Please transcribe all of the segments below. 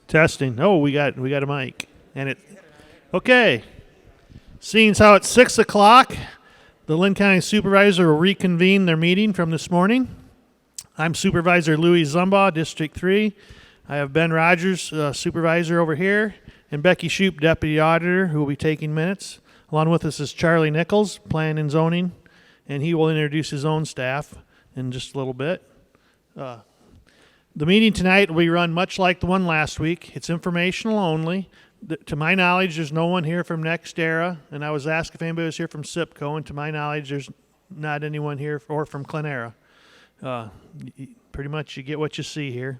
Testing. Oh, we got a mic, and it. Okay. Seeing as how it's 6 o'clock, the Linn County Supervisor will reconvene their meeting from this morning. I'm Supervisor Louis Zumbaugh, District 3. I have Ben Rogers, Supervisor over here, and Becky Shoup, Deputy Auditor, who will be taking minutes. Along with us is Charlie Nichols, Plan and Zoning, and he will introduce his own staff in just a little bit. The meeting tonight will be run much like the one last week. It's informational only. To my knowledge, there's no one here from NextEra, and I was asked if anybody was here from SIPCO, and to my knowledge, there's not anyone here or from Clenera. Pretty much you get what you see here.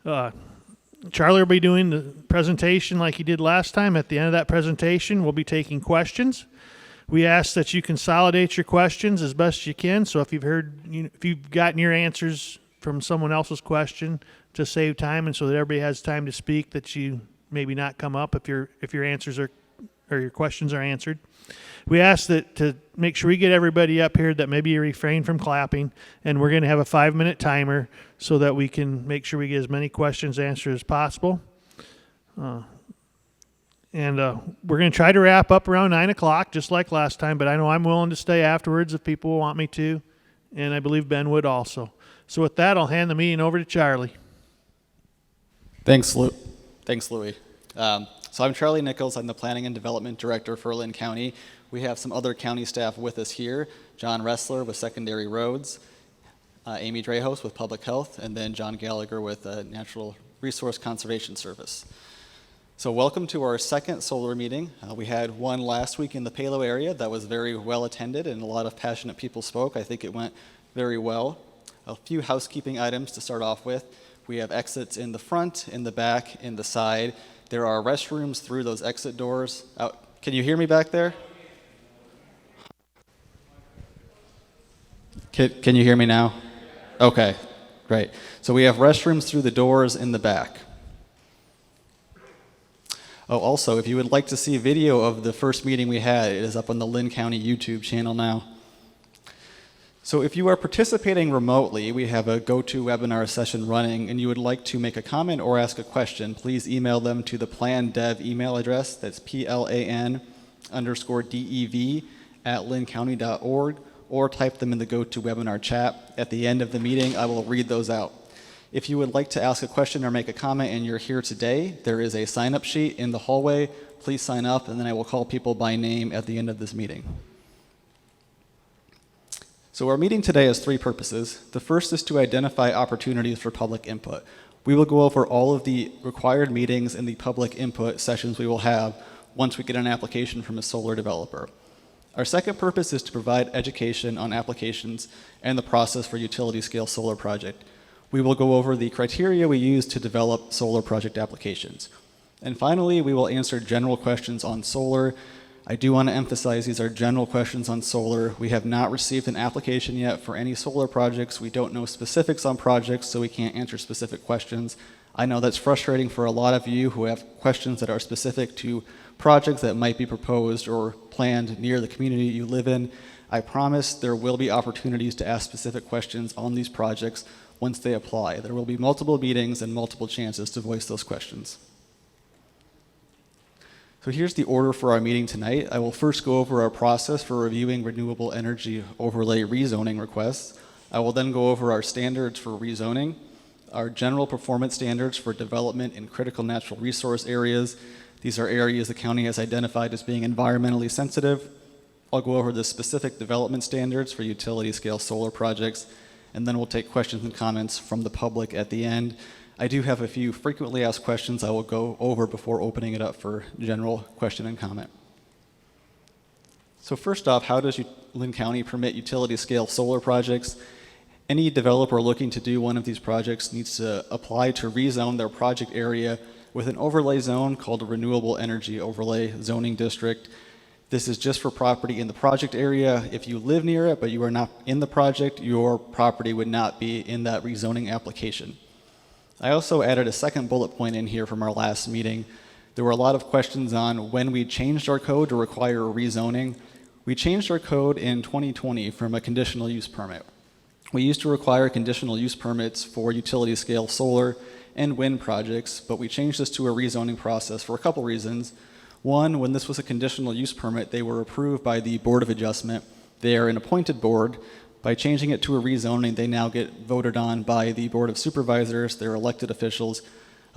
Charlie will be doing the presentation like he did last time. At the end of that presentation, we'll be taking questions. We ask that you consolidate your questions as best you can, so if you've gotten your answers from someone else's question, to save time and so that everybody has time to speak, that you maybe not come up if your answers are or your questions are answered. We ask that to make sure we get everybody up here that maybe you refrain from clapping, and we're going to have a 5-minute timer so that we can make sure we get as many questions answered as possible. We're going to try to wrap up around 9 o'clock just like last time, but I know I'm willing to stay afterwards if people want me to, and I believe Ben would also. So with that, I'll hand the meeting over to Charlie. Thanks, Louis. So I'm Charlie Nichols. I'm the Planning and Development Director for Linn County. We have some other county staff with us here. John Ressler with Secondary Roads, Amy Drehos with Public Health, and then John Gallagher with Natural Resource Conservation Service. So welcome to our second solar meeting. We had one last week in the Palo area that was very well attended and a lot of passionate people spoke. I think it went very well. A few housekeeping items to start off with. We have exits in the front, in the back, in the side. There are restrooms through those exit doors. Can you hear me back there? Can you hear me now? Okay, great. So we have restrooms through the doors in the back. Oh, also, if you would like to see a video of the first meeting we had, it is up on the Linn County YouTube channel now. So if you are participating remotely, we have a GoToWebinar session running, and you would like to make a comment or ask a question, please email them to the PlanDev email address. That's plan_dev@linncounty.org, or type them in the GoToWebinar chat. At the end of the meeting, I will read those out. If you would like to ask a question or make a comment and you're here today, there is a sign-up sheet in the hallway. Please sign up, and then I will call people by name at the end of this meeting. So our meeting today has 3 purposes. The first is to identify opportunities for public input. We will go over all of the required meetings and the public input sessions we will have once we get an application from a solar developer. Our second purpose is to provide education on applications and the process for utility scale solar project. We will go over the criteria we use to develop solar project applications. And finally, we will answer general questions on solar. I do want to emphasize these are general questions on solar. We have not received an application yet for any solar projects. We don't know specifics on projects, so we can't answer specific questions. I know that's frustrating for a lot of you who have questions that are specific to projects that might be proposed or planned near the community you live in. I promise there will be opportunities to ask specific questions on these projects once they apply. There will be multiple meetings and multiple chances to voice those questions. So here's the order for our meeting tonight. I will first go over our process for reviewing renewable energy overlay rezoning requests. I will then go over our standards for rezoning, our general performance standards for development in critical natural resource areas. These are areas the county has identified as being environmentally sensitive. I'll go over the specific development standards for utility scale solar projects, and then we'll take questions and comments from the public at the end. I do have a few frequently asked questions I will go over before opening it up for general question and comment. So first off, how does Linn County permit utility scale solar projects? Any developer looking to do one of these projects needs to apply to rezone their project area with an overlay zone called a renewable energy overlay zoning district. This is just for property in the project area. If you live near it but you are not in the project, your property would not be in that rezoning application. I also added a second bullet point in here from our last meeting. There were a lot of questions on when we changed our code to require a rezoning. We changed our code in 2020 from a conditional use permit. We used to require conditional use permits for utility scale solar and wind projects, but we changed this to a rezoning process for a couple reasons. One, when this was a conditional use permit, they were approved by the Board of Adjustment. They are an appointed board. By changing it to a rezoning, they now get voted on by the Board of Supervisors, their elected officials.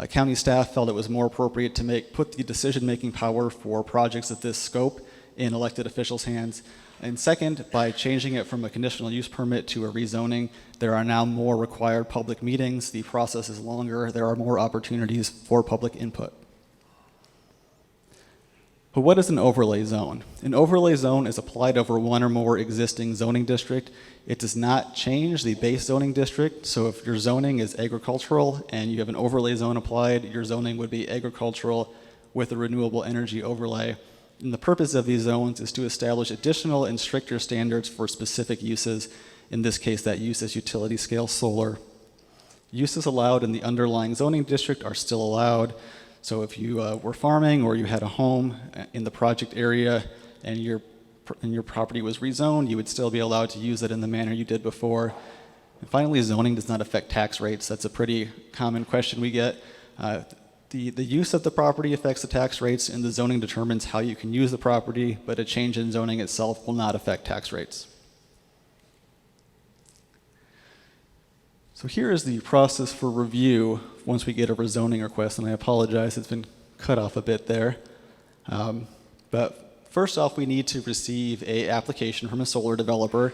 County staff felt it was more appropriate to put the decision-making power for projects of this scope in elected officials' hands. And second, by changing it from a conditional use permit to a rezoning, there are now more required public meetings. The process is longer. There are more opportunities for public input. But what is an overlay zone? An overlay zone is applied over one or more existing zoning district. It does not change the base zoning district. So if your zoning is agricultural and you have an overlay zone applied, your zoning would be agricultural with a renewable energy overlay. And the purpose of these zones is to establish additional and stricter standards for specific uses. In this case, that use is utility scale solar. Uses allowed in the underlying zoning district are still allowed. So if you were farming or you had a home in the project area and your property was rezoned, you would still be allowed to use it in the manner you did before. And finally, zoning does not affect tax rates. That's a pretty common question we get. The use of the property affects the tax rates, and the zoning determines how you can use the property, but a change in zoning itself will not affect tax rates. So here is the process for review once we get a rezoning request, and I apologize, it's been cut off a bit there. But first off, we need to receive an application from a solar developer.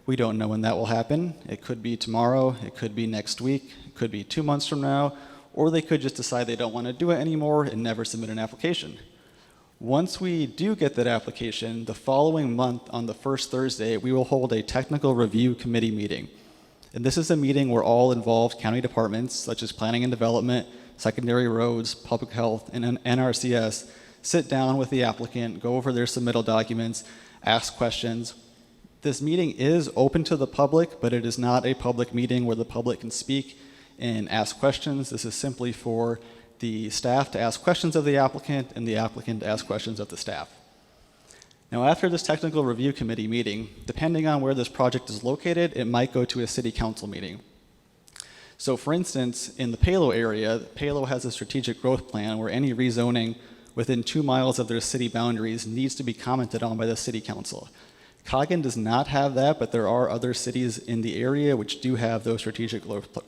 We don't know when that will happen. It could be tomorrow, it could be next week, it could be 2 months from now, or they could just decide they don't want to do it anymore and never submit an application. Once we do get that application, the following month on the first Thursday, we will hold a technical review committee meeting. And this is a meeting where all involved county departments, such as planning and development, secondary roads, public health, and NRCS, sit down with the applicant, go over their submittal documents, ask questions. This meeting is open to the public, but it is not a public meeting where the public can speak and ask questions. This is simply for the staff to ask questions of the applicant and the applicant to ask questions of the staff. Now, after this technical review committee meeting, depending on where this project is located, it might go to a city council meeting. So for instance, in the Palo area, Palo has a strategic growth plan where any rezoning within 2 miles of their city boundaries needs to be commented on by the city council. Coggin does not have that, but there are other cities in the area which do have those strategic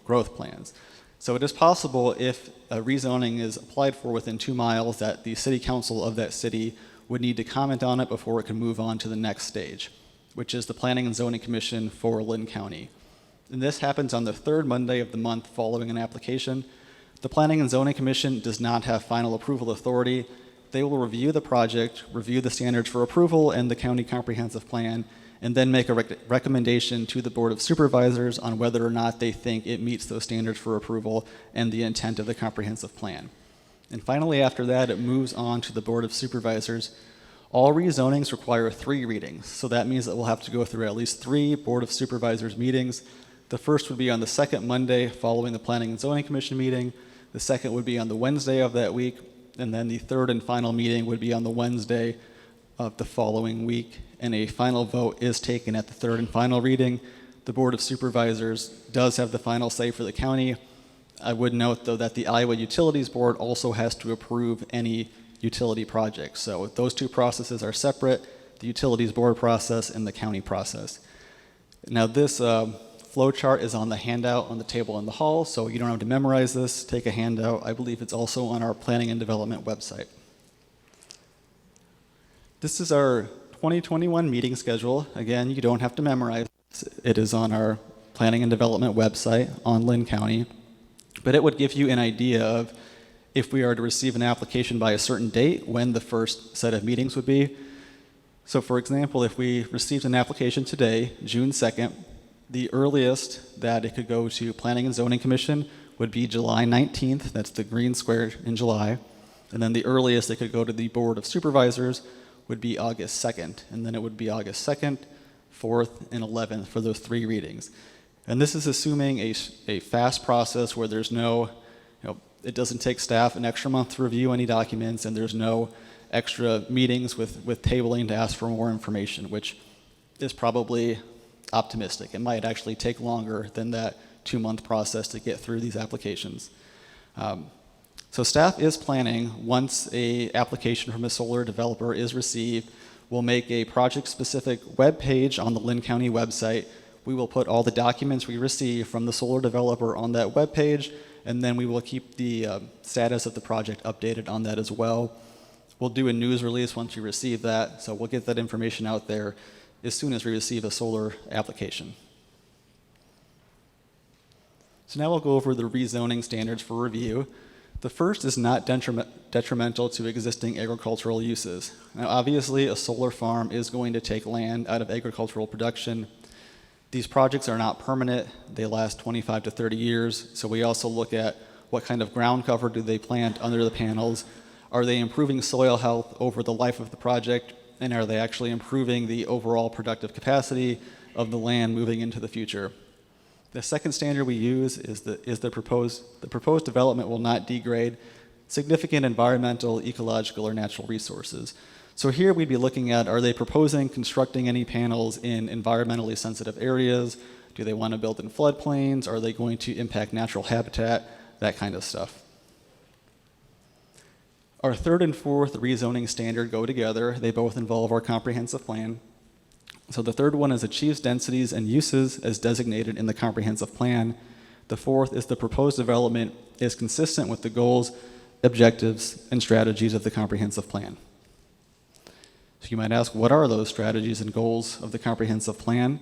growth plans. So it is possible if a rezoning is applied for within 2 miles that the city council of that city would need to comment on it before it can move on to the next stage, which is the Planning and Zoning Commission for Linn County. And this happens on the third Monday of the month following an application. The Planning and Zoning Commission does not have final approval authority. They will review the project, review the standards for approval and the county comprehensive plan, and then make a recommendation to the Board of Supervisors on whether or not they think it meets those standards for approval and the intent of the comprehensive plan. And finally, after that, it moves on to the Board of Supervisors. All rezonings require 3 readings, so that means that we'll have to go through at least 3 Board of Supervisors meetings. The first would be on the second Monday following the Planning and Zoning Commission meeting. The second would be on the Wednesday of that week, and then the third and final meeting would be on the Wednesday of the following week, and a final vote is taken at the third and final reading. The Board of Supervisors does have the final say for the county. I would note, though, that the Iowa Utilities Board also has to approve any utility projects. So those 2 processes are separate, the Utilities Board process and the county process. Now this flow chart is on the handout on the table in the hall, so you don't have to memorize this. Take a handout. I believe it's also on our Planning and Development website. This is our 2021 meeting schedule. Again, you don't have to memorize this. It is on our Planning and Development website on Linn County. But it would give you an idea of if we are to receive an application by a certain date, when the first set of meetings would be. So for example, if we received an application today, June 2nd, the earliest that it could go to Planning and Zoning Commission would be July 19th. That's the green square in July. And then the earliest it could go to the Board of Supervisors would be August 2nd. And then it would be August 2nd, 4th, and 11th for those 3 readings. And this is assuming a fast process where there's no, it doesn't take staff an extra month to review any documents, and there's no extra meetings with tabling to ask for more information, which is probably optimistic. It might actually take longer than that 2-month process to get through these applications. So staff is planning, once a application from a solar developer is received, we'll make a project-specific web page on the Linn County website. We will put all the documents we receive from the solar developer on that web page, and then we will keep the status of the project updated on that as well. We'll do a news release once we receive that, so we'll get that information out there as soon as we receive a solar application. So now we'll go over the rezoning standards for review. The first is not detrimental to existing agricultural uses. Now obviously a solar farm is going to take land out of agricultural production. These projects are not permanent, they last 25 to 30 years, so we also look at what kind of ground cover do they plant under the panels, are they improving soil health over the life of the project, and are they actually improving the overall productive capacity of the land moving into the future. The second standard we use is the proposed development will not degrade significant environmental, ecological, or natural resources. So here we'd be looking at, are they proposing constructing any panels in environmentally sensitive areas? Do they want to build in floodplains? Are they going to impact natural habitat? That kind of stuff. Our third and fourth rezoning standard go together. They both involve our comprehensive plan. So the third one is achieves densities and uses as designated in the comprehensive plan. The fourth is the proposed development is consistent with the goals, objectives, and strategies of the comprehensive plan. So you might ask, what are those strategies and goals of the comprehensive plan?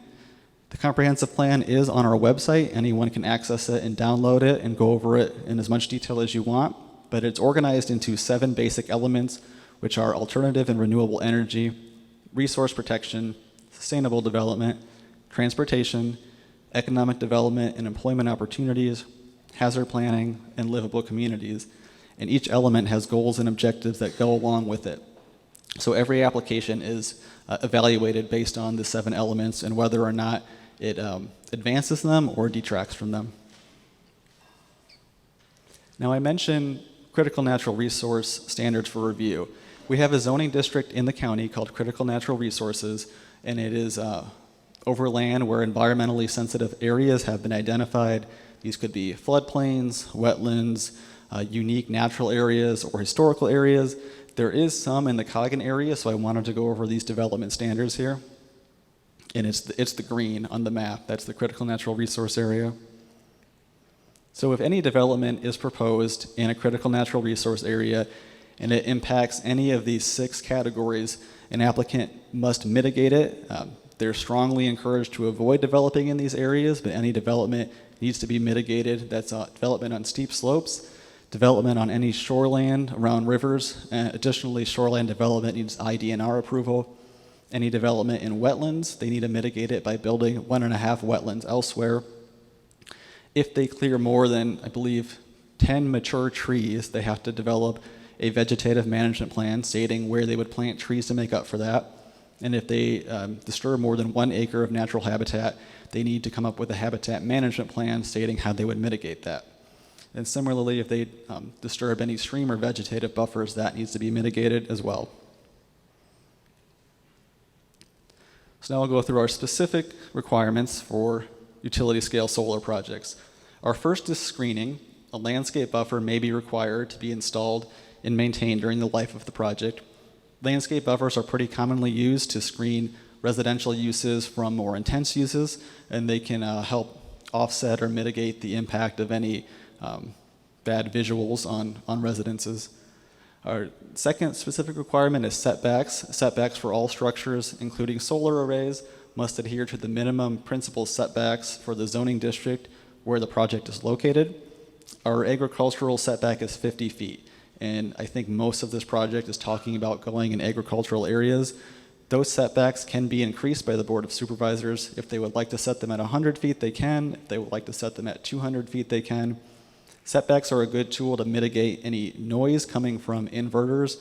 The comprehensive plan is on our website. Anyone can access it and download it and go over it in as much detail as you want, but it's organized into 7 basic elements, which are alternative and renewable energy, resource protection, sustainable development, transportation, economic development and employment opportunities, hazard planning, and livable communities. And each element has goals and objectives that go along with it. So every application is evaluated based on the 7 elements and whether or not it advances them or detracts from them. Now I mentioned critical natural resource standards for review. We have a zoning district in the county called Critical Natural Resources, and it is over land where environmentally sensitive areas have been identified. These could be floodplains, wetlands, unique natural areas, or historical areas. There is some in the Coggin area, so I wanted to go over these development standards here. And it's the green on the map. That's the critical natural resource area. So if any development is proposed in a critical natural resource area and it impacts any of these 6 categories, an applicant must mitigate it. They're strongly encouraged to avoid developing in these areas, but any development needs to be mitigated. That's development on steep slopes, development on any shoreland around rivers. Additionally, shoreline development needs IDNR approval. Any development in wetlands, they need to mitigate it by building 1.5 wetlands elsewhere. If they clear more than, I believe, 10 mature trees, they have to develop a vegetative management plan stating where they would plant trees to make up for that. And if they disturb more than 1 acre of natural habitat, they need to come up with a habitat management plan stating how they would mitigate that. And similarly, if they disturb any stream or vegetative buffers, that needs to be mitigated as well. So now I'll go through our specific requirements for utility scale solar projects. Our first is screening. A landscape buffer may be required to be installed and maintained during the life of the project. Landscape buffers are pretty commonly used to screen residential uses from more intense uses, and they can help offset or mitigate the impact of any bad visuals on residences. Our second specific requirement is setbacks. Setbacks for all structures, including solar arrays, must adhere to the minimum principal setbacks for the zoning district where the project is located. Our agricultural setback is 50 feet. And I think most of this project is talking about going in agricultural areas. Those setbacks can be increased by the Board of Supervisors. If they would like to set them at 100 feet, they can. If they would like to set them at 200 feet, they can. Setbacks are a good tool to mitigate any noise coming from inverters.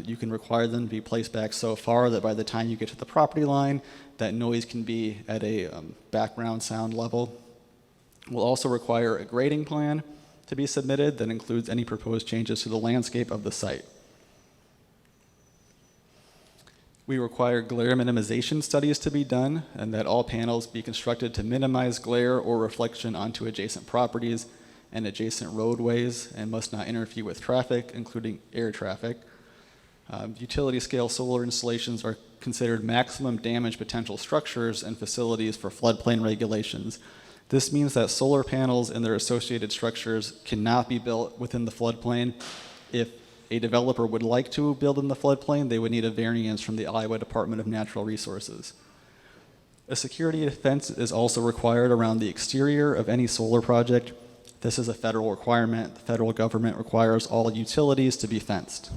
You can require them to be placed back so far that by the time you get to the property line, that noise can be at a background sound level. We'll also require a grading plan to be submitted that includes any proposed changes to the landscape of the site. We require glare minimization studies to be done, and that all panels be constructed to minimize glare or reflection onto adjacent properties and adjacent roadways, and must not interfere with traffic, including air traffic. Utility scale solar installations are considered maximum damage potential structures and facilities for floodplain regulations. This means that solar panels and their associated structures cannot be built within the floodplain. If a developer would like to build in the floodplain, they would need a variance from the Iowa Department of Natural Resources. A security fence is also required around the exterior of any solar project. This is a federal requirement. The federal government requires all utilities to be fenced.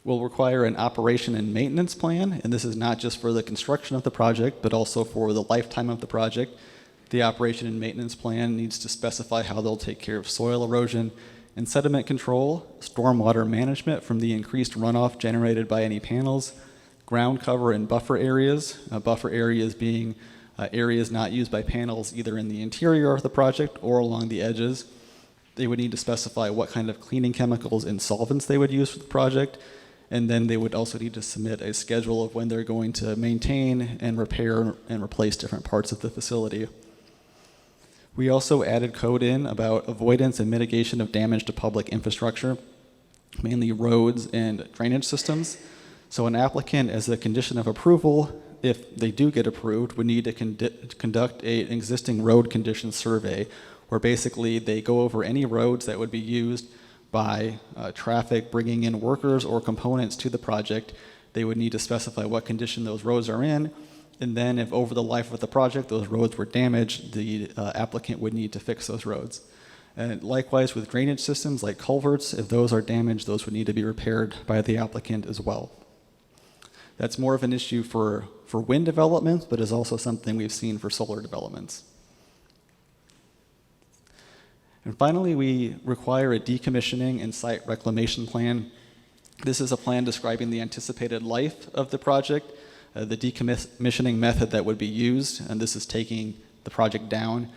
We'll require an operation and maintenance plan, and this is not just for the construction of the project, but also for the lifetime of the project. The operation and maintenance plan needs to specify how they'll take care of soil erosion and sediment control, stormwater management from the increased runoff generated by any panels, ground cover and buffer areas, buffer areas being areas not used by panels either in the interior of the project or along the edges. They would need to specify what kind of cleaning chemicals and solvents they would use for the project, and then they would also need to submit a schedule of when they're going to maintain and repair and replace different parts of the facility. We also added code in about avoidance and mitigation of damage to public infrastructure, mainly roads and drainage systems. So an applicant, as a condition of approval, if they do get approved, would need to conduct an existing road condition survey, where basically they go over any roads that would be used by traffic bringing in workers or components to the project. They would need to specify what condition those roads are in, and then if over the life of the project those roads were damaged, the applicant would need to fix those roads. And likewise with drainage systems like culverts, if those are damaged, those would need to be repaired by the applicant as well. That's more of an issue for wind developments, but is also something we've seen for solar developments. And finally, we require a decommissioning and site reclamation plan. This is a plan describing the anticipated life of the project, the decommissioning method that would be used, and this is taking the project down,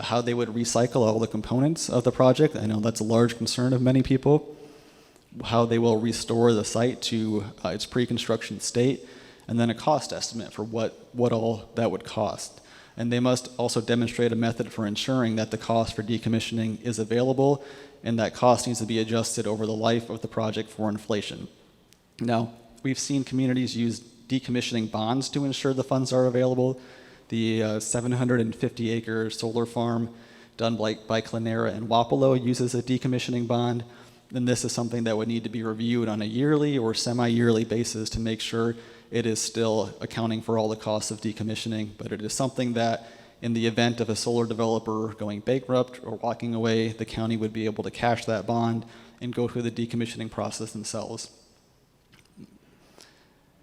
how they would recycle all the components of the project. I know that's a large concern of many people. How they will restore the site to its pre-construction state, and then a cost estimate for what all that would cost. And they must also demonstrate a method for ensuring that the cost for decommissioning is available, and that cost needs to be adjusted over the life of the project for inflation. Now, we've seen communities use decommissioning bonds to ensure the funds are available. The 750-acre solar farm done by Clenera and Wapello uses a decommissioning bond. And this is something that would need to be reviewed on a yearly or semi-yearly basis to make sure it is still accounting for all the costs of decommissioning. But it is something that, in the event of a solar developer going bankrupt or walking away, the county would be able to cash that bond and go through the decommissioning process themselves.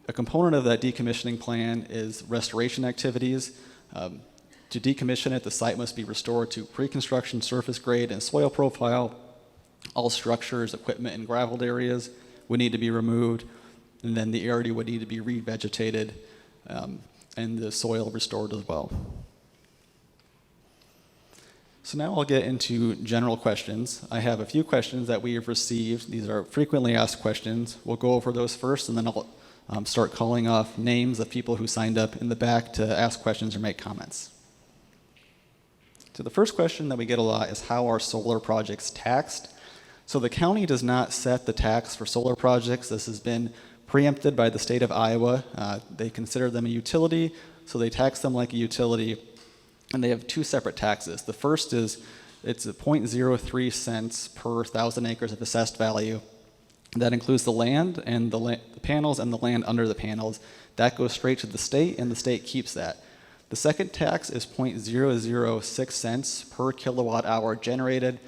A component of that decommissioning plan is restoration activities. To decommission it, the site must be restored to pre-construction surface grade and soil profile. All structures, equipment, and graveled areas would need to be removed, and then the area would need to be revegetated and the soil restored as well. So now I'll get into general questions. I have a few questions that we have received. These are frequently asked questions. We'll go over those first, and then I'll start calling off names of people who signed up in the back to ask questions or make comments. So the first question that we get a lot is, how are solar projects taxed? So the county does not set the tax for solar projects. This has been preempted by the state of Iowa. They consider them a utility, so they tax them like a utility, and they have two separate taxes. The first is, it's a 0.03 cents per 1,000 acres of assessed value. That includes the land and the panels and the land under the panels. That goes straight to the state, and the state keeps that. The second tax is 0.006 cents per kilowatt hour generated.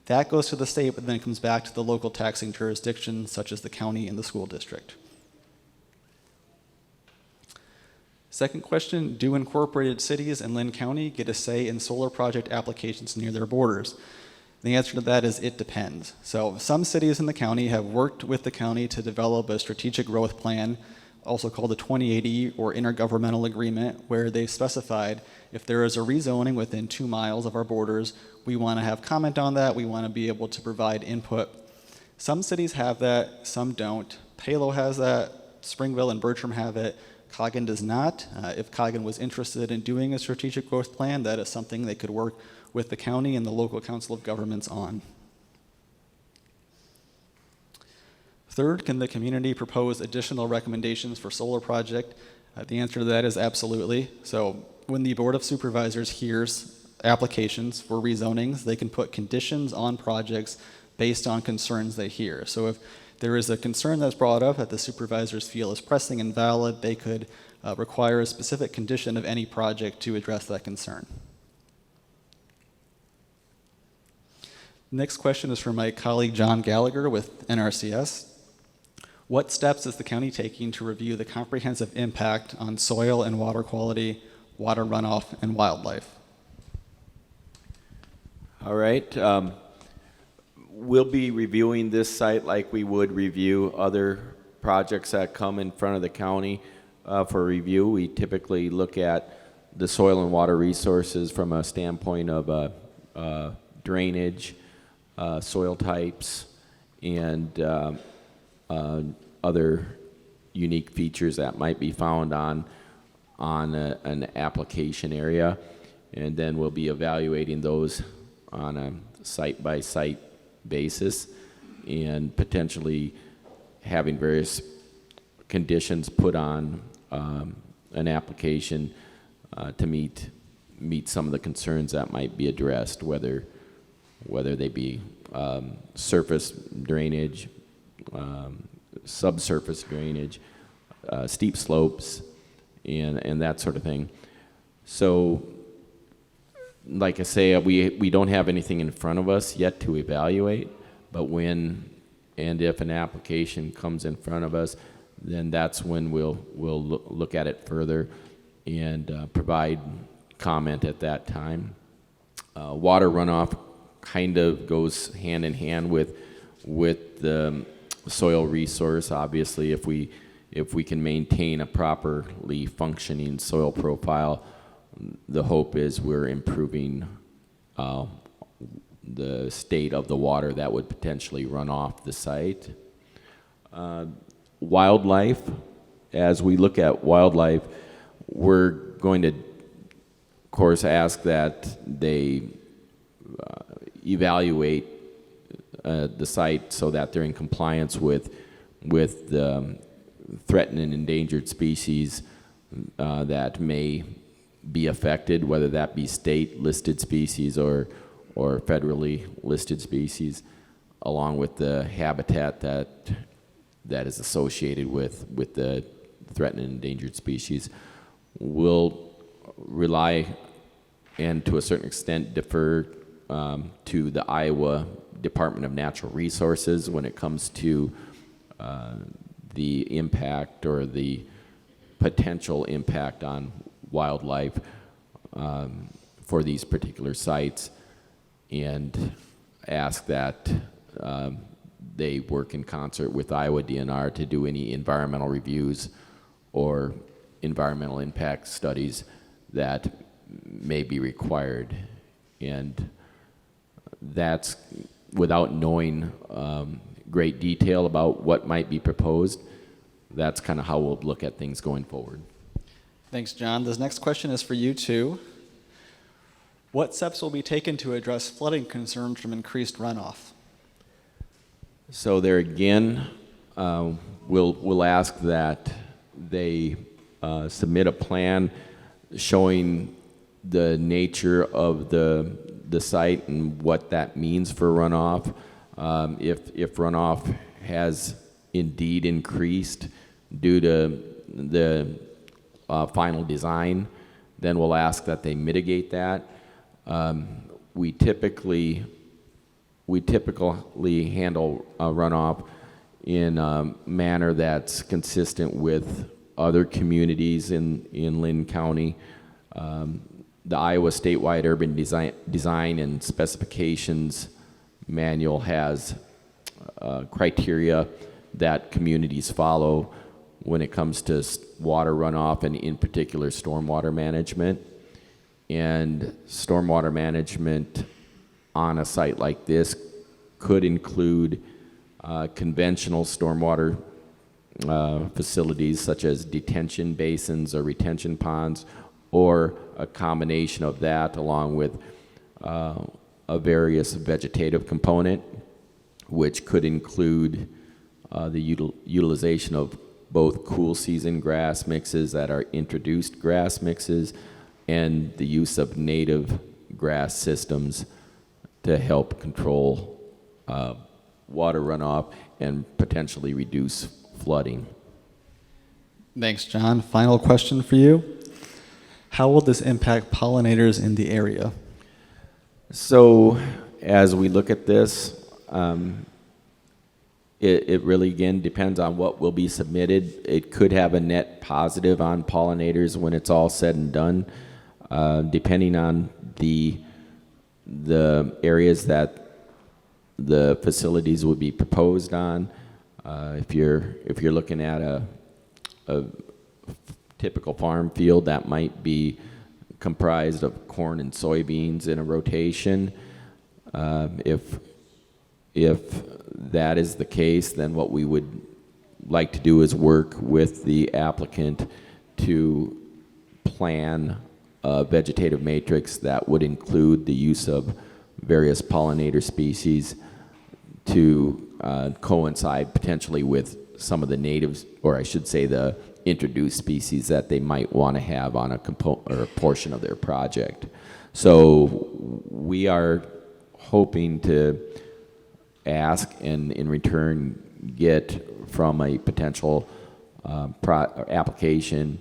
That goes to the state, but then comes back to the local taxing jurisdictions, such as the county and the school district. Second question, do incorporated cities and Linn County get a say in solar project applications near their borders? The answer to that is it depends. So some cities in the county have worked with the county to develop a strategic growth plan, also called the 2080 or intergovernmental agreement, where they specified if there is a rezoning within 2 miles of our borders, we want to have comment on that, we want to be able to provide input. Some cities have that, some don't. Palo has that, Springville and Bertram have it, Coggan does not. If Coggan was interested in doing a strategic growth plan, that is something they could work with the county and the local council of governments on. Third, can the community propose additional recommendations for solar project? The answer to that is absolutely. So when the Board of Supervisors hears applications for rezonings, they can put conditions on projects based on concerns they hear. So if there is a concern that's brought up that the supervisors feel is pressing and valid, they could require a specific condition of any project to address that concern. Next question is from my colleague John Gallagher with NRCS. What steps is the county taking to review the comprehensive impact on soil and water quality, water runoff, and wildlife? All right. We'll be reviewing this site like we would review other projects that come in front of the county for review. We typically look at the soil and water resources from a standpoint of drainage, soil types, and other unique features that might be found on an application area, and then we'll be evaluating those on a site-by-site basis and potentially having various conditions put on an application to meet some of the concerns that might be addressed, whether they be surface drainage, subsurface drainage, steep slopes, and that sort of thing. So, like I say, we don't have anything in front of us yet to evaluate, but when and if an application comes in front of us, then that's when we'll look at it further and provide comment at that time. Water runoff kind of goes hand in hand with the soil resource. Obviously, if we can maintain a properly functioning soil profile, the hope is we're improving the state of the water that would potentially run off the site. Wildlife, as we look at wildlife, we're going to, of course, ask that they evaluate the site so that they're in compliance with the threatened and endangered species that may be affected, whether that be state listed species or federally listed species, along with the habitat that is associated with the threatened and endangered species. We'll rely and to a certain extent defer to the Iowa Department of Natural Resources when it comes to the impact or the potential impact on wildlife for these particular sites, and ask that they work in concert with Iowa DNR to do any environmental reviews or environmental impact studies that may be required. And that's without knowing great detail about what might be proposed. That's kind of how we'll look at things going forward. Thanks, John. This next question is for you too. What steps will be taken to address flooding concerns from increased runoff? So there again, we'll ask that they submit a plan showing the nature of the site and what that means for runoff. If runoff has indeed increased due to the final design, then we'll ask that they mitigate that. We typically handle runoff in a manner that's consistent with other communities in Linn County. The Iowa Statewide Urban Design and Specifications Manual has criteria that communities follow when it comes to water runoff and in particular stormwater management. And stormwater management on a site like this could include conventional stormwater facilities such as detention basins or retention ponds, or a combination of that along with a various vegetative component, which could include the utilization of both cool season grass mixes that are introduced grass mixes and the use of native grass systems to help control water runoff and potentially reduce flooding. Thanks, John. Final question for you. How will this impact pollinators in the area? So as we look at this, it really, again, depends on what will be submitted. It could have a net positive on pollinators when it's all said and done, depending on the areas that the facilities would be proposed on. If you're looking at a typical farm field, that might be comprised of corn and soybeans in a rotation. If that is the case, then what we would like to do is work with the applicant to plan a vegetative matrix that would include the use of various pollinator species to coincide potentially with some of the natives, or I should say the introduced species that they might want to have on a component or a portion of their project. So we are hoping to ask and in return get from a potential application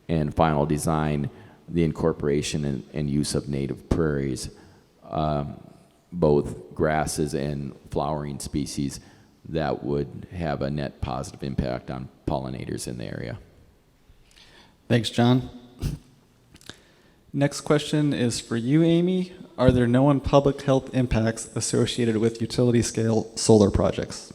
and final design the incorporation and use of native prairies, both grasses and flowering species that would have a net positive impact on pollinators in the area. Thanks, John. Next question is for you, Amy. Are there known public health impacts associated with utility-scale solar projects?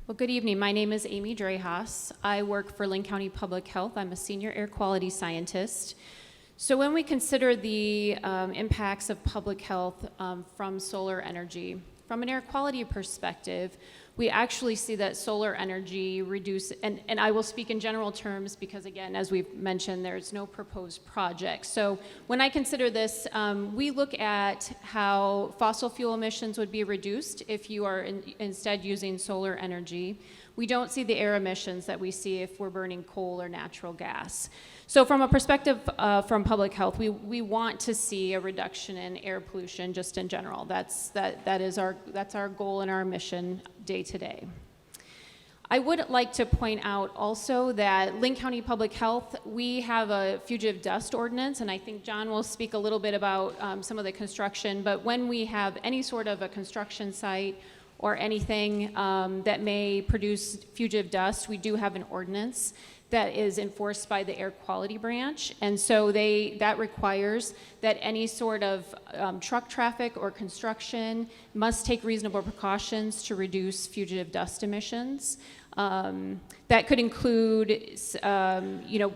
Well, good evening. My name is Amy Dreyhaus. I work for Linn County Public Health. I'm a senior air quality scientist. So when we consider the impacts of public health from solar energy, from an air quality perspective, we actually see that solar energy reduce, and I will speak in general terms because, again, as we've mentioned, there's no proposed project. So when I consider this, we look at how fossil fuel emissions would be reduced if you are instead using solar energy. We don't see the air emissions that we see if we're burning coal or natural gas. So from a perspective from public health, we want to see a reduction in air pollution just in general. That's our goal and our mission day to day. I would like to point out also that Linn County Public Health, we have a fugitive dust ordinance, and I think John will speak a little bit about some of the construction, but when we have any sort of a construction site or anything that may produce fugitive dust, we do have an ordinance that is enforced by the air quality branch. And so that requires that any sort of truck traffic or construction must take reasonable precautions to reduce fugitive dust emissions. That could include,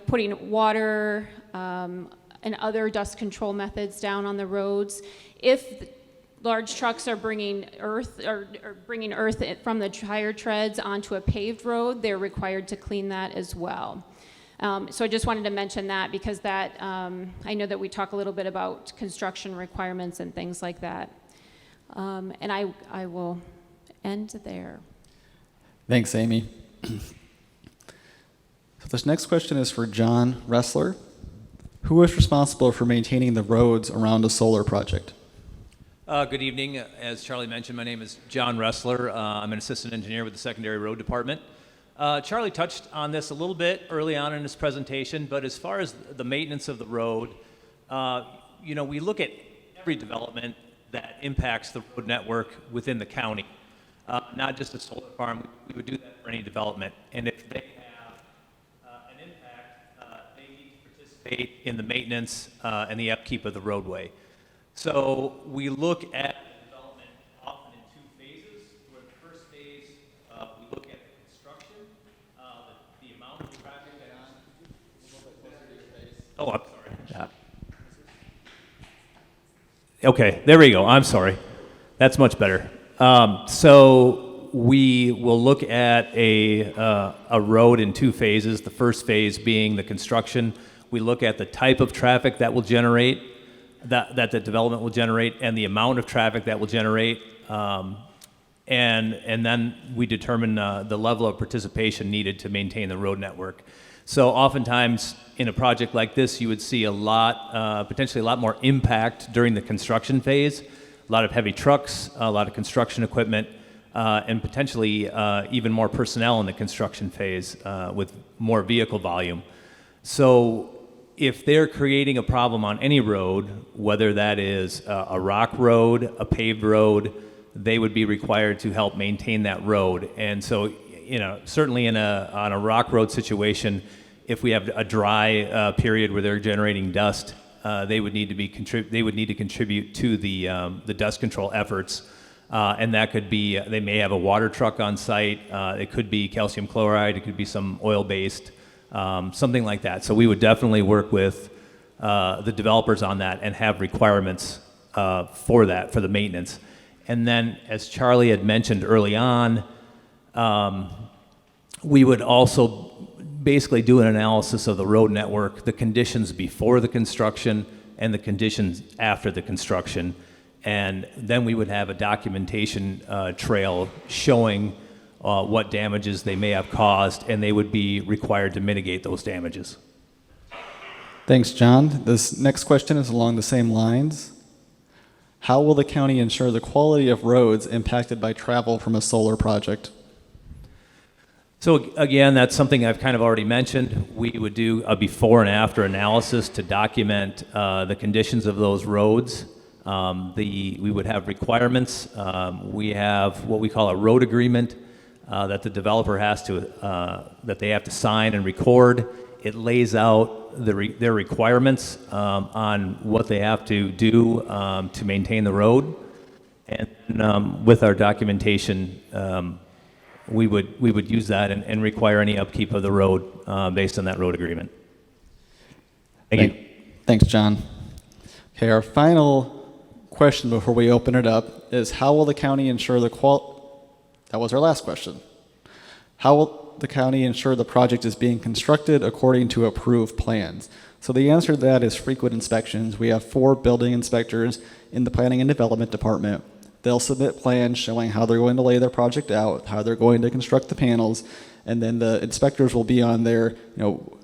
putting water and other dust control methods down on the roads. If large trucks are bringing earth from the tire treads onto a paved road, they're required to clean that as well. So I just wanted to mention that because that I know that we talk a little bit about construction requirements and things like that. And I will end there. Thanks, Amy. So this next question is for John Ressler. Who is responsible for maintaining the roads around a solar project? Good evening. As Charlie mentioned, my name is John Ressler. I'm an assistant engineer with the Secondary Road Department. Charlie touched on this a little bit early on in his presentation, but as far as the maintenance of the road, we look at every development that impacts the road network within the county, not just a solar farm. We would do that for any development. And if they have an impact, they need to participate in the maintenance and the upkeep of the roadway. So we look at the development often in two phases, where the first phase, we look at the construction, the amount of the project that I'm sorry. Okay, there we go. I'm sorry. That's much better. So we will look at a road in two phases. The first phase being the construction. We look at the type of traffic that will generate, that the development will generate, and the amount of traffic that will generate. And then we determine the level of participation needed to maintain the road network. So oftentimes in a project like this, you would see a lot, potentially a lot more impact during the construction phase, a lot of heavy trucks, a lot of construction equipment, and potentially even more personnel in the construction phase with more vehicle volume. So if they're creating a problem on any road, whether that is a rock road, a paved road, they would be required to help maintain that road. And so, certainly on a rock road situation, if we have a dry period where they're generating dust, they would need to contribute to the dust control efforts. And that could be, they may have a water truck on site. It could be calcium chloride. It could be some oil-based, something like that. So we would definitely work with the developers on that and have requirements for that, for the maintenance. And then, as Charlie had mentioned early on, we would also basically do an analysis of the road network, the conditions before the construction and the conditions after the construction. And then we would have a documentation trail showing what damages they may have caused, and they would be required to mitigate those damages. Thanks, John. This next question is along the same lines. How will the county ensure the quality of roads impacted by travel from a solar project? So again, that's something I've kind of already mentioned. We would do a before and after analysis to document the conditions of those roads. We would have requirements. We have what we call a road agreement that the developer has to, that they have to sign and record. It lays out their requirements on what they have to do to maintain the road. And with our documentation, we would use that and require any upkeep of the road based on that road agreement. Thank you. Thanks, John. Okay, our final question before we open it up is how will the county ensure that was our last question. How will the county ensure the project is being constructed according to approved plans? So the answer to that is frequent inspections. We have 4 building inspectors in the Planning and Development Department. They'll submit plans showing how they're going to lay their project out, how they're going to construct the panels, and then the inspectors will be on there,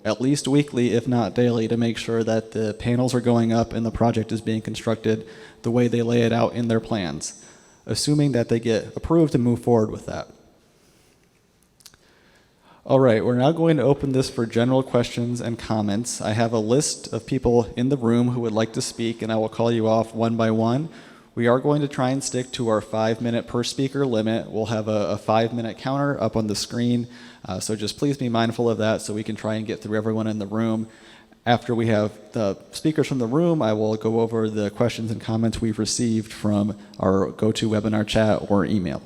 at least weekly, if not daily, to make sure that the panels are going up and the project is being constructed the way they lay it out in their plans, assuming that they get approved and move forward with that. All right, we're now going to open this for general questions and comments. I have a list of people in the room who would like to speak, and I will call you off one by one. We are going to try and stick to our 5-minute per speaker limit. We'll have a 5-minute counter up on the screen, so just please be mindful of that so we can try and get through everyone in the room. After we have the speakers from the room, I will go over the questions and comments we've received from our GoToWebinar chat or email.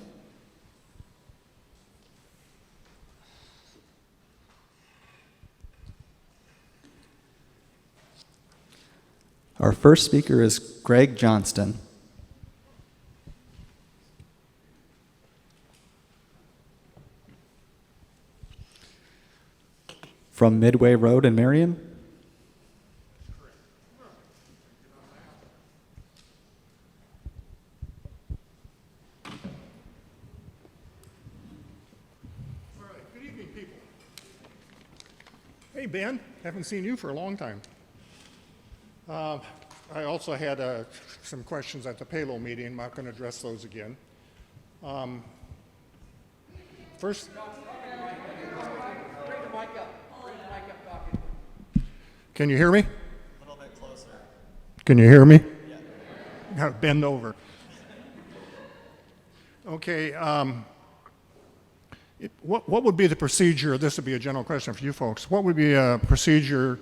Our first speaker is Greg Johnston. From Midway Road in Marion. All right, good evening, people. Hey, Ben, haven't seen you for a long time. I also had some questions at the payload meeting. I'm not going to address those again. First, can you hear me? A little bit closer. Can you hear me? Yeah. Gotta bend over. Okay. What would be the procedure? This would be a general question for you folks. What would be a procedure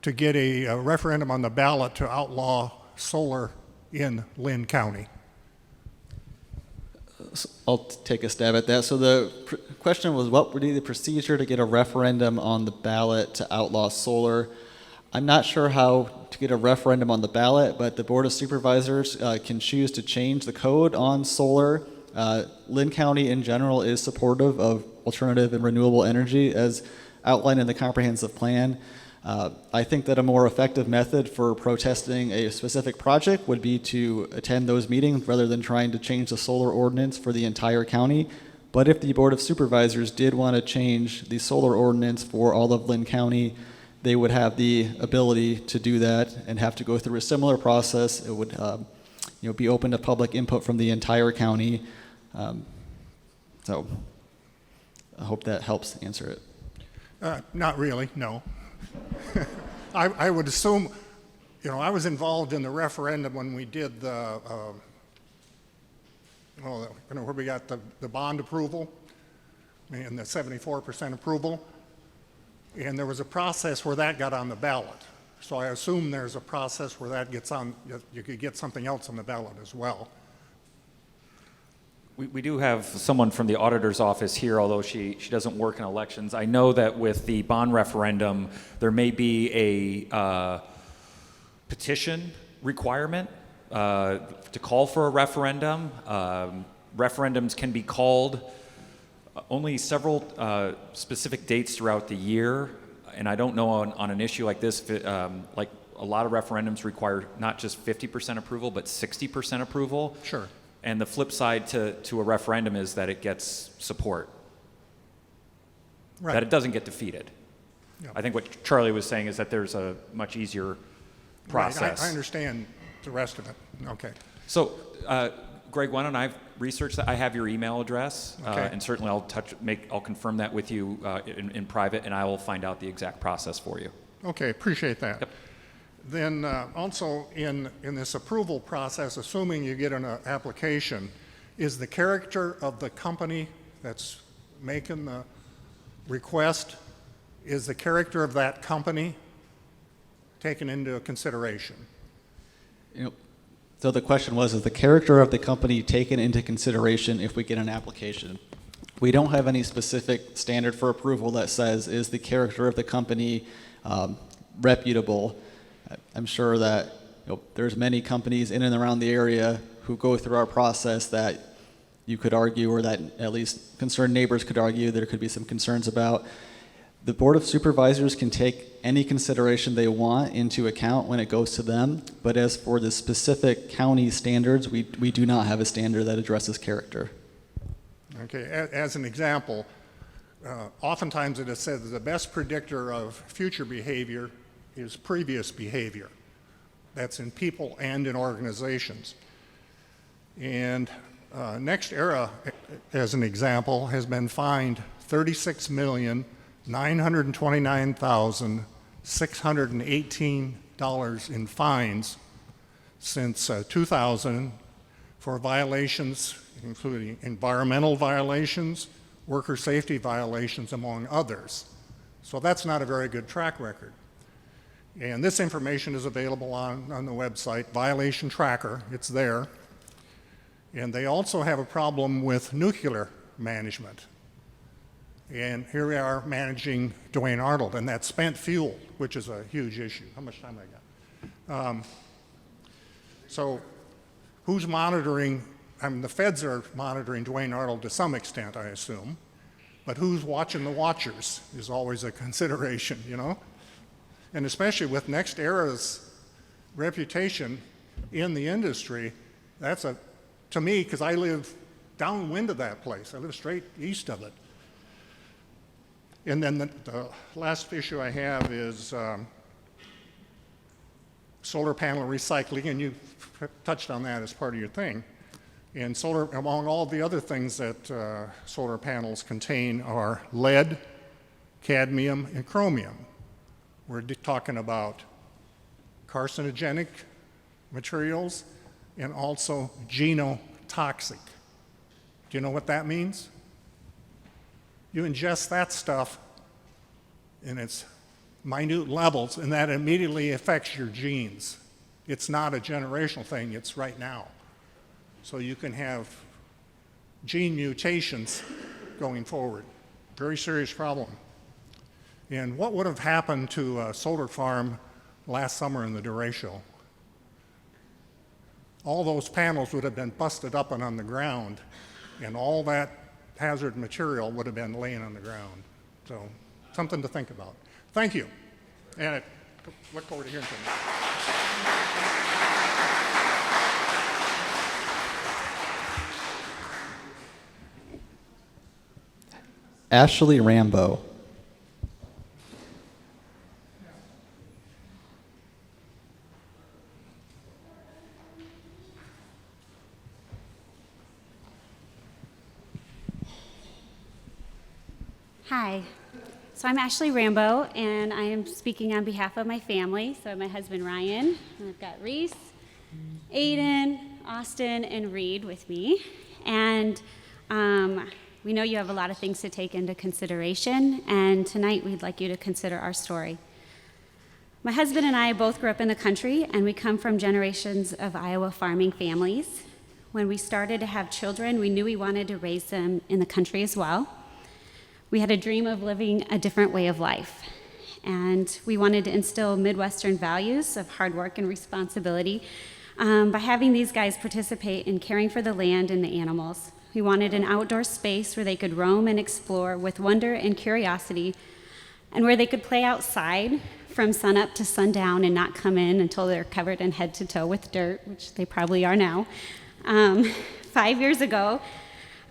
to get a referendum on the ballot to outlaw solar in Linn County? I'll take a stab at that. So the question was, what would be the procedure to get a referendum on the ballot to outlaw solar? I'm not sure how to get a referendum on the ballot, but the Board of Supervisors can choose to change the code on solar Linn County in general is supportive of alternative and renewable energy as outlined in the comprehensive plan. I think that a more effective method for protesting a specific project would be to attend those meetings rather than trying to change the solar ordinance for the entire county. But if the Board of Supervisors did want to change the solar ordinance for all of Linn County, they would have the ability to do that and have to go through a similar process. It would be open to public input from the entire county. So I hope that helps answer it. Not really, no. I would assume, I was involved in the referendum when we did where we got the bond approval and the 74% approval. And there was a process where that got on the ballot. So I assume there's a process where that gets on, you could get something else on the ballot as well. We do have someone from the auditor's office here, although she doesn't work in elections. I know that with the bond referendum, there may be a petition requirement to call for a referendum. Referendums can be called only several specific dates throughout the year, and I don't know on an issue like this, like a lot of referendums require not just 50% approval, but 60% approval. Sure. And the flip side to a referendum is that it gets support, Right. that it doesn't get defeated. Yeah. I think what Charlie was saying is that there's a much easier process. Right. I understand the rest of it. Okay. So, Greg, why don't I research that? I have your email address, Okay. and certainly I'll confirm that with you in private, and I will find out the exact process for you. Okay, appreciate that. Yep. Then also in this approval process, assuming you get an application, is the character of the company that's making the request, is the character of that company taken into consideration? So the question was, is the character of the company taken into consideration if we get an application? We don't have any specific standard for approval that says, is the character of the company reputable? I'm sure that there's many companies in and around the area who go through our process that you could argue, or that at least concerned neighbors could argue there could be some concerns about. The Board of Supervisors can take any consideration they want into account when it goes to them, but as for the specific county standards, we do not have a standard that addresses character. Okay, as an example, oftentimes it is said that the best predictor of future behavior is previous behavior. That's in people and in organizations. And Next Era, as an example, has been fined $36,929,618 in fines since 2000 for violations, including environmental violations, worker safety violations, among others. So that's not a very good track record. And this information is available on the website, Violation Tracker, it's there. And they also have a problem with nuclear management. And here we are managing Duane Arnold, and that's spent fuel, which is a huge issue. How much time I got? So who's monitoring? I mean, the feds are monitoring Duane Arnold to some extent, I assume. But who's watching the watchers is always a consideration, And especially with Next Era's reputation in the industry, that's to me, because I live downwind of that place. I live straight east of it. And then the last issue I have is solar panel recycling, and you touched on that as part of your thing. And among all the other things that solar panels contain are lead, cadmium, and chromium. We're talking about carcinogenic materials and also genotoxic. Do you know what that means? You ingest that stuff in its minute levels, and that immediately affects your genes. It's not a generational thing, it's right now. So you can have gene mutations going forward. Very serious problem. And what would have happened to a solar farm last summer in the derecho? All those panels would have been busted up and on the ground, and all that hazard material would have been laying on the ground. So, something to think about. Thank you, and I look forward to hearing from you. Ashley Rambo. Hi. So I'm Ashley Rambo, and I am speaking on behalf of my family. So I have my husband Ryan, and I've got Reese, Aiden, Austin, and Reed with me. And we know you have a lot of things to take into consideration, and tonight we'd like you to consider our story. My husband and I both grew up in the country, and we come from generations of Iowa farming families. When we started to have children, we knew we wanted to raise them in the country as well. We had a dream of living a different way of life, and we wanted to instill Midwestern values of hard work and responsibility by having these guys participate in caring for the land and the animals. We wanted an outdoor space where they could roam and explore with wonder and curiosity, and where they could play outside from sunup to sundown and not come in until they're covered in head to toe with dirt, which they probably are now. 5 years ago,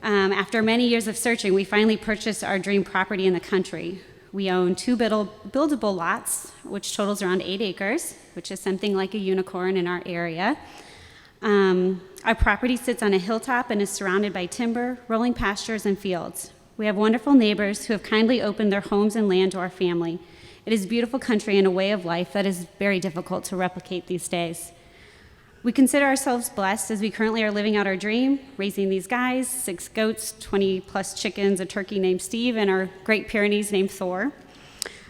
after many years of searching, we finally purchased our dream property in the country. We own 2 buildable lots, which totals around 8 acres, which is something like a unicorn in our area. Our property sits on a hilltop and is surrounded by timber, rolling pastures, and fields. We have wonderful neighbors who have kindly opened their homes and land to our family. It is beautiful country and a way of life that is very difficult to replicate these days. We consider ourselves blessed as we currently are living out our dream, raising these guys, 6 goats, 20 plus chickens, a turkey named Steve, and our Great Pyrenees named Thor.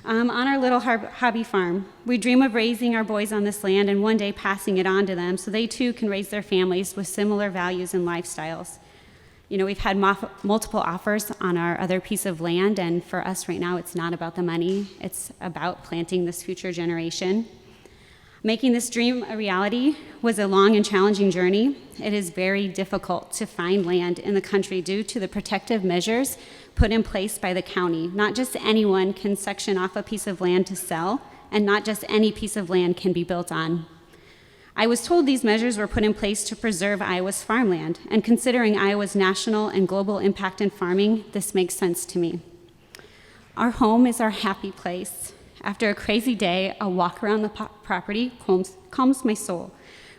On our little hobby farm, we dream of raising our boys on this land and one day passing it on to them so they too can raise their families with similar values and lifestyles. You know, we've had multiple offers on our other piece of land, and for us right now, it's not about the money, it's about planting this future generation. Making this dream a reality was a long and challenging journey. It is very difficult to find land in the country due to the protective measures put in place by the county. Not just anyone can section off a piece of land to sell, and not just any piece of land can be built on. I was told these measures were put in place to preserve Iowa's farmland, and considering Iowa's national and global impact in farming, this makes sense to me. Our home is our happy place. After a crazy day, a walk around the property calms my soul.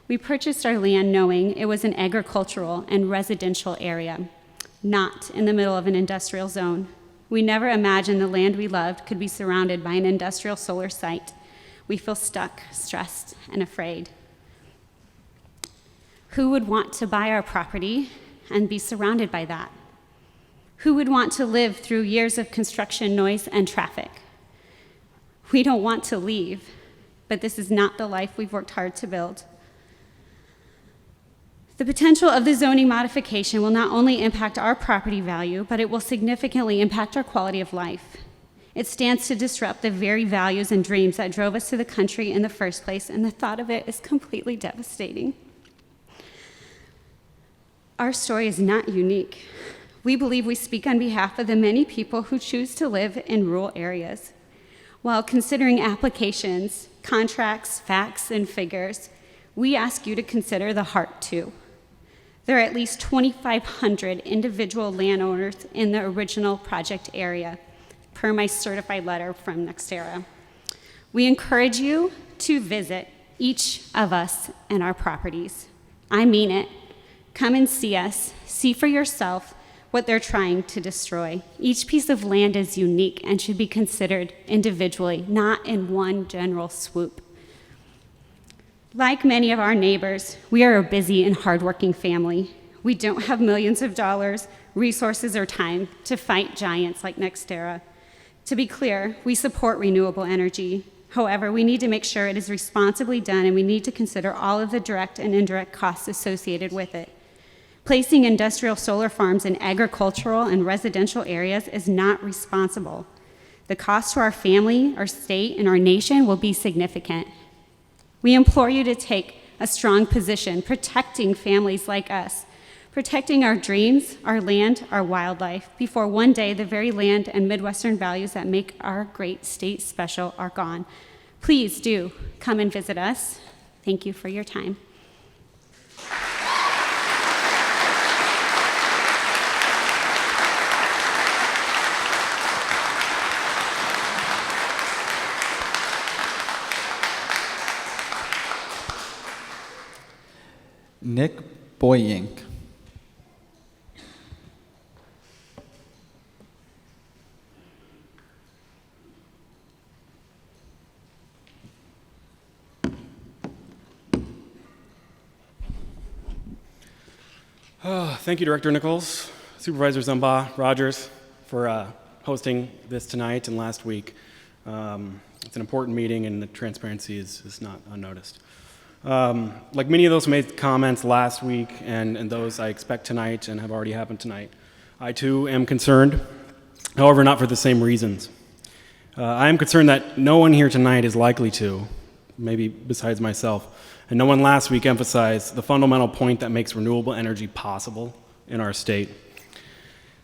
We purchased our land knowing it was an agricultural and residential area, not in the middle of an industrial zone. We never imagined the land we loved could be surrounded by an industrial solar site. We feel stuck, stressed, and afraid. Who would want to buy our property and be surrounded by that? Who would want to live through years of construction noise and traffic? We don't want to leave, but this is not the life we've worked hard to build. The potential of the zoning modification will not only impact our property value, but it will significantly impact our quality of life. It stands to disrupt the very values and dreams that drove us to the country in the first place, and the thought of it is completely devastating. Our story is not unique. We believe we speak on behalf of the many people who choose to live in rural areas. While considering applications, contracts, facts, and figures, we ask you to consider the heart too. There are at least 2,500 individual landowners in the original project area, per my certified letter from NextEra. We encourage you to visit each of us and our properties. I mean it. Come and see us. See for yourself what they're trying to destroy. Each piece of land is unique and should be considered individually, not in one general swoop. Like many of our neighbors, we are a busy and hardworking family. We don't have millions of dollars, resources, or time to fight giants like NextEra. To be clear, we support renewable energy. However, we need to make sure it is responsibly done, and we need to consider all of the direct and indirect costs associated with it. Placing industrial solar farms in agricultural and residential areas is not responsible. The cost to our family, our state, and our nation will be significant. We implore you to take a strong position protecting families like us protecting our dreams, our land, our wildlife, before one day the very land and Midwestern values that make our great state special are gone. Please do come and visit us. Thank you for your time. Nick Boyink. Thank you, Director Nichols, Supervisor Zumba, Rogers, for hosting this tonight and last week. It's an important meeting, and the transparency is not unnoticed. Like many of those who made comments last week and those I expect tonight and have already happened tonight, I too am concerned, however, not for the same reasons. I am concerned that no one here tonight is likely to, maybe besides myself, and no one last week emphasized the fundamental point that makes renewable energy possible in our state.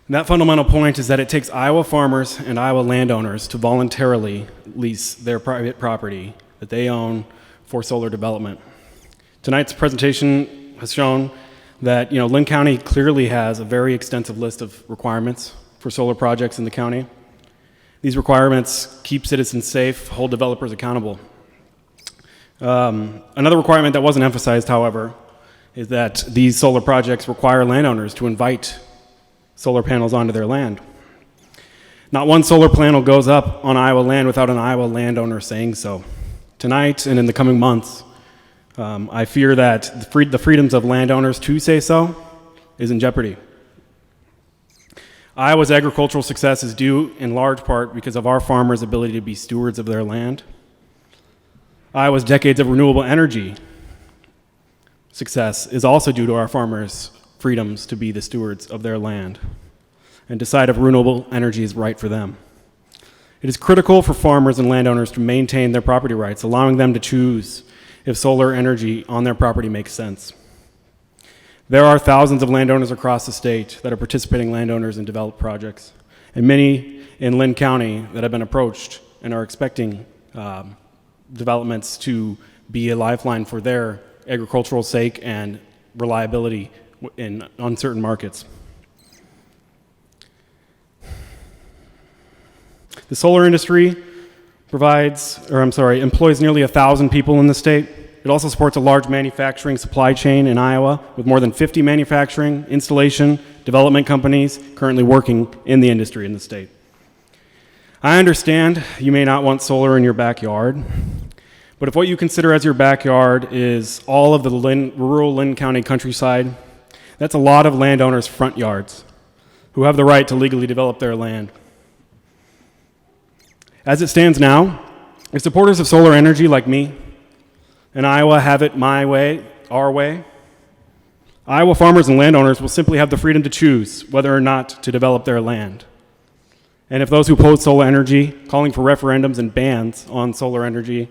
And that fundamental point is that it takes Iowa farmers and Iowa landowners to voluntarily lease their private property that they own for solar development. Tonight's presentation has shown that Linn County clearly has a very extensive list of requirements for solar projects in the county. These requirements keep citizens safe, hold developers accountable. Another requirement that wasn't emphasized, however, is that these solar projects require landowners to invite solar panels onto their land. Not one solar panel goes up on Iowa land without an Iowa landowner saying so. Tonight and in the coming months, I fear that the freedoms of landowners to say so is in jeopardy. Iowa's agricultural success is due in large part because of our farmers' ability to be stewards of their land. Iowa's decades of renewable energy success is also due to our farmers' freedoms to be the stewards of their land and decide if renewable energy is right for them. It is critical for farmers and landowners to maintain their property rights, allowing them to choose if solar energy on their property makes sense. There are thousands of landowners across the state that are participating landowners in developed projects, and many in Linn County that have been approached and are expecting developments to be a lifeline for their agricultural sake and reliability in uncertain markets. The solar industry employs nearly 1,000 people in the state. It also supports a large manufacturing supply chain in Iowa with more than 50 manufacturing, installation, development companies currently working in the industry in the state. I understand you may not want solar in your backyard, but if what you consider as your backyard is all of the rural Linn County countryside, that's a lot of landowners' front yards who have the right to legally develop their land. As it stands now, if supporters of solar energy like me in Iowa have it my way, our way, Iowa farmers and landowners will simply have the freedom to choose whether or not to develop their land. And if those who oppose solar energy, calling for referendums and bans on solar energy,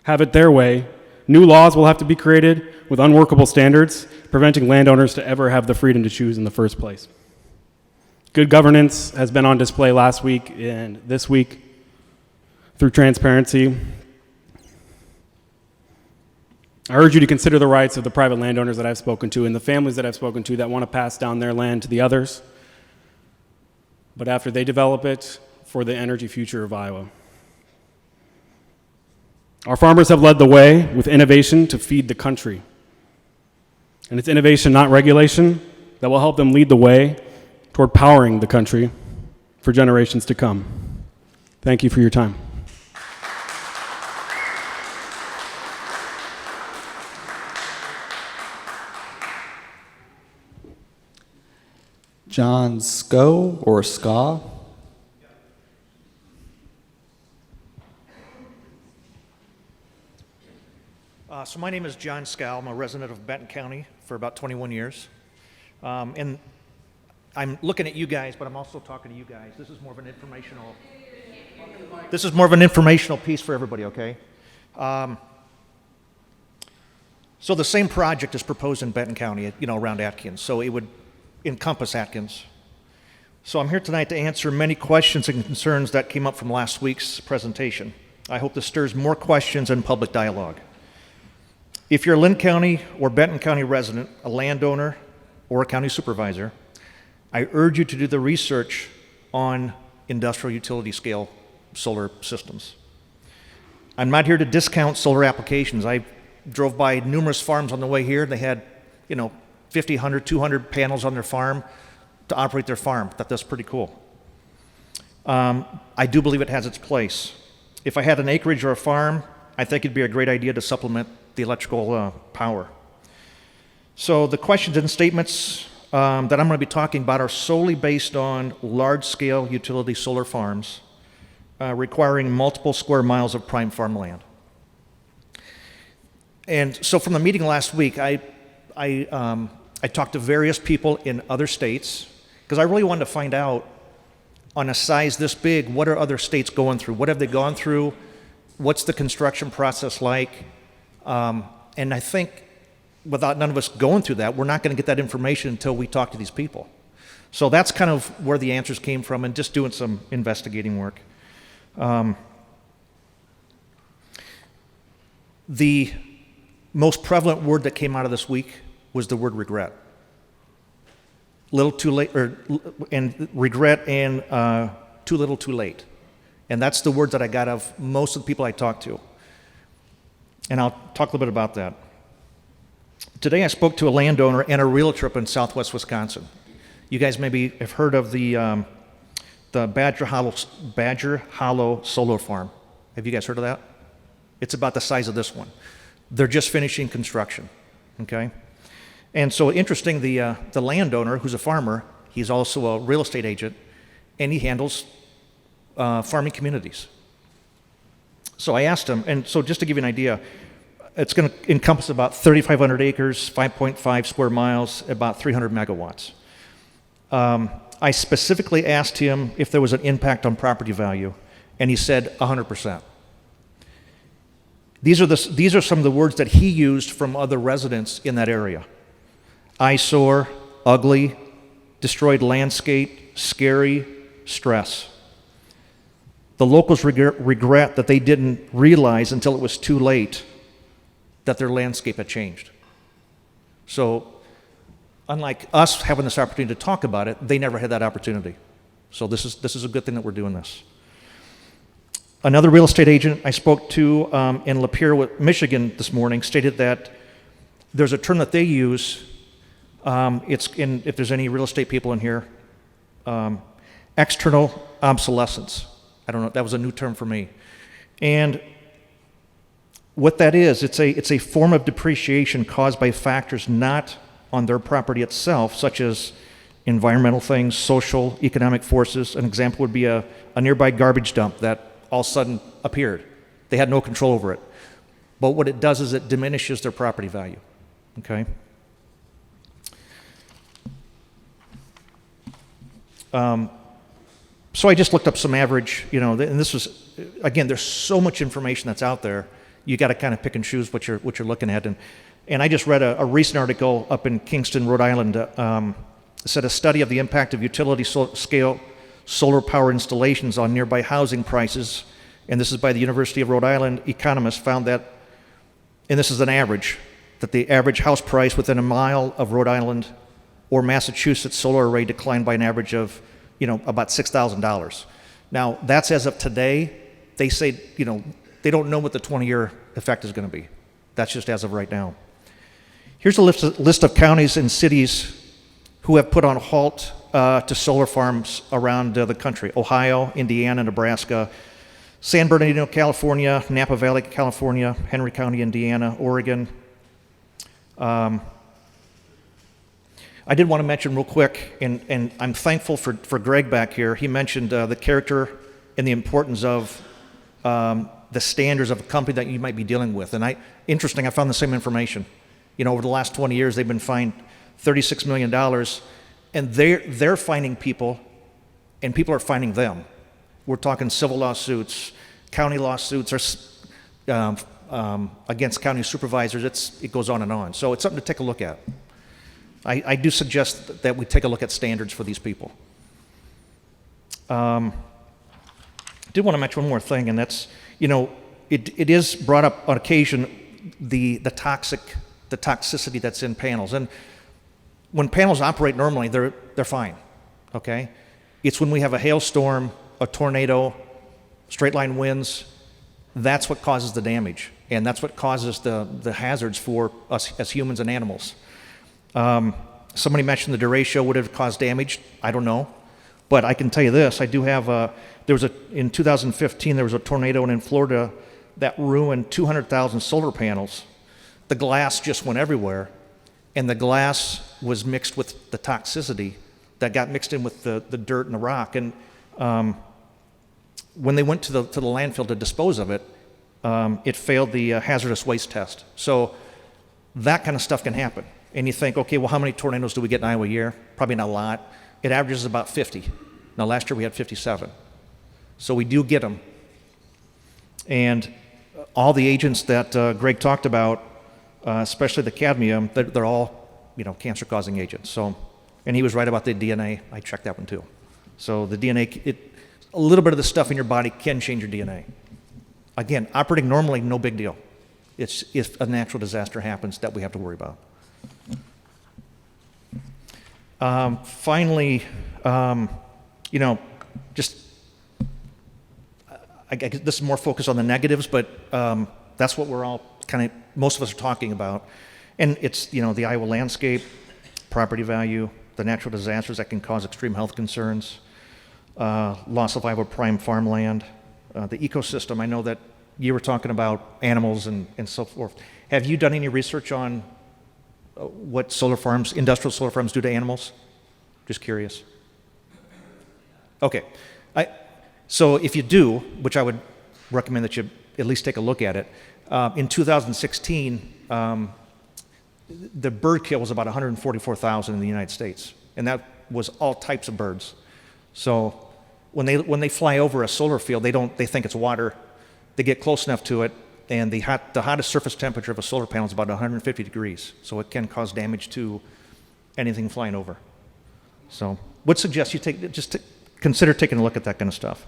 have it their way, new laws will have to be created with unworkable standards, preventing landowners to ever have the freedom to choose in the first place. Good governance has been on display last week and this week through transparency. I urge you to consider the rights of the private landowners that I've spoken to and the families that I've spoken to that want to pass down their land to the others, but after they develop it, for the energy future of Iowa. Our farmers have led the way with innovation to feed the country. And it's innovation, not regulation, that will help them lead the way toward powering the country for generations to come. Thank you for your time. John Sco or Ska? So my name is John Scow. I'm a resident of Benton County for about 21 years. And I'm looking at you guys, but I'm also talking to you guys. This is more of an informational piece for everybody, okay? So the same project is proposed in Benton County, around Atkins. So it would encompass Atkins. So I'm here tonight to answer many questions and concerns that came up from last week's presentation. I hope this stirs more questions and public dialogue. If you're a Linn County or Benton County resident, a landowner, or a county supervisor, I urge you to do the research on industrial utility scale solar systems. I'm not here to discount solar applications. I drove by numerous farms on the way here. They had, 50, 100, 200 panels on their farm to operate their farm. I thought that's pretty cool. I do believe it has its place. If I had an acreage or a farm, I think it'd be a great idea to supplement the electrical power. So the questions and statements that I'm going to be talking about are solely based on large-scale utility solar farms requiring multiple square miles of prime farmland. And so from the meeting last week, I talked to various people in other states because I really wanted to find out, on a size this big, what are other states going through? What have they gone through? What's the construction process like? And I think without none of us going through that, we're not going to get that information until we talk to these people. So that's kind of where the answers came from, and just doing some investigating work. The most prevalent word that came out of this week was the word regret. Little too late, and regret, and too little too late. And that's the words that I got of most of the people I talked to. And I'll talk a little bit about that. Today I spoke to a landowner and a realtor up in southwest Wisconsin. You guys maybe have heard of the Badger Hollow Solar Farm. Have you guys heard of that? It's about the size of this one. They're just finishing construction, okay? And so interesting, the landowner, who's a farmer, he's also a real estate agent, and he handles farming communities. So I asked him, and so just to give you an idea, it's going to encompass about 3,500 acres, 5.5 square miles, about 300 megawatts. I specifically asked him if there was an impact on property value, and he said 100%. These are some of the words that he used from other residents in that area. Eyesore, ugly, destroyed landscape, scary, stress. The locals regret that they didn't realize until it was too late that their landscape had changed. So, unlike us having this opportunity to talk about it, they never had that opportunity. So this is a good thing that we're doing this. Another real estate agent I spoke to in Lapeer, Michigan this morning stated that there's a term that they use, if there's any real estate people in here, external obsolescence. I don't know, that was a new term for me. And what that is, it's a form of depreciation caused by factors not on their property itself, such as environmental things, social, economic forces. An example would be a nearby garbage dump that all of a sudden appeared. They had no control over it. But what it does is it diminishes their property value, okay? So I just looked up some average, and this was, again, there's so much information that's out there. You got to kind of pick and choose what you're looking at. And I just read a recent article up in Kingston, Rhode Island. It said a study of the impact of utility scale solar power installations on nearby housing prices, and this is by the University of Rhode Island economists, found that, and this is an average, that the average house price within a mile of Rhode Island or Massachusetts solar array declined by an average of, about $6,000. Now, that's as of today. They say, they don't know what the 20-year effect is going to be. That's just as of right now. Here's a list of counties and cities who have put on halt to solar farms around the country: Ohio, Indiana, Nebraska, San Bernardino, California, Napa Valley, California, Henry County, Indiana, Oregon. I did want to mention real quick, and I'm thankful for Greg back here. He mentioned the character and the importance of the standards of a company that you might be dealing with. And interesting, I found the same information. Over the last 20 years, they've been fined $36 million, and they're finding people, and people are finding them. We're talking civil lawsuits, county lawsuits, or against county supervisors. It goes on and on. So it's something to take a look at. I do suggest that we take a look at standards for these people. Did want to mention one more thing, and that's, it is brought up on occasion, the toxicity that's in panels. And when panels operate normally, they're fine, okay? It's when we have a hailstorm, a tornado, straight line winds, that's what causes the damage. And that's what causes the hazards for us as humans and animals. Somebody mentioned the derecho would have caused damage. I don't know. But I can tell you this, I do have in 2015, there was a tornado in Florida that ruined 200,000 solar panels. The glass just went everywhere, and the glass was mixed with the toxicity that got mixed in with the dirt and the rock. And when they went to the landfill to dispose of it, it failed the hazardous waste test. So that kind of stuff can happen. And you think, okay, well, how many tornadoes do we get in Iowa a year? Probably not a lot. It averages about 50. Now, last year we had 57. So we do get them. And all the agents that Greg talked about, especially the cadmium, they're all, cancer-causing agents. So, and he was right about the DNA. I checked that one too. So the DNA, a little bit of the stuff in your body can change your DNA. Again, operating normally, no big deal. It's if a natural disaster happens that we have to worry about. Finally, just I guess this is more focused on the negatives, but that's what we're all most of us are talking about. And it's, the Iowa landscape, property value, the natural disasters that can cause extreme health concerns, loss of Iowa prime farmland, the ecosystem. I know that you were talking about animals and so forth. Have you done any research on what industrial solar farms do to animals? Just curious. Okay. So if you do, which I would recommend that you at least take a look at it, in 2016, the bird kill was about 144,000 in the United States, and that was all types of birds. So when they fly over a solar field, they think it's water. They get close enough to it, and the hottest surface temperature of a solar panel is about 150 degrees. So it can cause damage to anything flying over. So would suggest you consider taking a look at that kind of stuff.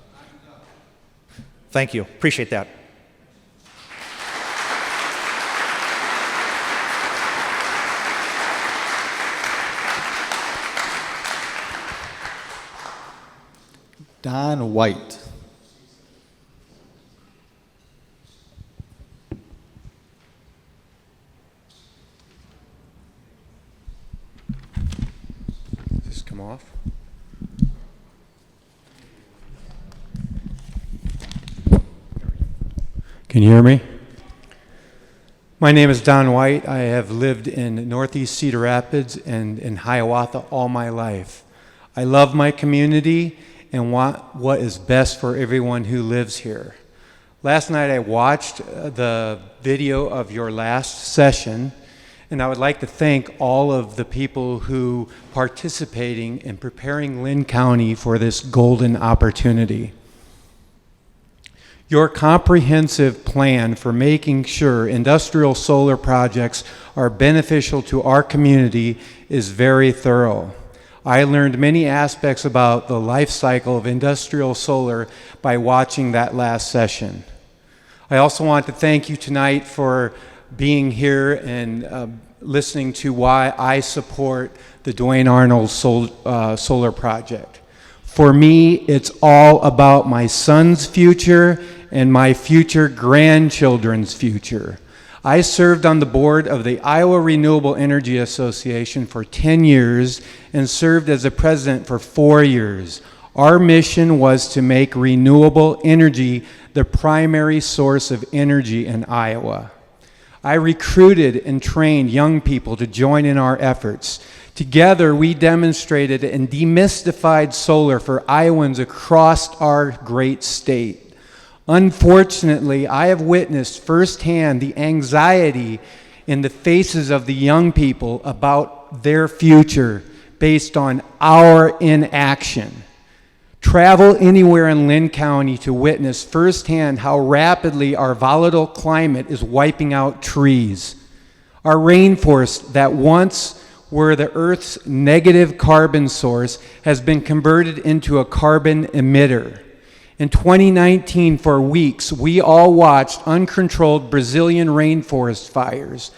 Thank you. Appreciate that. Don White. Does this come off? Can you hear me? My name is Don White. I have lived in Northeast Cedar Rapids and in Hiawatha all my life. I love my community and want what is best for everyone who lives here. Last night I watched the video of your last session, and I would like to thank all of the people who participating in preparing Linn County for this golden opportunity. Your comprehensive plan for making sure industrial solar projects are beneficial to our community is very thorough. I learned many aspects about the life cycle of industrial solar by watching that last session. I also want to thank you tonight for being here and listening to why I support the Duane Arnold solar project. For me, it's all about my son's future and my future grandchildren's future. I served on the board of the Iowa Renewable Energy Association for 10 years and served as a president for 4 years. Our mission was to make renewable energy the primary source of energy in Iowa. I recruited and trained young people to join in our efforts. Together, we demonstrated and demystified solar for Iowans across our great state. Unfortunately, I have witnessed firsthand the anxiety in the faces of the young people about their future based on our inaction. Travel anywhere in Linn County to witness firsthand how rapidly our volatile climate is wiping out trees. Our rainforests that once were the Earth's negative carbon source has been converted into a carbon emitter. In 2019, for weeks, we all watched uncontrolled Brazilian rainforest fires.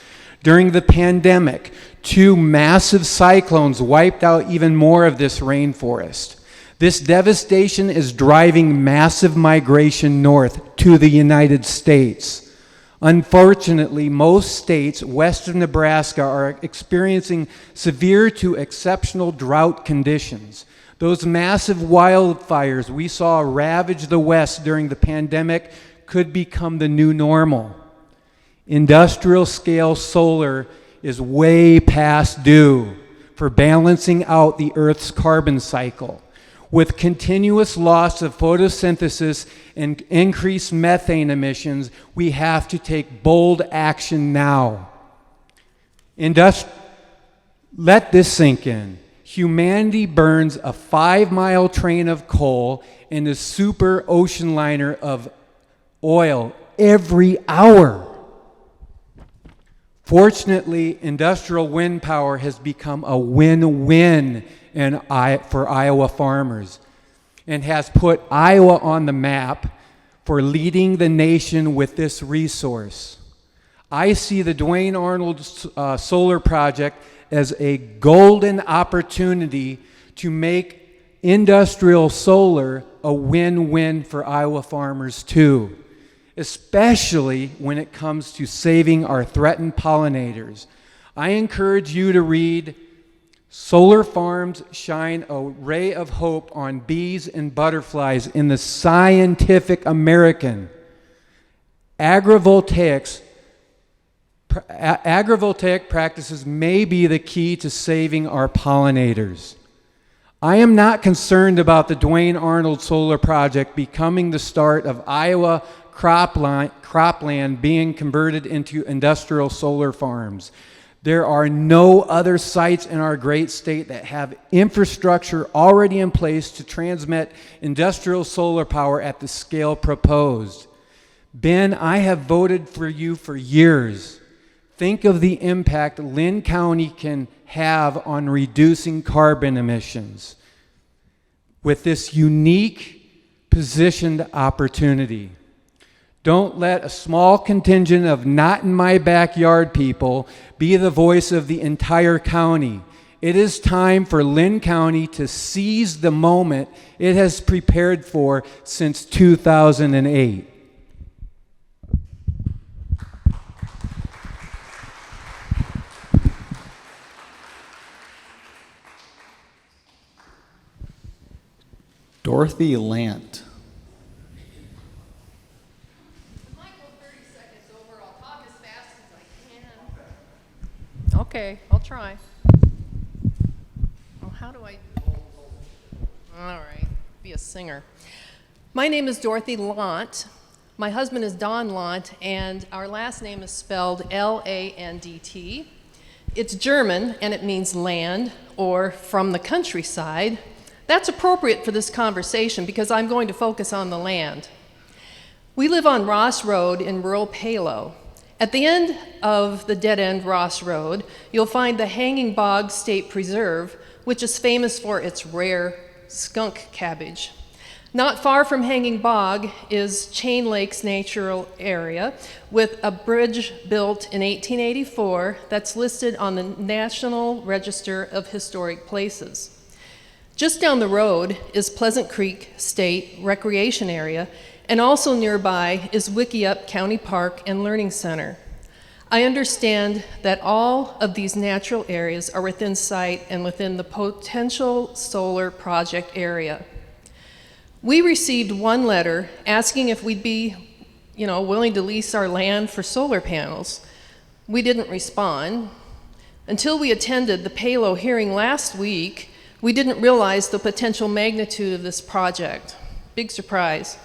During the pandemic, 2 massive cyclones wiped out even more of this rainforest. This devastation is driving massive migration north to the United States. Unfortunately, most states west of Nebraska are experiencing severe to exceptional drought conditions. Those massive wildfires we saw ravage the West during the pandemic could become the new normal. Industrial scale solar is way past due for balancing out the Earth's carbon cycle. With continuous loss of photosynthesis and increased methane emissions, we have to take bold action now. Let this sink in. Humanity burns a 5-mile train of coal and a super ocean liner of oil every hour. Fortunately, industrial wind power has become a win-win for Iowa farmers and has put Iowa on the map for leading the nation with this resource. I see the Duane Arnold solar project as a golden opportunity to make industrial solar a win-win for Iowa farmers too, especially when it comes to saving our threatened pollinators. I encourage you to read Solar Farms Shine a Ray of Hope on Bees and Butterflies in the Scientific American. Agrivoltaic practices may be the key to saving our pollinators. I am not concerned about the Duane Arnold Solar Project becoming the start of Iowa cropland being converted into industrial solar farms. There are no other sites in our great state that have infrastructure already in place to transmit industrial solar power at the scale proposed. Ben, I have voted for you for years. Think of the impact Linn County can have on reducing carbon emissions with this unique positioned opportunity. Don't let a small contingent of not in my backyard people be the voice of the entire county. It is time for Linn County to seize the moment it has prepared for since 2008. Dorothy Lant. Okay, I'll try. Well, how do I? All right, be a singer. My name is Dorothy Lant. My husband is Don Lant, and our last name is spelled L-A-N-D-T. It's German, and it means land or from the countryside. That's appropriate for this conversation because I'm going to focus on the land. We live on Ross Road in rural Palo. At the end of the dead-end Ross Road, you'll find the Hanging Bog State Preserve, which is famous for its rare skunk cabbage. Not far from Hanging Bog is Chain Lake's natural area with a bridge built in 1884 that's listed on the National Register of Historic Places. Just down the road is Pleasant Creek State Recreation Area, and also nearby is Wickiup County Park and Learning Center. I understand that all of these natural areas are within sight and within the potential solar project area. We received one letter asking if we'd be, willing to lease our land for solar panels. We didn't respond. Until we attended the Palo hearing last week, we didn't realize the potential magnitude of this project. Big surprise.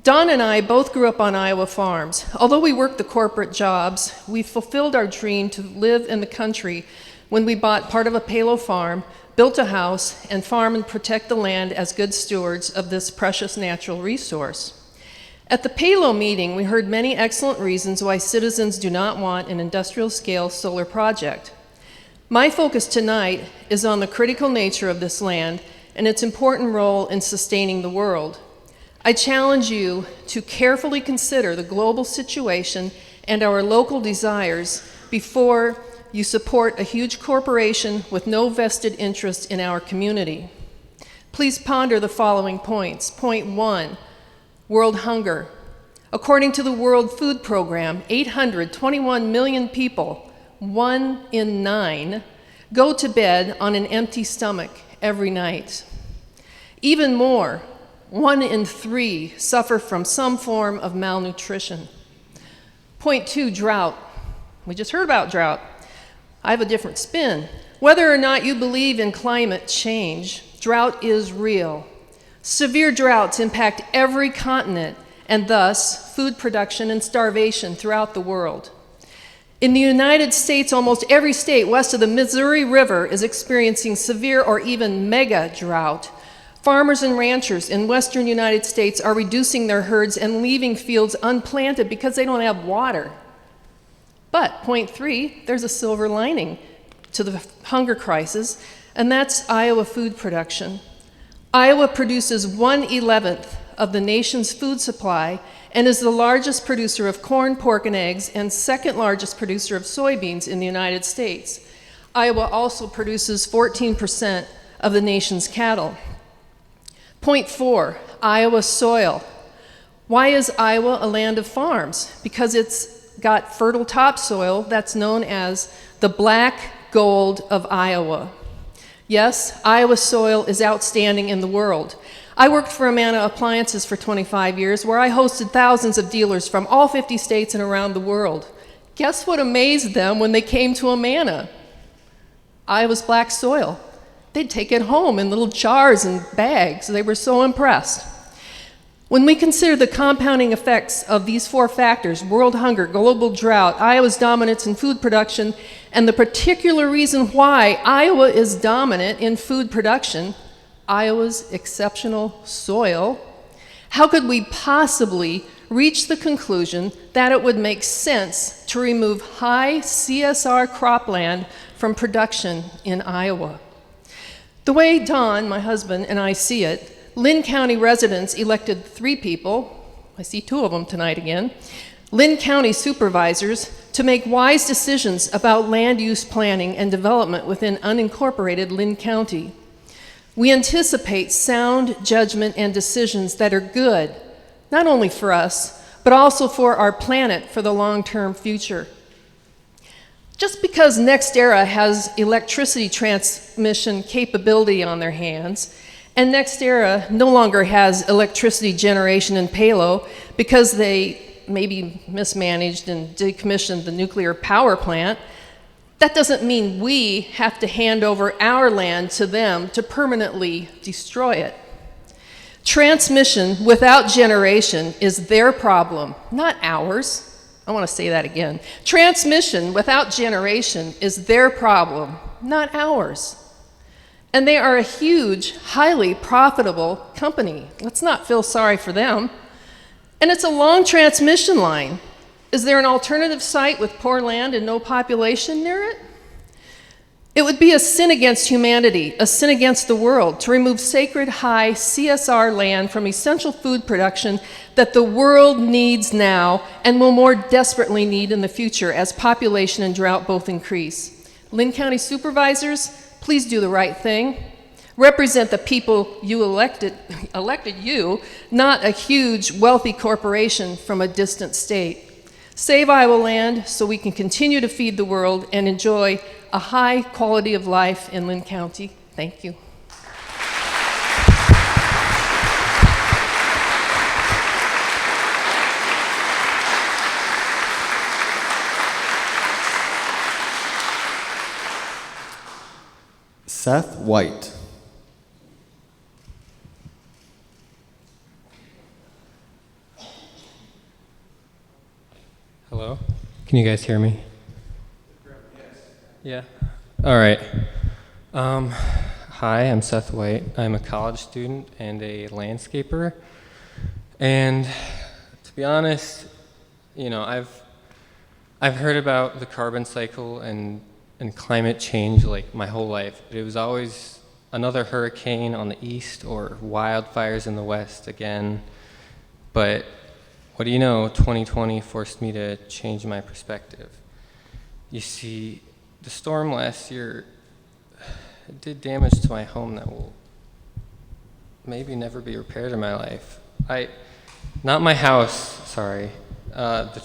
Don and I both grew up on Iowa farms. Although we worked the corporate jobs, we fulfilled our dream to live in the country when we bought part of a Palo farm, built a house, and farm and protect the land as good stewards of this precious natural resource. At the Palo meeting, we heard many excellent reasons why citizens do not want an industrial-scale solar project. My focus tonight is on the critical nature of this land and its important role in sustaining the world. I challenge you to carefully consider the global situation and our local desires before you support a huge corporation with no vested interest in our community. Please ponder the following points. Point 1, world hunger. According to the World Food Program, 821 million people, 1 in 9, go to bed on an empty stomach every night. Even more, 1 in 3 suffer from some form of malnutrition. Point 2, drought. We just heard about drought. I have a different spin. Whether or not you believe in climate change, drought is real. Severe droughts impact every continent and thus food production and starvation throughout the world. In the United States, almost every state west of the Missouri River is experiencing severe or even mega drought. Farmers and ranchers in western United States are reducing their herds and leaving fields unplanted because they don't have water. But, point 3, there's a silver lining to the hunger crisis, and that's Iowa food production. Iowa produces 1/11 of the nation's food supply and is the largest producer of corn, pork, and eggs, and second largest producer of soybeans in the United States. Iowa also produces 14% of the nation's cattle. Point 4, Iowa soil. Why is Iowa a land of farms? Because it's got fertile topsoil that's known as the black gold of Iowa. Yes, Iowa soil is outstanding in the world. I worked for Amana Appliances for 25 years, where I hosted thousands of dealers from all 50 states and around the world. Guess what amazed them when they came to Amana? Iowa's black soil. They'd take it home in little jars and bags. They were so impressed. When we consider the compounding effects of these 4 factors, world hunger, global drought, Iowa's dominance in food production, and the particular reason why Iowa is dominant in food production, Iowa's exceptional soil, how could we possibly reach the conclusion that it would make sense to remove high CSR cropland from production in Iowa? The way Don, my husband, and I see it, Linn County residents elected 3 people, I see 2 of them tonight again, Linn County supervisors to make wise decisions about land use planning and development within unincorporated Linn County. We anticipate sound judgment and decisions that are good, not only for us, but also for our planet for the long-term future. Just because NextEra has electricity transmission capability on their hands, and NextEra no longer has electricity generation in Palo because they maybe mismanaged and decommissioned the nuclear power plant, that doesn't mean we have to hand over our land to them to permanently destroy it. Transmission without generation is their problem, not ours. I want to say that again. Transmission without generation is their problem, not ours. And they are a huge, highly profitable company. Let's not feel sorry for them. And it's a long transmission line. Is there an alternative site with poor land and no population near it? It would be a sin against humanity, a sin against the world, to remove sacred high CSR land from essential food production that the world needs now and will more desperately need in the future as population and drought both increase. Linn County supervisors, please do the right thing. Represent the people you elected you, not a huge, wealthy corporation from a distant state. Save Iowa land so we can continue to feed the world and enjoy a high quality of life in Linn County. Thank you. Seth White. Hello? Can you guys hear me? Yeah. All right. Hi, I'm Seth White. I'm a college student and a landscaper. And to be honest, you know, I've heard about the carbon cycle and climate change like my whole life, but it was always another hurricane on the east or wildfires in the west again. But what do you know, 2020 forced me to change my perspective. You see, the storm last year, it did damage to my home that will maybe never be repaired in my life. Not my house, sorry, the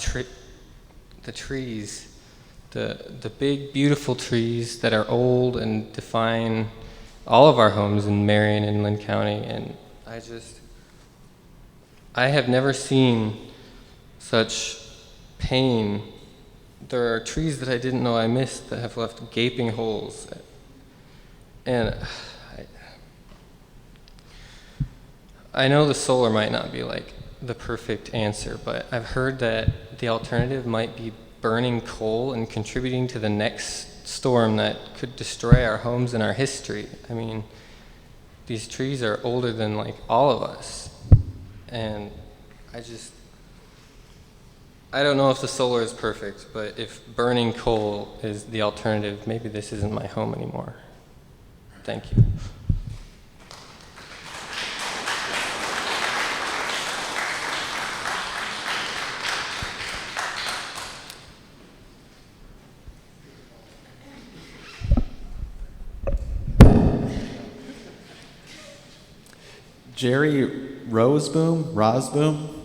trees, the big, beautiful trees that are old and define all of our homes in Marion and Linn County, and I have never seen such pain. There are trees that I didn't know I missed that have left gaping holes. And I know the solar might not be like the perfect answer, but I've heard that the alternative might be burning coal and contributing to the next storm that could destroy our homes and our history. I mean, these trees are older than like all of us. And I don't know if the solar is perfect, but if burning coal is the alternative, maybe this isn't my home anymore. Thank you. Jerry Rosboom.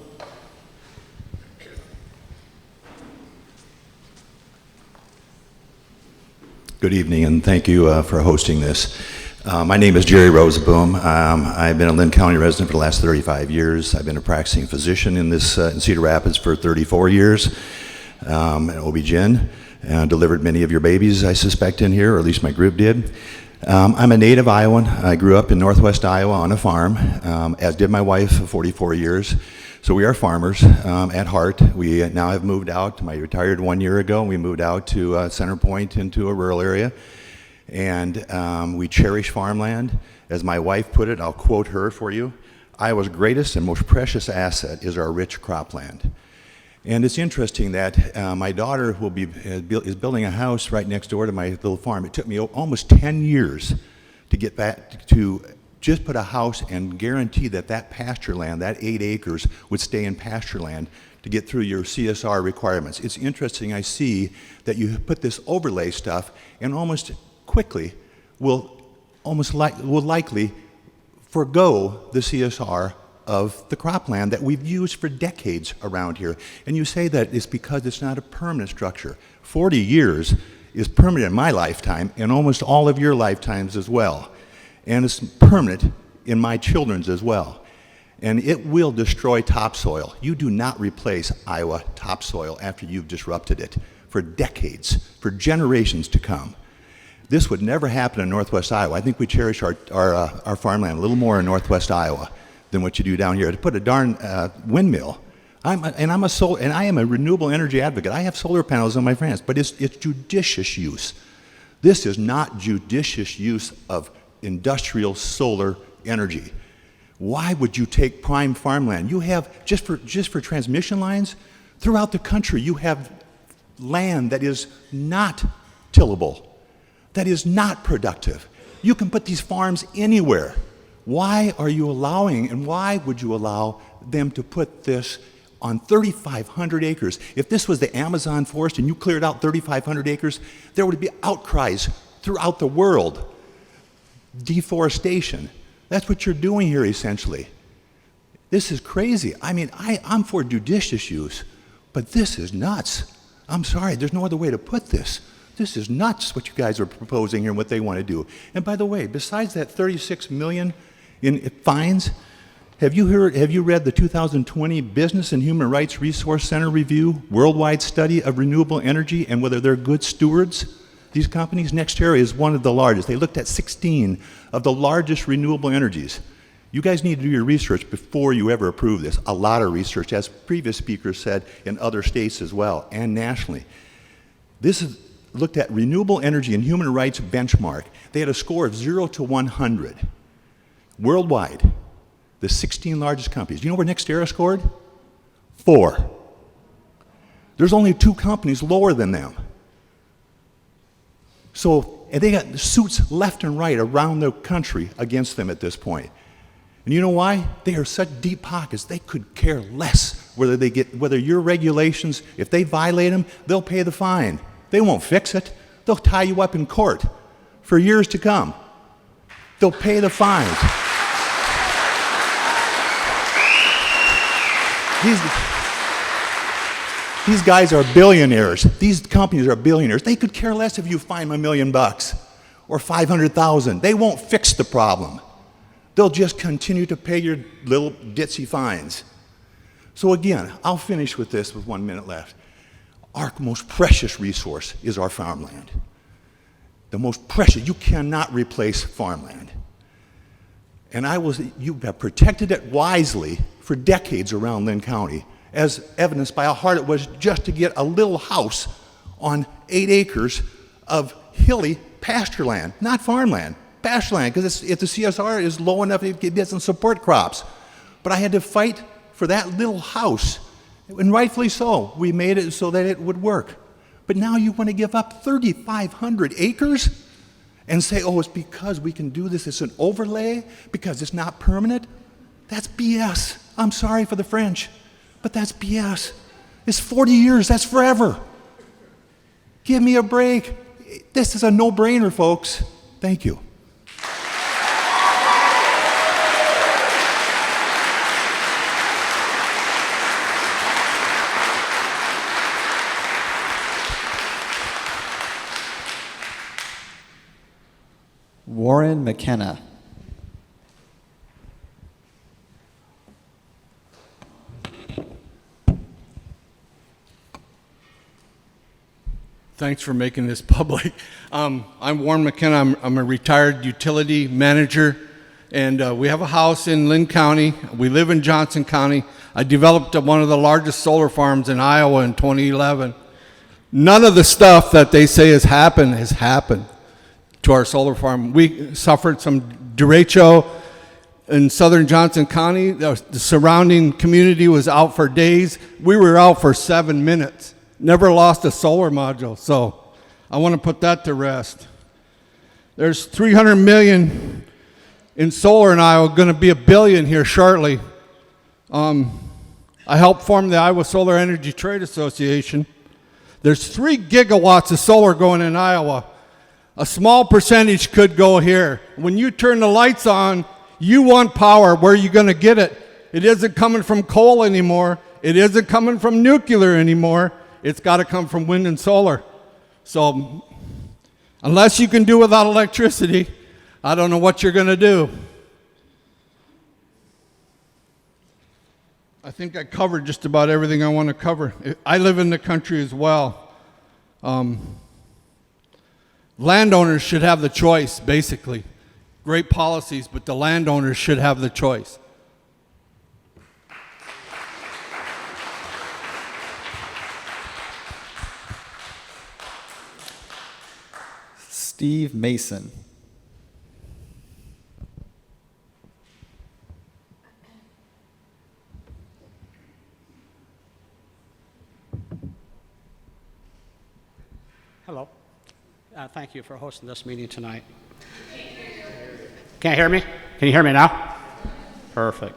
Good evening, and thank you for hosting this. My name is Jerry Roseboom. I've been a Linn County resident for the last 35 years. I've been a practicing physician in Cedar Rapids for 34 years, an OB-GYN, delivered many of your babies, I suspect, in here, or at least my group did. I'm a native Iowan. I grew up in northwest Iowa on a farm, as did my wife for 44 years. So we are farmers at heart. We now have moved out. I retired 1 year ago. We moved out to Center Point into a rural area. And we cherish farmland. As my wife put it, I'll quote her for you, Iowa's greatest and most precious asset is our rich cropland. And it's interesting that my daughter is building a house right next door to my little farm. It took me almost 10 years to get back to just put a house and guarantee that that pasture land, that 8 acres, would stay in pasture land to get through your CSR requirements. It's interesting, I see that you put this overlay stuff and almost quickly will likely forego the CSR of the cropland that we've used for decades around here. And you say that it's because it's not a permanent structure. 40 years is permanent in my lifetime and almost all of your lifetimes as well. And it's permanent in my children's as well. And it will destroy topsoil. You do not replace Iowa topsoil after you've disrupted it for decades, for generations to come. This would never happen in northwest Iowa. I think we cherish our farmland a little more in northwest Iowa than what you do down here. To put a darn windmill, I am a renewable energy advocate. I have solar panels on my fence, but it's judicious use. This is not judicious use of industrial solar energy. Why would you take prime farmland? You have, just for transmission lines, throughout the country, you have land that is not tillable, that is not productive. You can put these farms anywhere. Why are you allowing, and why would you allow them to put this on 3,500 acres? If this was the Amazon forest and you cleared out 3,500 acres, there would be outcries throughout the world. Deforestation. That's what you're doing here, essentially. This is crazy. I mean, I'm for judicious use, but this is nuts. I'm sorry, there's no other way to put this. This is nuts what you guys are proposing here and what they want to do. And by the way, besides that 36 million in fines, have you read the 2020 Business and Human Rights Resource Center Review, Worldwide Study of Renewable Energy and whether they're good stewards? These companies, NextEra is one of the largest. They looked at 16 of the largest renewable energies. You guys need to do your research before you ever approve this. A lot of research, as previous speakers said, in other states as well, and nationally. This is looked at renewable energy and human rights benchmark. They had a score of 0 to 100. Worldwide, the 16 largest companies. You know where NextEra scored? 4. There's only 2 companies lower than them. So, and they got suits left and right around the country against them at this point. And you know why? They are such deep pockets, they could care less whether your regulations, if they violate them, they'll pay the fine. They won't fix it. They'll tie you up in court for years to come. They'll pay the fines. These guys are billionaires. These companies are billionaires. They could care less if you fine them $1 million or $500,000. They won't fix the problem. They'll just continue to pay your little ditzy fines. So again, I'll finish with this with 1 minute left. Our most precious resource is our farmland. The most precious. You cannot replace farmland. And you have protected it wisely for decades around Linn County, as evidenced by how hard it was just to get a little house on 8 acres of hilly pasture land, not farmland, pasture land, because if the CSR is low enough, it doesn't support crops. But I had to fight for that little house, and rightfully so. We made it so that it would work. But now you want to give up 3,500 acres and say, oh, it's because we can do this, it's an overlay, because it's not permanent? That's BS. I'm sorry for the French, but that's BS. It's 40 years, that's forever. Give me a break. This is a no-brainer, folks. Thank you. Warren McKenna. Thanks for making this public. I'm Warren McKenna. I'm a retired utility manager, and we have a house in Linn County. We live in Johnson County. I developed one of the largest solar farms in Iowa in 2011. None of the stuff that they say has happened to our solar farm. We suffered some derecho in southern Johnson County. The surrounding community was out for days. We were out for 7 minutes. Never lost a solar module, so I want to put that to rest. There's 300 million in solar in Iowa, going to be $1 billion here shortly. I helped form the Iowa Solar Energy Trade Association. There's 3 gigawatts of solar going in Iowa. A small percentage could go here. When you turn the lights on, you want power. Where are you going to get it? It isn't coming from coal anymore. It isn't coming from nuclear anymore. It's got to come from wind and solar. So unless you can do without electricity, I don't know what you're going to do. I think I covered just about everything I want to cover. I live in the country as well. Landowners should have the choice, basically. Great policies, but the landowners should have the choice. Steve Mason. Hello. Thank you for hosting this meeting tonight. Can't hear me? Can you hear me now? Perfect.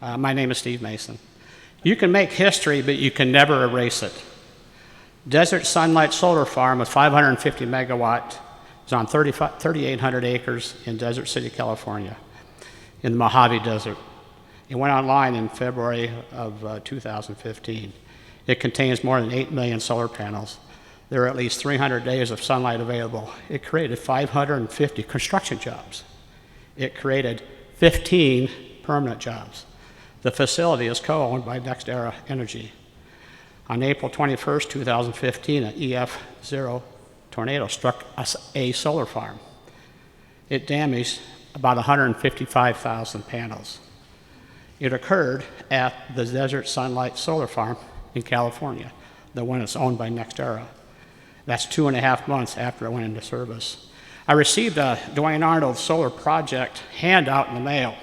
My name is Steve Mason. You can make history, but you can never erase it. Desert Sunlight Solar Farm with 550 megawatt is on 3,800 acres in Desert City, California, in the Mojave Desert. It went online in February of 2015. It contains more than 8 million solar panels. There are at least 300 days of sunlight available. It created 550 construction jobs. It created 15 permanent jobs. The facility is co-owned by NextEra Energy. On April 21st, 2015, an EF0 tornado struck a solar farm. It damaged about 155,000 panels. It occurred at the Desert Sunlight Solar Farm in California, the one that's owned by NextEra. That's 2.5 months after it went into service. I received a Dwayne Arnold Solar Project handout in the mail.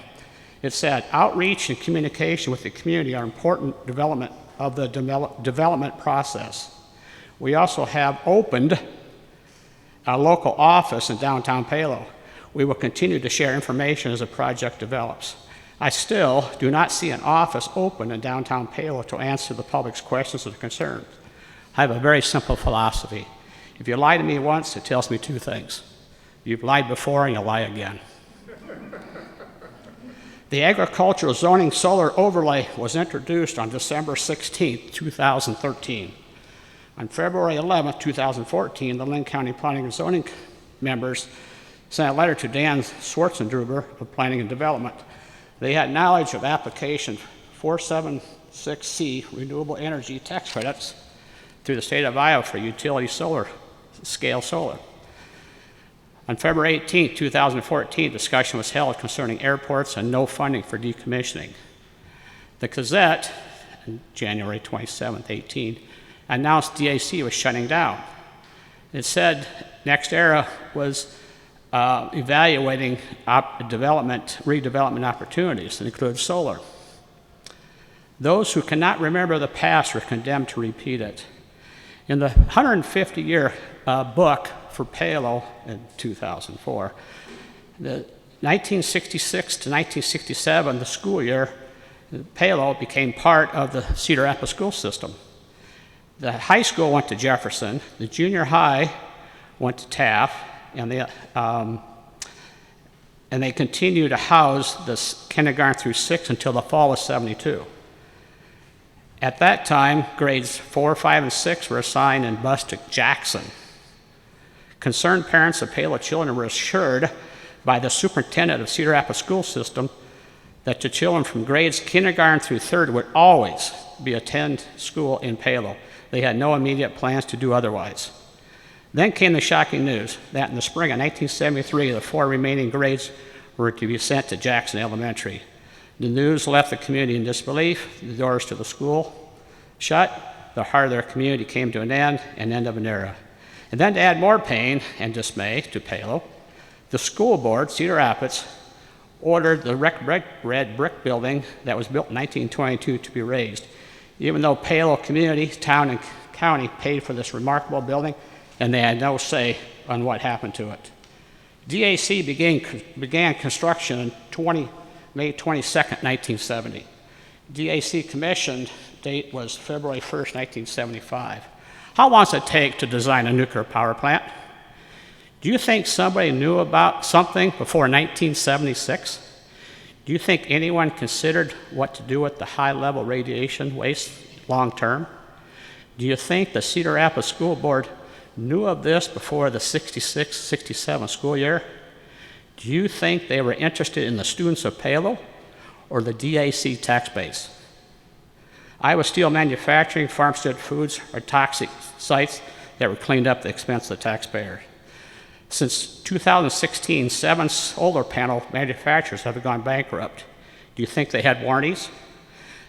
It said, outreach and communication with the community are important development of the development process. We also have opened a local office in downtown Palo. We will continue to share information as the project develops. I still do not see an office open in downtown Palo to answer the public's questions or concerns. I have a very simple philosophy. If you lie to me once, it tells me two things. You've lied before and you'll lie again. The agricultural zoning solar overlay was introduced on December 16, 2013. On February 11, 2014, the Linn County Planning and Zoning members sent a letter to Dan Schwartzendruber of Planning and Development. They had knowledge of application 476C renewable energy tax credits through the state of Iowa for utility solar, scale solar. On February 18, 2014, discussion was held concerning airports and no funding for decommissioning. The Gazette, on January 27, 18, announced DAC was shutting down. It said NextEra was evaluating redevelopment opportunities that include solar. Those who cannot remember the past are condemned to repeat it. In the 150-year book for Palo in 2004, the 1966 to 1967, the school year, Palo became part of the Cedar Rapids school system. The high school went to Jefferson, the junior high went to Taft, and they continued to house the kindergarten through 6 until the fall of '72. At that time, grades 4, 5, and 6 were assigned in Bustick Jackson. Concerned parents of Palo children were assured by the superintendent of Cedar Rapids school system that the children from grades kindergarten through 3rd would always attend school in Palo. They had no immediate plans to do otherwise. Then came the shocking news that in the spring of 1973, the 4 remaining grades were to be sent to Jackson Elementary. The news left the community in disbelief. The doors to the school shut. The heart of their community came to an end of an era. And then to add more pain and dismay to Palo, the school board, Cedar Rapids, ordered the red brick building that was built in 1922 to be razed, even though Palo community, town, and county paid for this remarkable building, and they had no say on what happened to it. DAC began construction on May 22nd, 1970. DAC commission date was February 1st, 1975. How long does it take to design a nuclear power plant? Do you think somebody knew about something before 1976? Do you think anyone considered what to do with the high-level radiation waste long-term? Do you think the Cedar Rapids School Board knew of this before the 66-67 school year? Do you think they were interested in the students of Palo or the DAC tax base? Iowa Steel Manufacturing, Farmstead Foods are toxic sites that were cleaned up at the expense of the taxpayer. Since 2016, 7 solar panel manufacturers have gone bankrupt. Do you think they had warranties?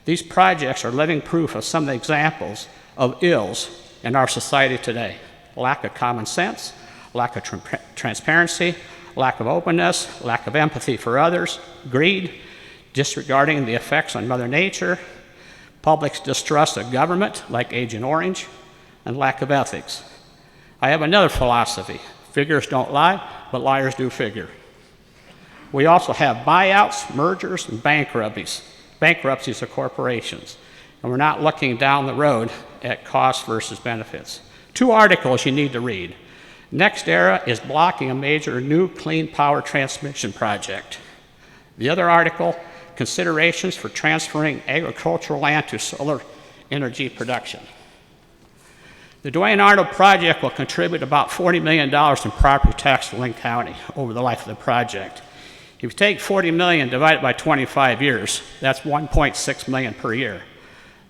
These projects are living proof of some of the examples of ills in our society today. Lack of common sense, lack of transparency, lack of openness, lack of empathy for others, greed, disregarding the effects on Mother Nature, public's distrust of government, like Agent Orange, and lack of ethics. I have another philosophy. Figures don't lie, but liars do figure. We also have buyouts, mergers, and bankruptcies of corporations. And we're not looking down the road at costs versus benefits. 2 articles you need to read. NextEra is blocking a major new clean power transmission project. The other article, considerations for transferring agricultural land to solar energy production. The Dwayne Arnold project will contribute about $40 million in property tax to Linn County over the life of the project. If you take $40 million divided by 25 years, that's $1.6 million per year.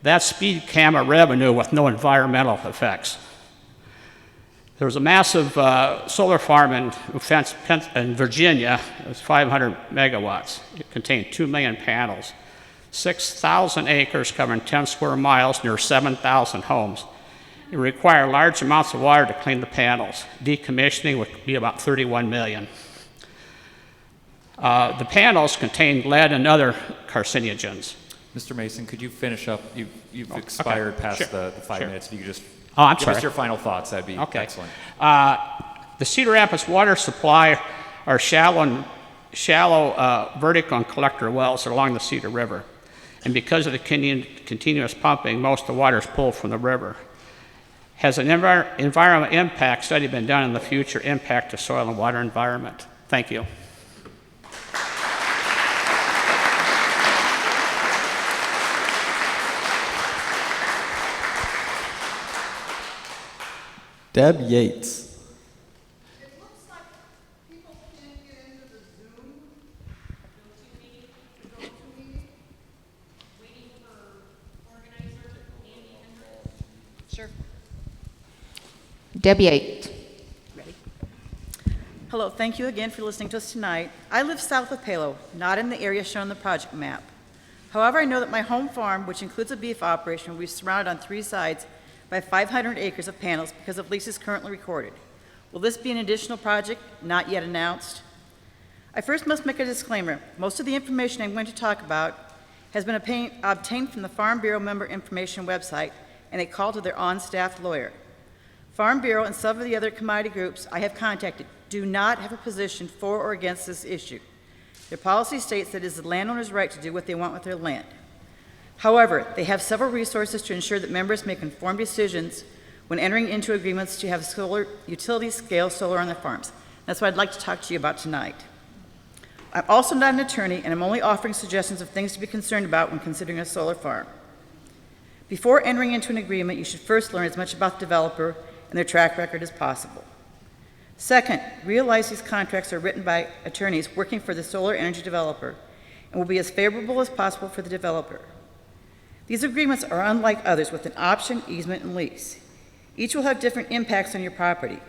That's speed camera revenue with no environmental effects. There was a massive solar farm in Virginia. It was 500 megawatts. It contained 2 million panels, 6,000 acres covering 10 square miles, near 7,000 homes. It would require large amounts of water to clean the panels. Decommissioning would be about $31 million. The panels contain lead and other carcinogens. Mr. Mason, could you finish up? You've expired past sure, the 5 minutes. If you could just I'm give sorry. us your final thoughts, that'd be excellent. The Cedar Rapids water supply are shallow vertical and collector wells along the Cedar River. And because of the continuous pumping, most of the water is pulled from the river. Has an environmental impact study been done on the future impact to soil and water environment? Thank you. Deb Yates. Sure. Debbie 8. Ready? Hello, thank you again for listening to us tonight. I live south of Palo, not in the area shown on the project map. However, I know that my home farm, which includes a beef operation, will be surrounded on 3 sides by 500 acres of panels because of leases currently recorded. Will this be an additional project not yet announced? I first must make a disclaimer. Most of the information I'm going to talk about has been obtained from the Farm Bureau member information website and a call to their on-staff lawyer. Farm Bureau and some of the other commodity groups I have contacted do not have a position for or against this issue. Their policy states that it is the landowner's right to do what they want with their land. However, they have several resources to ensure that members make informed decisions when entering into agreements to have utility-scale solar on their farms. That's what I'd like to talk to you about tonight. I'm also not an attorney, and I'm only offering suggestions of things to be concerned about when considering a solar farm. Before entering into an agreement, you should first learn as much about the developer and their track record as possible. Second, realize these contracts are written by attorneys working for the solar energy developer and will be as favorable as possible for the developer. These agreements are unlike others with an option, easement, and lease. Each will have different impacts on your property.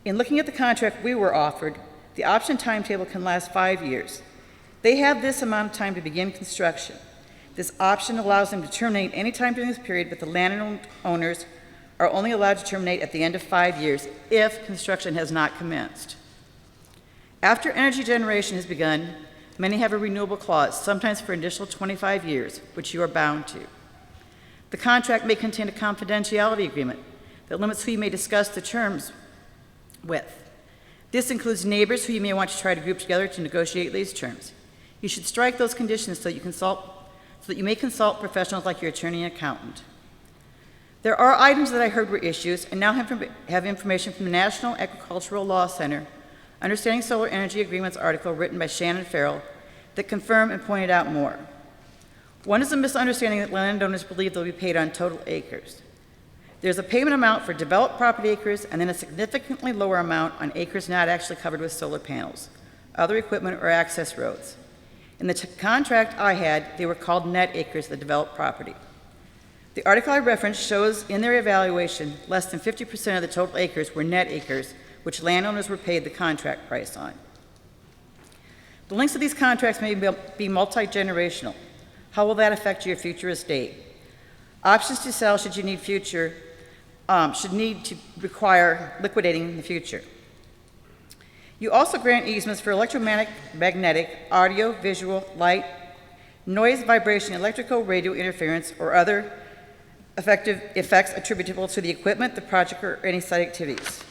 In looking at the contract we were offered, the option timetable can last 5 years. They have this amount of time to begin construction. This option allows them to terminate any time during this period, but the landowners are only allowed to terminate at the end of 5 years if construction has not commenced. After energy generation has begun, many have a renewable clause, sometimes for an additional 25 years, which you are bound to. The contract may contain a confidentiality agreement that limits who you may discuss the terms with. This includes neighbors who you may want to try to group together to negotiate lease terms. You should strike those conditions so that you may consult professionals like your attorney and accountant. There are items that I heard were issues and now have information from the National Agricultural Law Center, Understanding Solar Energy Agreements article written by Shannon Farrell that confirm and pointed out more. One is a misunderstanding that landowners believe they'll be paid on total acres. There's a payment amount for developed property acres and then a significantly lower amount on acres not actually covered with solar panels, other equipment, or access roads. In the contract I had, they were called net acres, the developed property. The article I referenced shows in their evaluation less than 50% of the total acres were net acres, which landowners were paid the contract price on. The lengths of these contracts may be multi-generational. How will that affect your future estate? Options to sell should need to require liquidating in the future. You also grant easements for electromagnetic, audio, visual, light, noise, vibration, electrical, radio interference, or other effects attributable to the equipment, the project, or any site activities.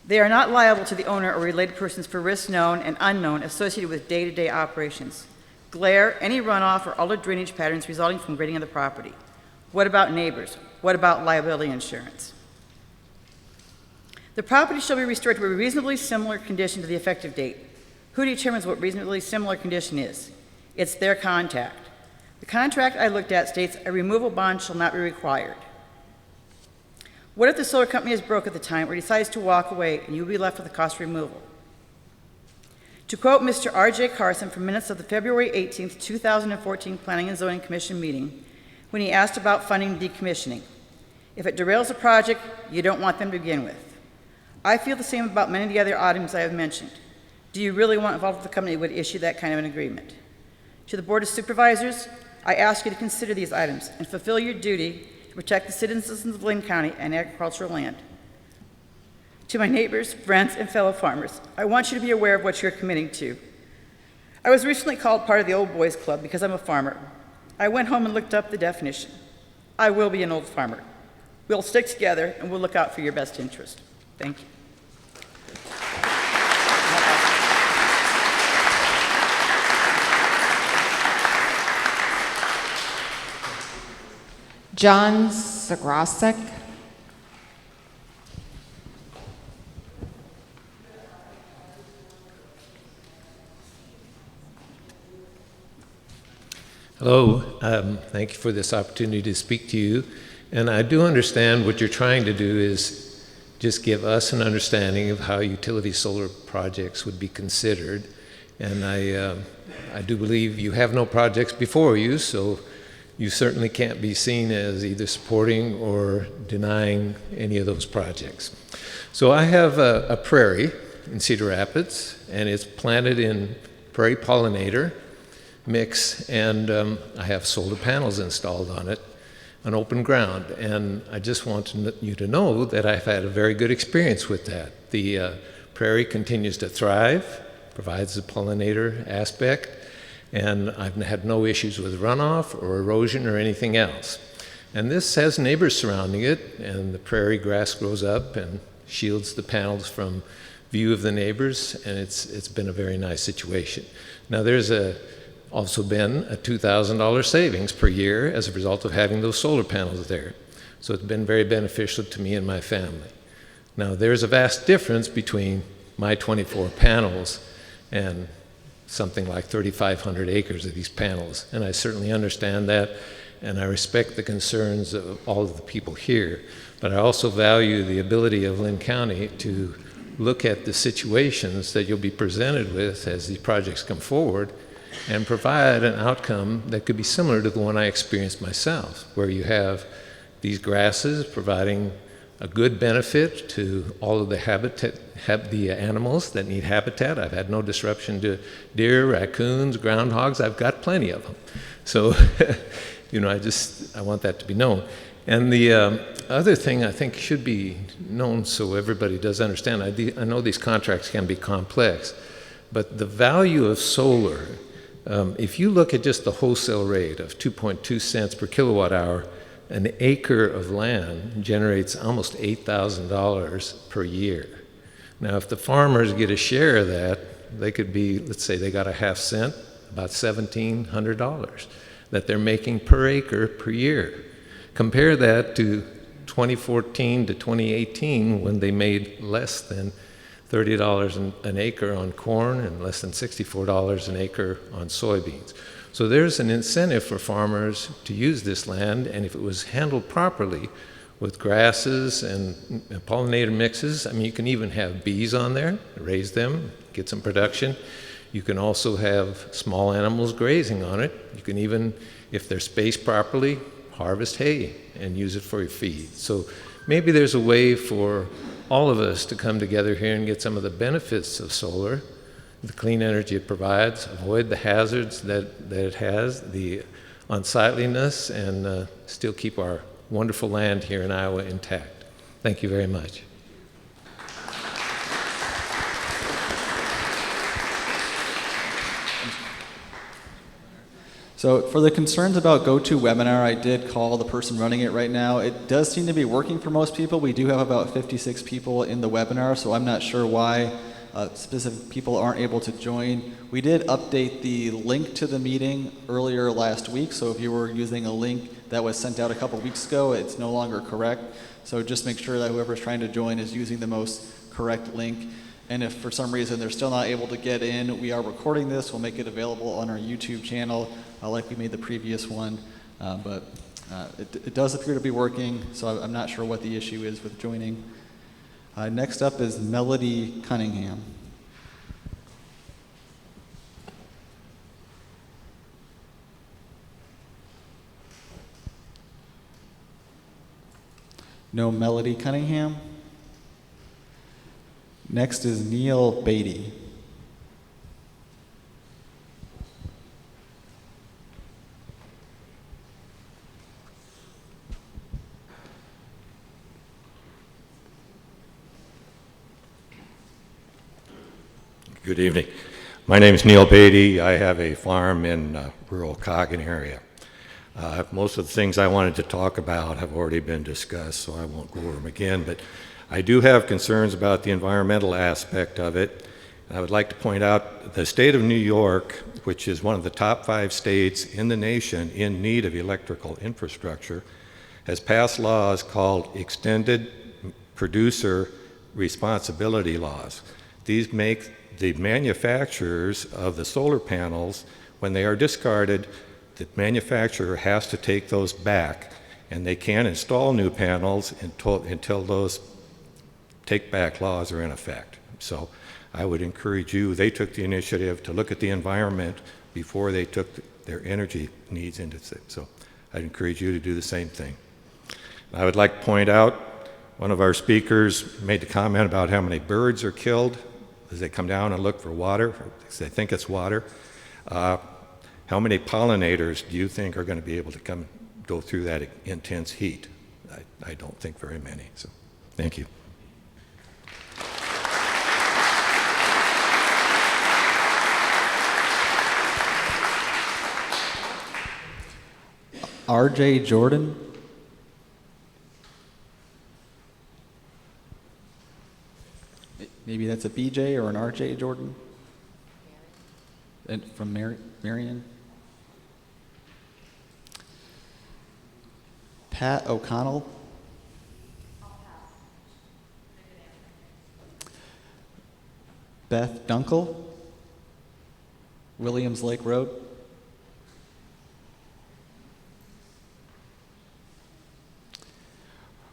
They are not liable to the owner or related persons for risks known and unknown associated with day-to-day operations. Glare, any runoff, or other drainage patterns resulting from grading of the property. What about neighbors? What about liability insurance? The property shall be restored to a reasonably similar condition to the effective date. Who determines what reasonably similar condition is? It's their contract. The contract I looked at states a removal bond shall not be required. What if the solar company is broke at the time or decides to walk away and you will be left with the cost of removal? To quote Mr. R.J. Carson from minutes of the February 18, 2014 Planning and Zoning Commission meeting, when he asked about funding decommissioning, if it derails a project, you don't want them to begin with. I feel the same about many of the other items I have mentioned. Do you really want involved with the company that would issue that kind of an agreement? To the Board of Supervisors, I ask you to consider these items and fulfill your duty to protect the citizens of Linn County and agricultural land. To my neighbors, friends, and fellow farmers, I want you to be aware of what you're committing to. I was recently called part of the Old Boys Club because I'm a farmer. I went home and looked up the definition. I will be an old farmer. We'll stick together and we'll look out for your best interest. Thank you. John Zagrosek. Hello, thank you for this opportunity to speak to you. And I do understand what you're trying to do is just give us an understanding of how utility solar projects would be considered. And I do believe you have no projects before you, so you certainly can't be seen as either supporting or denying any of those projects. So I have a prairie in Cedar Rapids, and it's planted in prairie pollinator mix, and I have solar panels installed on it on open ground. And I just want you to know that I've had a very good experience with that. The prairie continues to thrive, provides the pollinator aspect, and I've had no issues with runoff or erosion or anything else. And this has neighbors surrounding it, and the prairie grass grows up and shields the panels from view of the neighbors, and it's been a very nice situation. Now there's also been a $2,000 savings per year as a result of having those solar panels there. So it's been very beneficial to me and my family. Now there's a vast difference between my 24 panels and something like 3,500 acres of these panels. And I certainly understand that, and I respect the concerns of all of the people here. But I also value the ability of Linn County to look at the situations that you'll be presented with as these projects come forward and provide an outcome that could be similar to the one I experienced myself, where you have these grasses providing a good benefit to all of the the animals that need habitat. I've had no disruption to deer, raccoons, groundhogs. I've got plenty of them. So, you know, I want that to be known. And the other thing I think should be known so everybody does understand, I know these contracts can be complex, but the value of solar, if you look at just the wholesale rate of 2.2 cents per kilowatt hour, an acre of land generates almost $8,000 per year. Now, if the farmers get a share of that, they could be, let's say they got a half cent, about $1,700 that they're making per acre per year. Compare that to 2014 to 2018 when they made less than $30 an acre on corn and less than $64 an acre on soybeans. So there's an incentive for farmers to use this land, and if it was handled properly with grasses and pollinator mixes, I mean, you can even have bees on there, raise them, get some production. You can also have small animals grazing on it. You can even, if they're spaced properly, harvest hay and use it for your feed. So maybe there's a way for all of us to come together here and get some of the benefits of solar, the clean energy it provides, avoid the hazards that it has, the unsightliness, and still keep our wonderful land here in Iowa intact. Thank you very much. So for the concerns about GoToWebinar, I did call the person running it right now. It does seem to be working for most people. We do have about 56 people in the webinar, so I'm not sure why specific people aren't able to join. We did update the link to the meeting earlier last week, so if you were using a link that was sent out a couple weeks ago, it's no longer correct. So just make sure that whoever's trying to join is using the most correct link. And if for some reason they're still not able to get in, we are recording this. We'll make it available on our YouTube channel, like we made the previous one. But it does appear to be working, so I'm not sure what the issue is with joining. Next up is Melody Cunningham. No Melody Cunningham. Next is Neil Beatty. Good evening. My name is Neil Beatty. I have a farm in rural Coggin area. Most of the things I wanted to talk about have already been discussed, so I won't go over them again, but I do have concerns about the environmental aspect of it. I would like to point out the state of New York, which is one of the top 5 states in the nation in need of electrical infrastructure, has passed laws called extended producer responsibility laws. These make the manufacturers of the solar panels, when they are discarded, the manufacturer has to take those back, and they can't install new panels until those take-back laws are in effect. So I would encourage you, they took the initiative to look at the environment before they took their energy needs into it. So I'd encourage you to do the same thing. I would like to point out, one of our speakers made the comment about how many birds are killed as they come down and look for water, they think it's water. How many pollinators do you think are going to be able to go through that intense heat? I don't think very many. So thank you. R.J. Jordan. Maybe that's a B.J. or an R.J. Jordan. And from Marion. Pat O'Connell. Beth Dunkel. Williams Lake Road.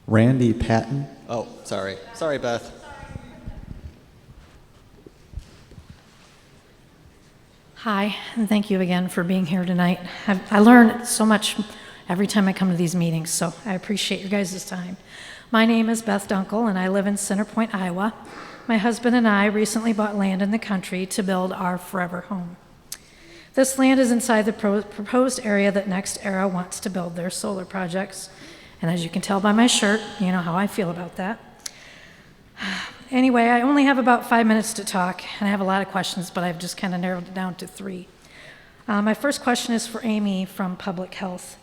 Randy Patton. Oh, sorry. Sorry, Beth. Hi, and thank you again for being here tonight. I learn so much every time I come to these meetings, so I appreciate your guys' time. My name is Beth Dunkel, and I live in Center Point, Iowa. My husband and I recently bought land in the country to build our forever home. This land is inside the proposed area that NextEra wants to build their solar projects. And as you can tell by my shirt, you know how I feel about that. Anyway, I only have about 5 minutes to talk, and I have a lot of questions, but I've just kind of narrowed it down to 3. My first question is for Amy from Public Health.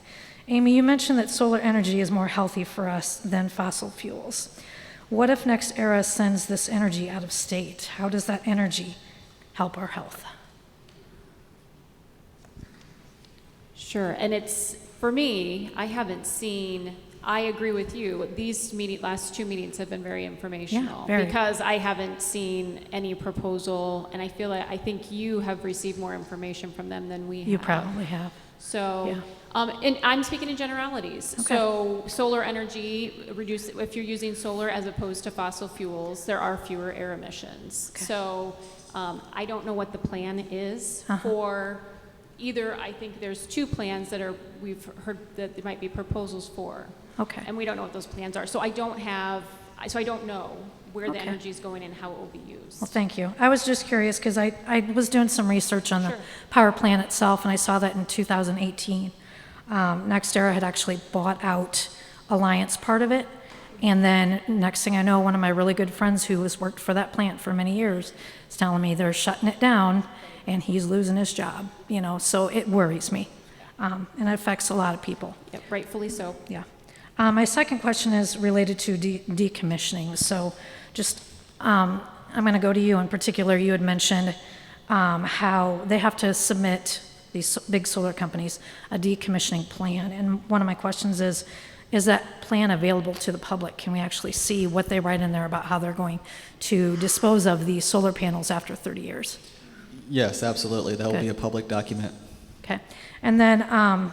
Amy, you mentioned that solar energy is more healthy for us than fossil fuels. What if NextEra sends this energy out of state? How does that energy help our health? Sure, and it's, for me, I agree with you. These last 2 meetings have been very informational because I haven't seen any proposal, and I think you have received more information from them than we have. You probably have. So, and I'm speaking in generalities. Okay. So, solar energy if you're using solar as opposed to fossil fuels, there are fewer air emissions. Okay. So, I don't know what the plan is for. Either, I think there's 2 plans that we've heard that there might be proposals for. Okay. And we don't know what those plans are. So I don't know where the energy is going and how it will be used. Well, thank you. I was just curious because I was doing some research on the power plant itself, and I saw that in 2018. NextEra had actually bought out Alliance part of it. And then next thing I know, one of my really good friends who has worked for that plant for many years is telling me they're shutting it down and he's losing his job, so it worries me. And it affects a lot of people. Yep, rightfully so. Yeah. My second question is related to decommissioning. So I'm going to go to you in particular. You had mentioned how they have to submit, these big solar companies, a decommissioning plan. And one of my questions is that plan available to the public? Can we actually see what they write in there about how they're going to dispose of these solar panels after 30 years? Yes, absolutely. That will be a public document. Okay. And then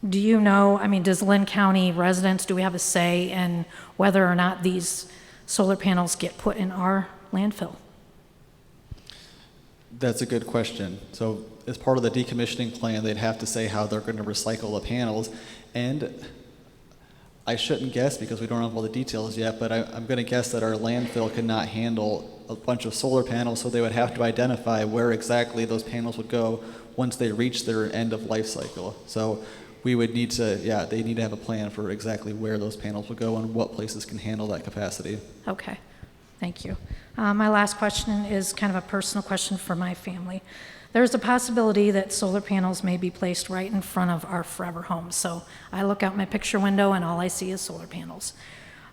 do you know, does Linn County residents, do we have a say in whether or not these solar panels get put in our landfill? That's a good question. So as part of the decommissioning plan, they'd have to say how they're going to recycle the panels. And I shouldn't guess because we don't have all the details yet, but I'm going to guess that our landfill cannot handle a bunch of solar panels, so they would have to identify where exactly those panels would go once they reach their end of life cycle. So we would need to, they need to have a plan for exactly where those panels would go and what places can handle that capacity. Okay. Thank you. My last question is kind of a personal question for my family. There's a possibility that solar panels may be placed right in front of our forever home. So I look out my picture window and all I see is solar panels.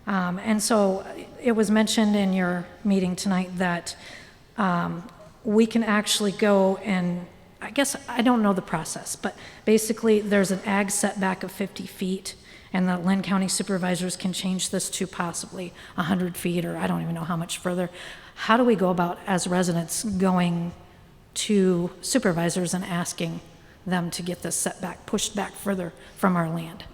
And so it was mentioned in your meeting tonight that we can actually go and, I guess, I don't know the process, but basically there's an ag setback of 50 feet, and the Linn County supervisors can change this to possibly 100 feet, or I don't even know how much further. How do we go about, as residents, going to supervisors and asking them to get this setback pushed back further from our land?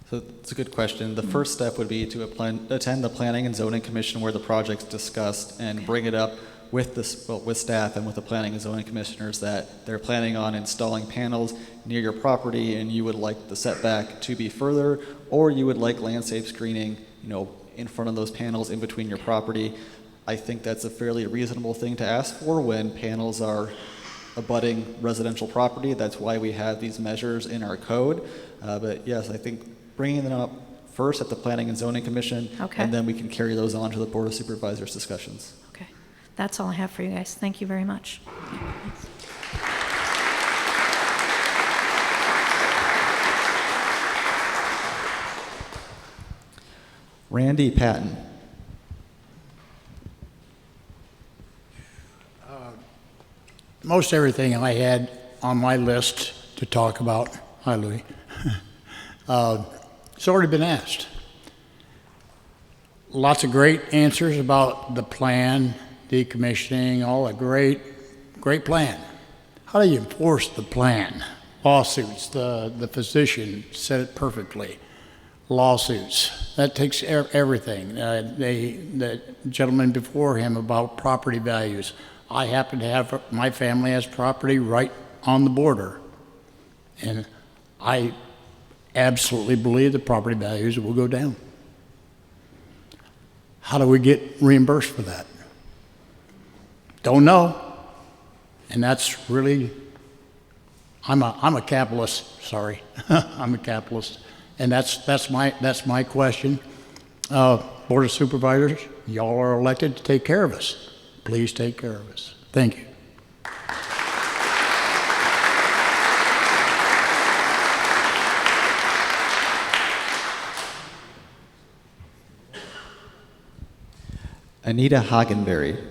So it's a good question. The first step would be to attend the Planning and Zoning Commission where the project's discussed and bring it up with with staff and with the Planning and Zoning Commissioners that they're planning on installing panels near your property and you would like the setback to be further, or you would like landscape screening, in front of those panels in between your property. I think that's a fairly reasonable thing to ask for when panels are abutting residential property. That's why we have these measures in our code. But yes, I think bringing them up first at the Planning and Zoning Commission, and then we can carry those on to the Board of Supervisors discussions. Okay, that's all I have for you guys. Thank you very much. Randy Patton. Most everything I had on my list to talk about, hi Louie, it's already been asked. Lots of great answers about the plan, decommissioning, all a great plan. How do you enforce the plan? Lawsuits, the physician said it perfectly. Lawsuits, that takes everything. The gentleman before him about property values. I happen to have, my family has property right on the border. And I absolutely believe the property values will go down. How do we get reimbursed for that? Don't know. And that's really, I'm a capitalist, sorry. I'm a capitalist. And that's my question. Board of Supervisors, y'all are elected to take care of us. Please take care of us. Thank you. Anita Hagenberry.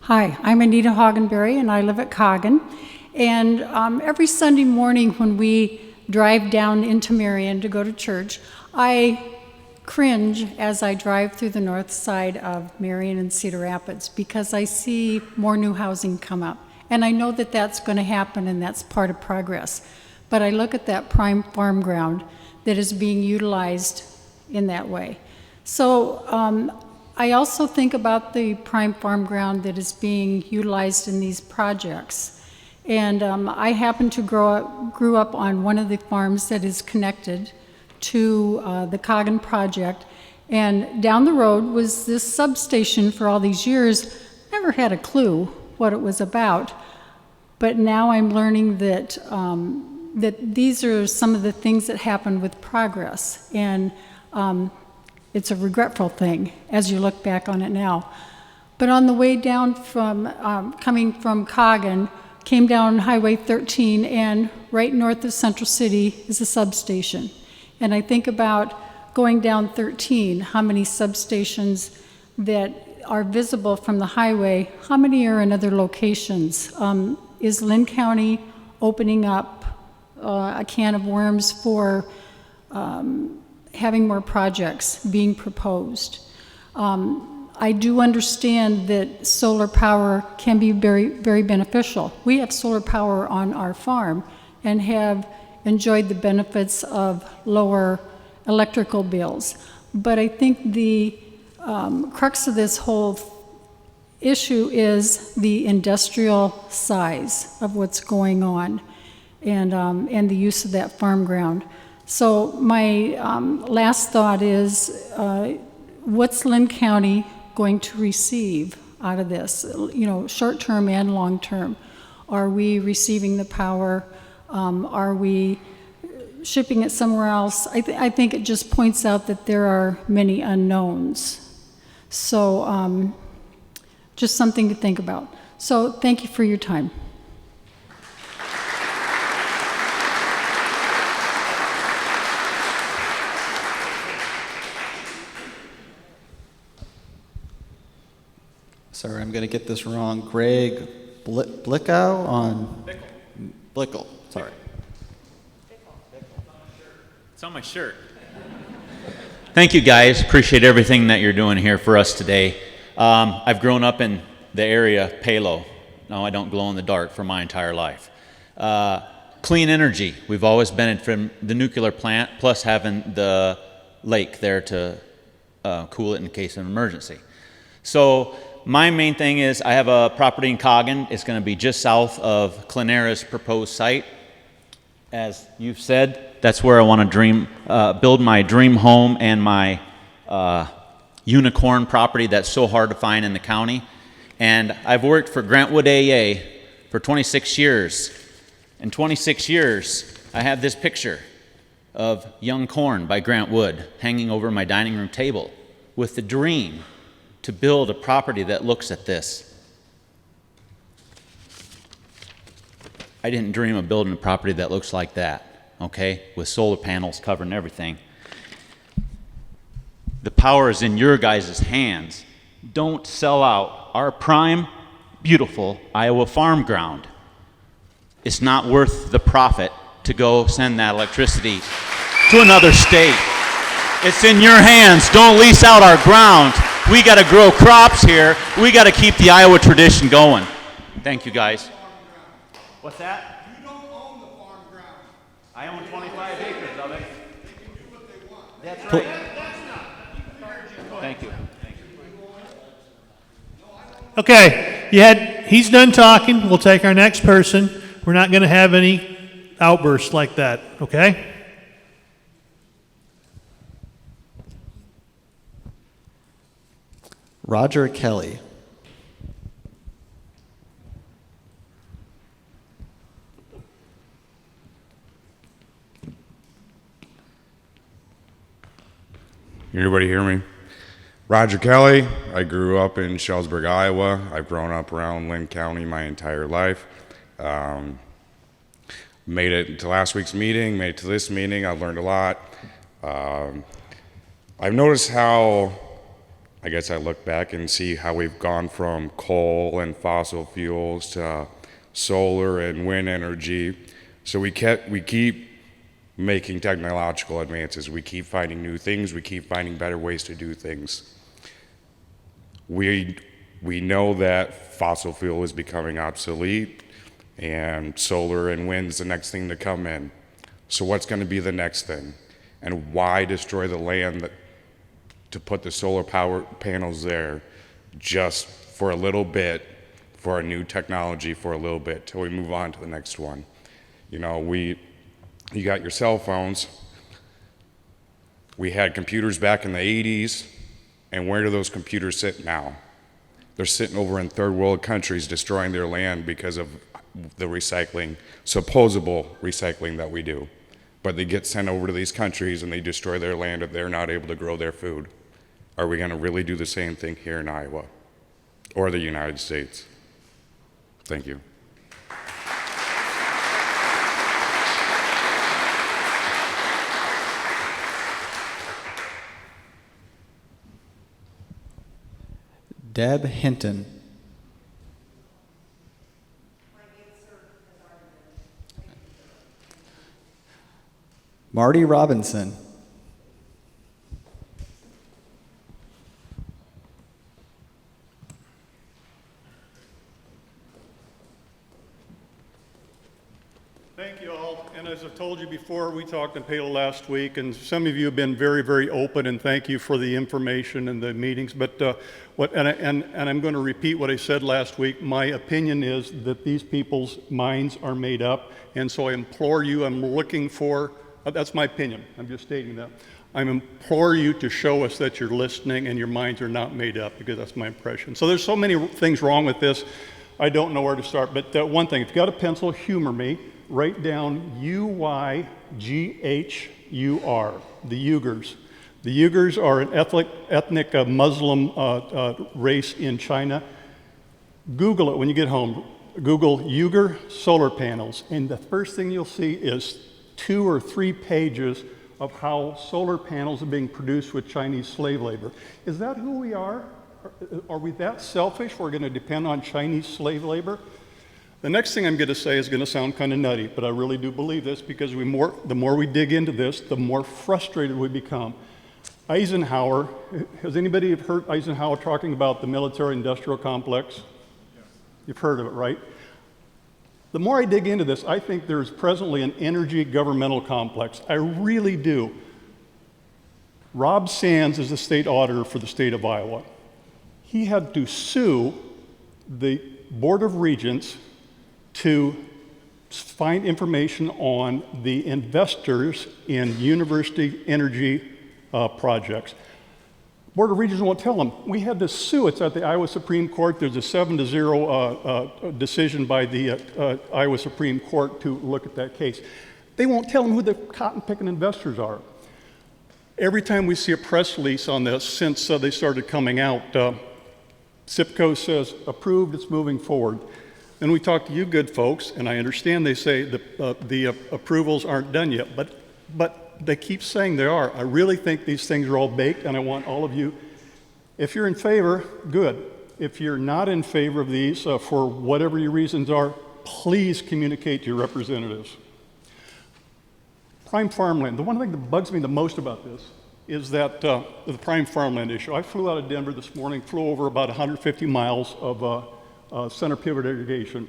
Hi, I'm Anita Hagenberry, and I live at Coggan. And every Sunday morning when we drive down into Marion to go to church, I cringe as I drive through the north side of Marion and Cedar Rapids because I see more new housing come up. And I know that that's going to happen and that's part of progress. But I look at that prime farm ground that is being utilized in that way. So I also think about the prime farm ground that is being utilized in these projects. And I happen to grew up on one of the farms that is connected to the Coggan project. And down the road was this substation for all these years. Never had a clue what it was about. But now I'm learning that, that these are some of the things that happen with progress. And it's a regretful thing as you look back on it now. But on the way down from, coming from Coggan, came down Highway 13, and right north of Central City is a substation. And I think about going down 13, how many substations that are visible from the highway, how many are in other locations? Is Linn County opening up a can of worms for having more projects being proposed? I do understand that solar power can be very, very beneficial. We have solar power on our farm and have enjoyed the benefits of lower electrical bills. But I think the crux of this whole issue is the industrial size of what's going on and the use of that farm ground. So my last thought is, what's Linn County going to receive out of this, short-term and long-term. Are we receiving the power? Are we shipping it somewhere else? I think it just points out that there are many unknowns. So just something to think about. So thank you for your time. Sorry, I'm going to get this wrong. Greg Blickow on... Blickel, sorry. It's on my shirt. Thank you, guys. Appreciate everything that you're doing here for us today. I've grown up in the area, Palo. No, I don't glow in the dark for my entire life. Clean energy. We've always benefited from the nuclear plant, plus having the lake there to cool it in case of an emergency. So my main thing is I have a property in Coggin. It's going to be just south of Clenera's proposed site. As you've said, that's where I want to build my dream home and my unicorn property that's so hard to find in the county. And I've worked for Grantwood AA for 26 years. In 26 years, I have this picture of young corn by Grant Wood hanging over my dining room table with the dream to build a property that looks at this. I didn't dream of building a property that looks like that, okay, with solar panels covering everything. The power is in your guys' hands. Don't sell out our prime, beautiful Iowa farm ground. It's not worth the profit to go send that electricity to another state. It's in your hands. Don't lease out our ground. We got to grow crops here. We got to keep the Iowa tradition going. Thank you, guys. What's that? You don't own the farm ground. I own 25 acres of it. They can do what they want. That's right. Thank you. Okay, he's done talking. We'll take our next person. We're not going to have any outbursts like that, okay? Roger Kelly. Everybody hear me? Roger Kelly. I grew up in Shellsburg, Iowa. I've grown up around Linn County my entire life. Made it to last week's meeting, made it to this meeting. I've learned a lot. I've noticed how, I guess I look back and see how we've gone from coal and fossil fuels to solar and wind energy. So we keep making technological advances. We keep finding new things. We keep finding better ways to do things. We know that fossil fuel is becoming obsolete and solar and wind is the next thing to come in. So what's going to be the next thing? And why destroy the land to put the solar power panels there just for a little bit, for a new technology for a little bit, till we move on to the next one? You know, you got your cell phones. We had computers back in the 80s, and where do those computers sit now? They're sitting over in third world countries destroying their land because of the recycling, supposable recycling that we do. But they get sent over to these countries and they destroy their land if they're not able to grow their food. Are we going to really do the same thing here in Iowa or the United States? Thank you. Deb Hinton. Marty Robinson. Thank you all. And as I've told you before, we talked in Palo last week, and some of you have been very, very open, and thank you for the information and the meetings. But I'm going to repeat what I said last week. My opinion is that these people's minds are made up, and so I implore you. I'm looking for. That's my opinion. I'm just stating that. I implore you to show us that you're listening and your minds are not made up, because that's my impression. So there's so many things wrong with this, I don't know where to start. But one thing, if you got a pencil, humor me. Write down Uyghur, the Uyghurs. The Uyghurs are an ethnic Muslim race in China. Google it when you get home. Google Uyghur solar panels, and the first thing you'll see is 2 or 3 pages of how solar panels are being produced with Chinese slave labor. Is that who we are? Are we that selfish? We're going to depend on Chinese slave labor? The next thing I'm going to say is going to sound kind of nutty, but I really do believe this, because the more we dig into this, the more frustrated we become. Eisenhower, has anybody heard Eisenhower talking about the military-industrial complex? You've heard of it, right? The more I dig into this, I think there's presently an energy governmental complex. I really do. Rob Sands is the state auditor for the state of Iowa. He had to sue the Board of Regents to find information on the investors in university energy projects. Board of Regents won't tell them. We had to sue. It's at the Iowa Supreme Court. There's a 7-0 decision by the Iowa Supreme Court to look at that case. They won't tell them who the cotton-picking investors are. Every time we see a press release on this, since they started coming out, SIPCO says, approved, it's moving forward. Then we talk to you good folks, and I understand they say the approvals aren't done yet, but they keep saying they are. I really think these things are all baked, and I want all of you, if you're in favor, good. If you're not in favor of these, for whatever your reasons are, please communicate to your representatives. Prime farmland. The one thing that bugs me the most about this is that the prime farmland issue. I flew out of Denver this morning, flew over about 150 miles of center pivot irrigation.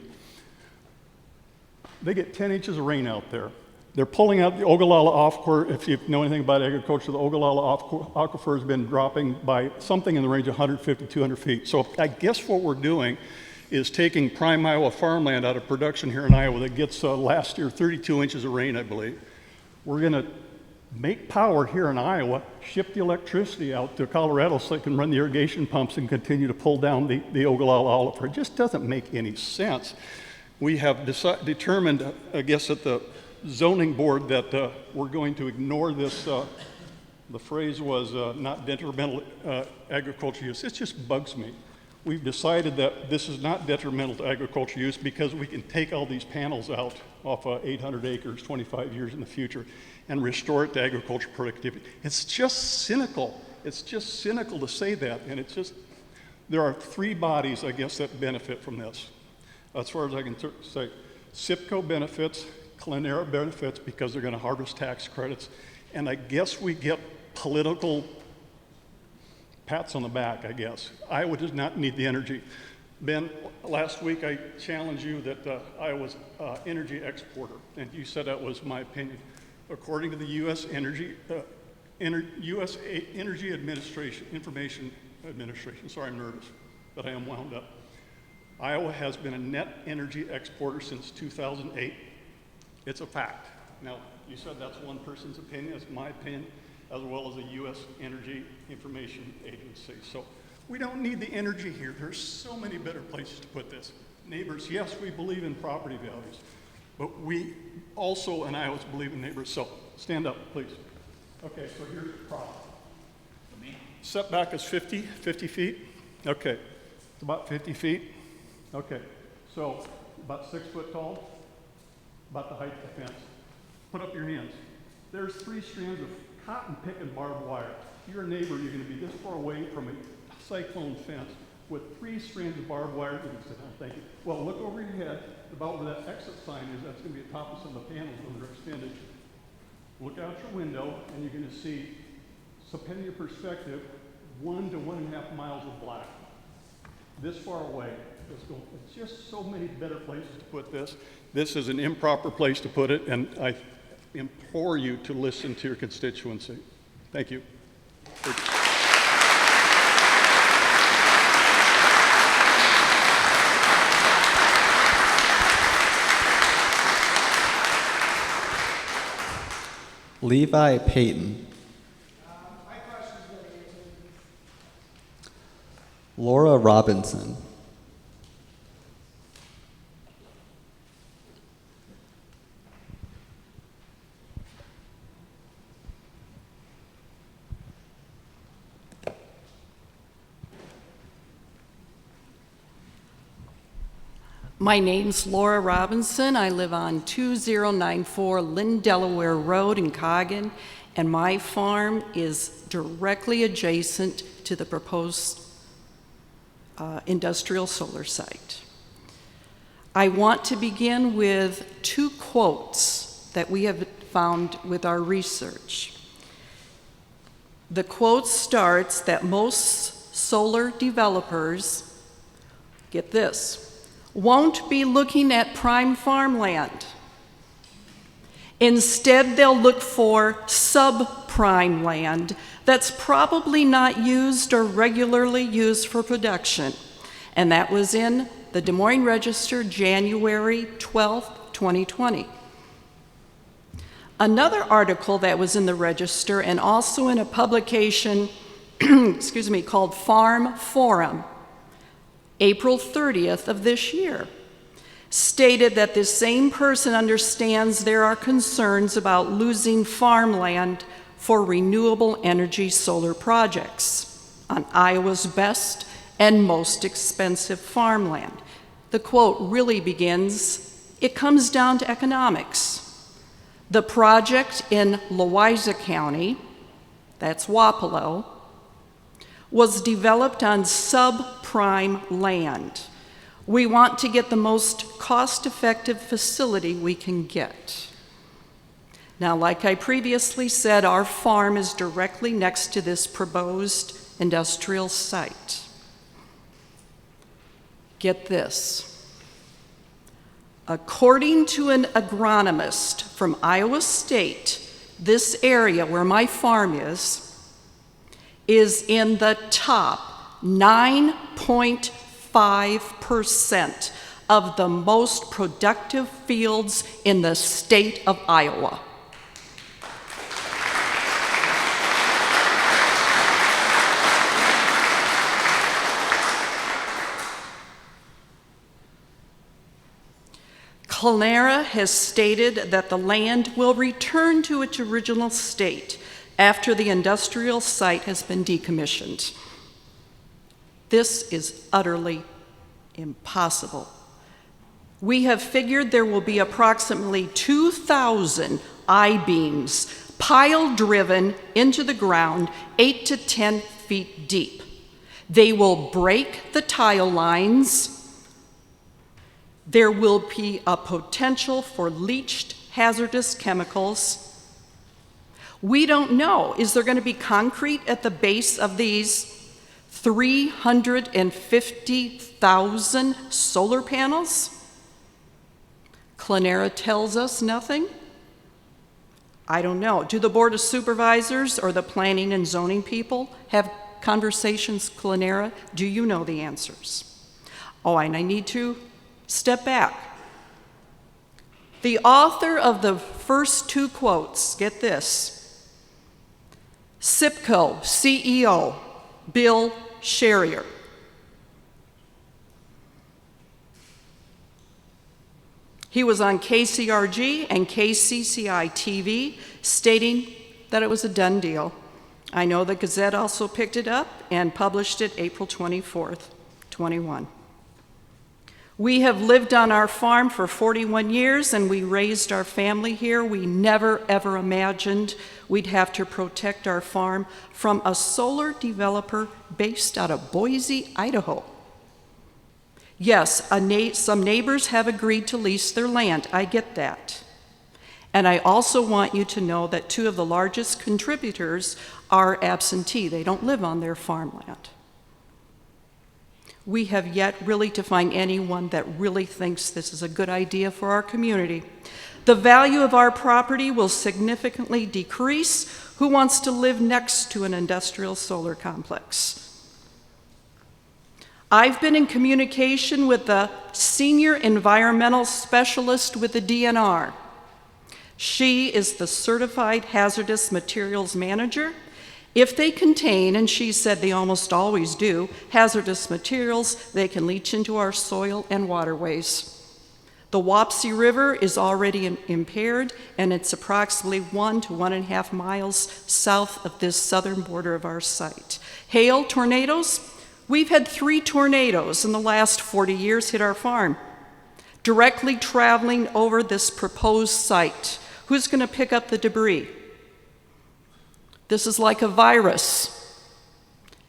They get 10 inches of rain out there. They're pulling out the Ogallala aquifer. If you know anything about agriculture, the Ogallala aquifer has been dropping by something in the range of 150, 200 feet. So I guess what we're doing is taking prime Iowa farmland out of production here in Iowa that gets last year 32 inches of rain, I believe. We're going to make power here in Iowa, ship the electricity out to Colorado so they can run the irrigation pumps and continue to pull down the Ogallala aquifer. It just doesn't make any sense. We have determined, I guess, at the zoning board that we're going to ignore this. The phrase was not detrimental agriculture use. It just bugs me. We've decided that this is not detrimental to agriculture use because we can take all these panels out off 800 acres 25 years in the future and restore it to agriculture productivity. It's just cynical. It's just cynical to say that, and it's just, there are 3 bodies, I guess, that benefit from this. As far as I can say, SIPCO benefits, Clenera benefits because they're going to harvest tax credits, and I guess we get political pats on the back, I guess. Iowa does not need the energy. Ben, last week I challenged you that Iowa's energy exporter, and you said that was my opinion. According to the U.S. Energy Administration, Information Administration, sorry, I'm nervous, but I am wound up. Iowa has been a net energy exporter since 2008. It's a fact. Now, you said that's one person's opinion, that's my opinion, as well as the U.S. Energy Information Agency. So we don't need the energy here. There's so many better places to put this. Neighbors, yes, we believe in property values, but we also in Iowa believe in neighbors. So stand up, please. Okay, so here's the problem. Setback is 50 feet. Okay, it's about 50 feet. Okay, so about 6 foot tall, about the height of the fence. Put up your hands. There's 3 strands of cotton picking barbed wire. You're a neighbor, you're going to be this far away from a cyclone fence with 3 strands of barbed wire. You can sit down, thank you. Well, look over your head, about where that exit sign is. That's going to be the top of some of the panels when they're extended. Look out your window, and you're going to see, depending on your perspective, 1 to 1.5 miles of black. This far away. It's just so many better places to put this. This is an improper place to put it, and I implore you to listen to your constituency. Thank you. Levi Payton. Laura Robinson. My name's Laura Robinson. I live on 2094 Lynn Delaware Road in Coggin, and my farm is directly adjacent to the proposed industrial solar site. I want to begin with 2 quotes that we have found with our research. The quote starts that most solar developers, get this, won't be looking at prime farmland. Instead, they'll look for subprime land that's probably not used or regularly used for production. And that was in the Des Moines Register, January 12th, 2020. Another article that was in the Register and also in a publication, excuse me, called Farm Forum, April 30th of this year, stated that this same person understands there are concerns about losing farmland for renewable energy solar projects on Iowa's best and most expensive farmland. The quote really begins, "It comes down to economics. The project in Louisa County, that's Wapello, was developed on subprime land. We want to get the most cost-effective facility we can get." Now, like I previously said, our farm is directly next to this proposed industrial site. Get this. According to an agronomist from Iowa State, this area where my farm is in the top 9.5% of the most productive fields in the state of Iowa. Clenera has stated that the land will return to its original state after the industrial site has been decommissioned. This is utterly impossible. We have figured there will be approximately 2,000 I-beams pile-driven into the ground 8 to 10 feet deep. They will break the tile lines. There will be a potential for leached hazardous chemicals. We don't know, is there going to be concrete at the base of these 350,000 solar panels? Clenera tells us nothing. I don't know. Do the Board of Supervisors or the planning and zoning people have conversations, Clenera? Do you know the answers? Oh, and I need to step back. The author of the first 2 quotes, get this, SIPCO CEO, Bill Sherrier. He was on KCRG and KCCI TV stating that it was a done deal. I know the Gazette also picked it up and published it April 24th, 21. We have lived on our farm for 41 years and we raised our family here. We never ever imagined we'd have to protect our farm from a solar developer based out of Boise, Idaho. Yes, some neighbors have agreed to lease their land. I get that. And I also want you to know that 2 of the largest contributors are absentee. They don't live on their farmland. We have yet really to find anyone that really thinks this is a good idea for our community. The value of our property will significantly decrease. Who wants to live next to an industrial solar complex? I've been in communication with the senior environmental specialist with the DNR. She is the certified hazardous materials manager, If they contain, and she said they almost always do, hazardous materials, they can leach into our soil and waterways. The Wapsie River is already impaired, and it's approximately 1 to 1.5 miles south of this southern border of our site. Hail, tornadoes? We've had 3 tornadoes in the last 40 years hit our farm, directly traveling over this proposed site. Who's going to pick up the debris? This is like a virus.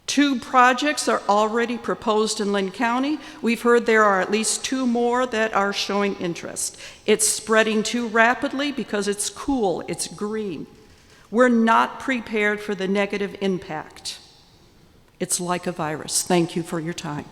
2 projects are already proposed in Linn County. We've heard there are at least 2 more that are showing interest. It's spreading too rapidly because it's cool, it's green. We're not prepared for the negative impact. It's like a virus. Thank you for your time.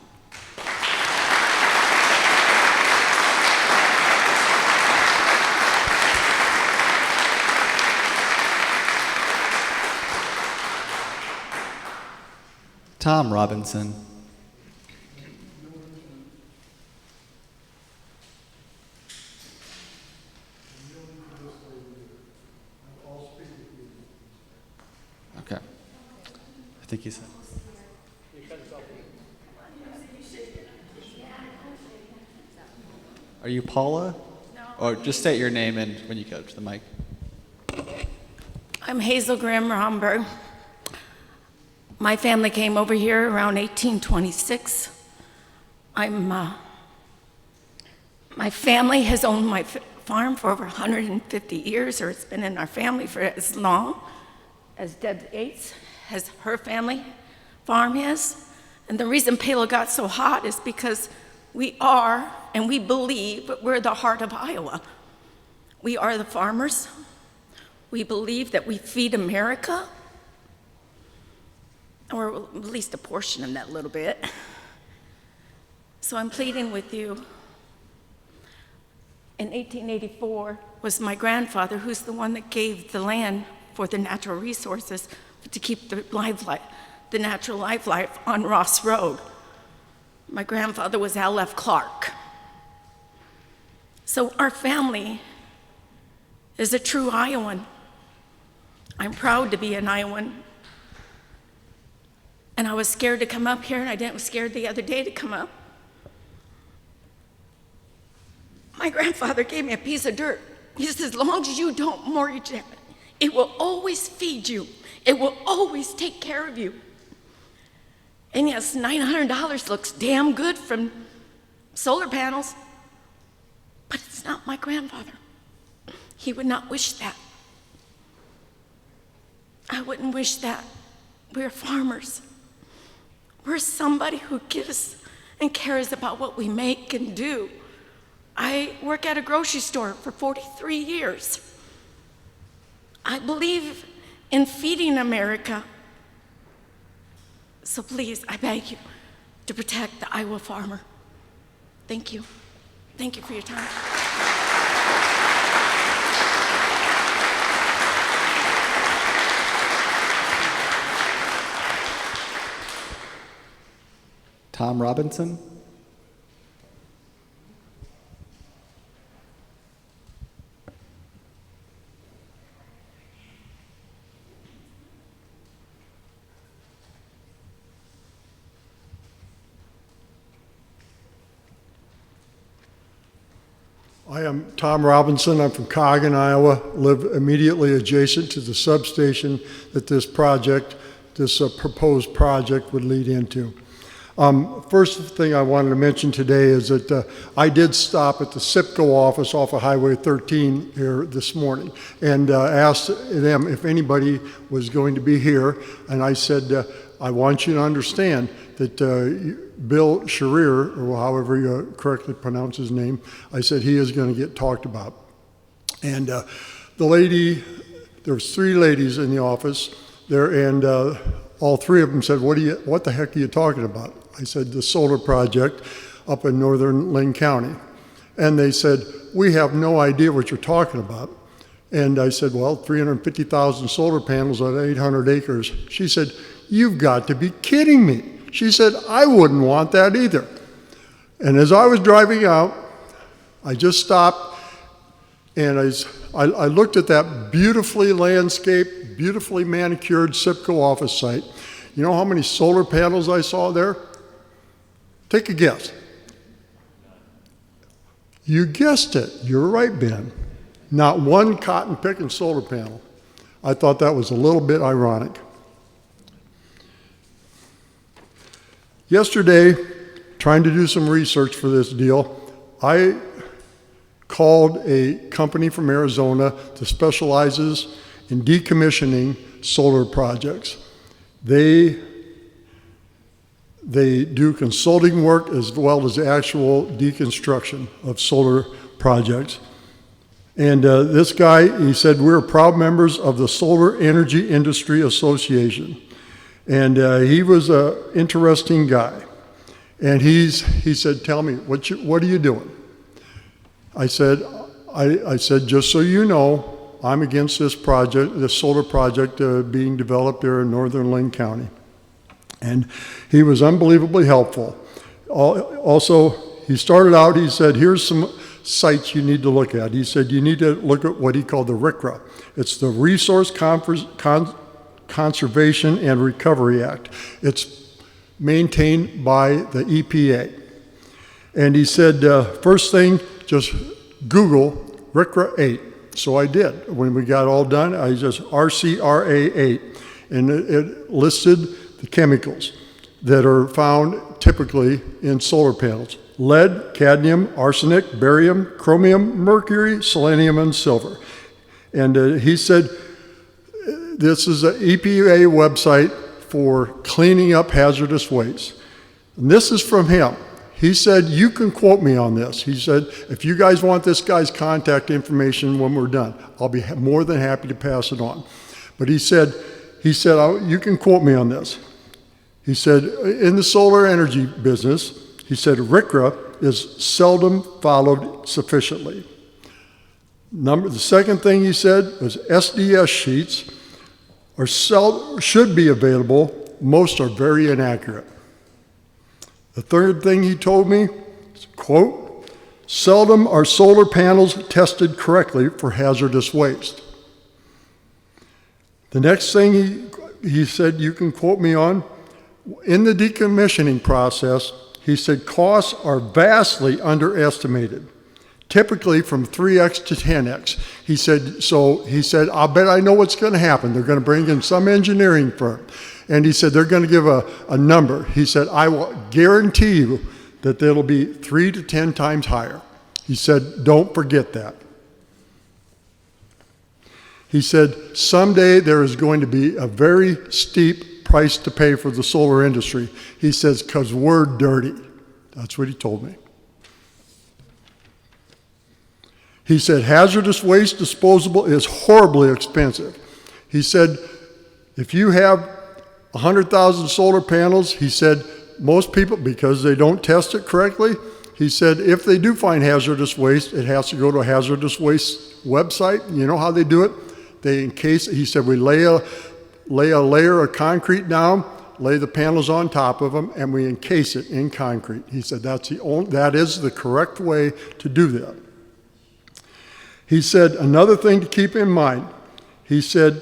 Tom Robinson. Okay. I think he said. Are you Paula? No. Or just state your name and when you go to the mic. I'm Hazel Graham Romberg. My family came over here around 1826. My family has owned my farm for over 150 years, or it's been in our family for as long as Deb Gates has her family farm is. And the reason Palo got so hot is because we are, and we believe, we're the heart of Iowa. We are the farmers. We believe that we feed America, or at least a portion of that little bit. So I'm pleading with you. In 1884 was my grandfather, who's the one that gave the land for the natural resources to keep the natural life on Ross Road. My grandfather was Al F. Clark. So our family is a true Iowan. I'm proud to be an Iowan. And I was scared to come up here, and I was scared the other day to come up. My grandfather gave me a piece of dirt. He says, as long as you don't mortgage it, it will always feed you. It will always take care of you. And yes, $900 looks damn good from solar panels, but it's not my grandfather. He would not wish that. I wouldn't wish that. We're farmers. We're somebody who gives and cares about what we make and do. I work at a grocery store for 43 years. I believe in feeding America. So please, I beg you to protect the Iowa farmer. Thank you. Thank you for your time. Tom Robinson. I am Tom Robinson. I'm from Coggan, Iowa. Live immediately adjacent to the substation that this proposed project would lead into. First thing I wanted to mention today is that I did stop at the SIPCO office off of Highway 13 here this morning and asked them if anybody was going to be here. And I said, I want you to understand that Bill Sharir, or however you correctly pronounce his name, I said he is going to get talked about. And the lady, there was 3 ladies in the office there, and all 3 of them said, what the heck are you talking about? I said, the solar project up in northern Linn County. And they said, we have no idea what you're talking about. And I said, well, 350,000 solar panels on 800 acres. She said, you've got to be kidding me. She said, I wouldn't want that either. And as I was driving out, I just stopped And I looked at that beautifully landscaped, beautifully manicured SIPCO office site. You know how many solar panels I saw there? Take a guess. You guessed it. You're right, Ben. Not one cotton picking solar panel. I thought that was a little bit ironic. Yesterday, trying to do some research for this deal, I called a company from Arizona that specializes in decommissioning solar projects. They do consulting work as well as actual deconstruction of solar projects. And this guy, he said, we're proud members of the Solar Energy Industry Association. And he was an interesting guy. And he said, tell me, what are you doing? I said, just so you know, I'm against this project, this solar project being developed there in northern Linn County. And he was unbelievably helpful. Also, he started out, he said, here's some sites you need to look at. He said, you need to look at what he called the RCRA. It's the Resource Conservation and Recovery Act. It's maintained by the EPA. And he said, first thing, just Google RCRA 8. So I did. When we got all done, I just RCRA 8. And it listed the chemicals that are found typically in solar panels: lead, cadmium, arsenic, barium, chromium, mercury, selenium, and silver. And he said, this is an EPA website for cleaning up hazardous waste. And this is from him. He said, you can quote me on this. He said, if you guys want this guy's contact information when we're done, I'll be more than happy to pass it on. But he said, you can quote me on this. He said, in the solar energy business, he said, RCRA is seldom followed sufficiently. The second thing he said was SDS sheets should be available. Most are very inaccurate. The third thing he told me is, quote, seldom are solar panels tested correctly for hazardous waste. The next thing he said you can quote me on, in the decommissioning process, he said costs are vastly underestimated, typically from 3x to 10x. He said, I'll bet I know what's going to happen. They're going to bring in some engineering firm. And he said, they're going to give a number. He said, I will guarantee you that it'll be 3 to 10 times higher. He said, don't forget that. He said, someday there is going to be a very steep price to pay for the solar industry. He says, because we're dirty. That's what he told me. He said, hazardous waste disposal is horribly expensive. He said, if you have 100,000 solar panels, he said, most people, because they don't test it correctly, he said, if they do find hazardous waste, it has to go to a hazardous waste website. You know how they do it? They encase it. He said, we lay a layer of concrete down, lay the panels on top of them, and we encase it in concrete. He said, that is the correct way to do that. He said, another thing to keep in mind, he said,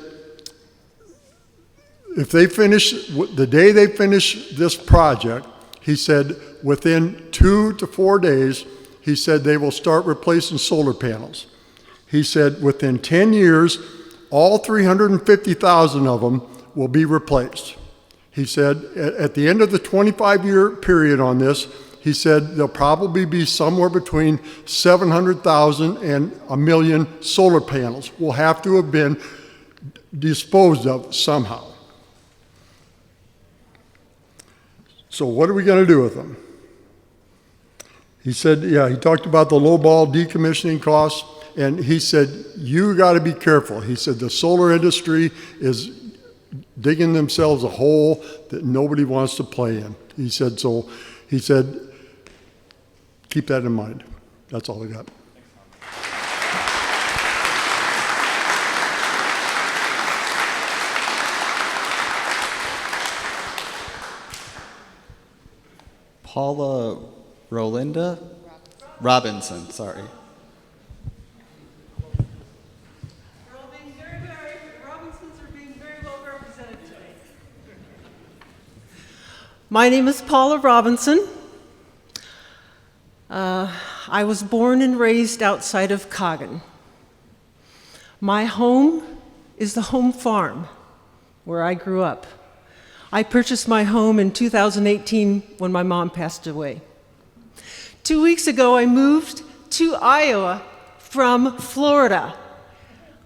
if they finish, the day they finish this project, he said, within 2 to 4 days, he said they will start replacing solar panels. He said, within 10 years, all 350,000 of them will be replaced. He said, at the end of the 25-year period on this, he said there'll probably be somewhere between 700,000 and 1 million solar panels will have to have been disposed of somehow. So what are we going to do with them? He said, yeah, he talked about the lowball decommissioning costs, and he said, you got to be careful. He said, the solar industry is digging themselves a hole that nobody wants to play in. He said, keep that in mind. That's all I got. Paula Rolinda Robinson, sorry. My name is Paula Robinson. I was born and raised outside of Coggin. My home is the home farm where I grew up. I purchased my home in 2018 when my mom passed away. 2 weeks ago, I moved to Iowa from Florida.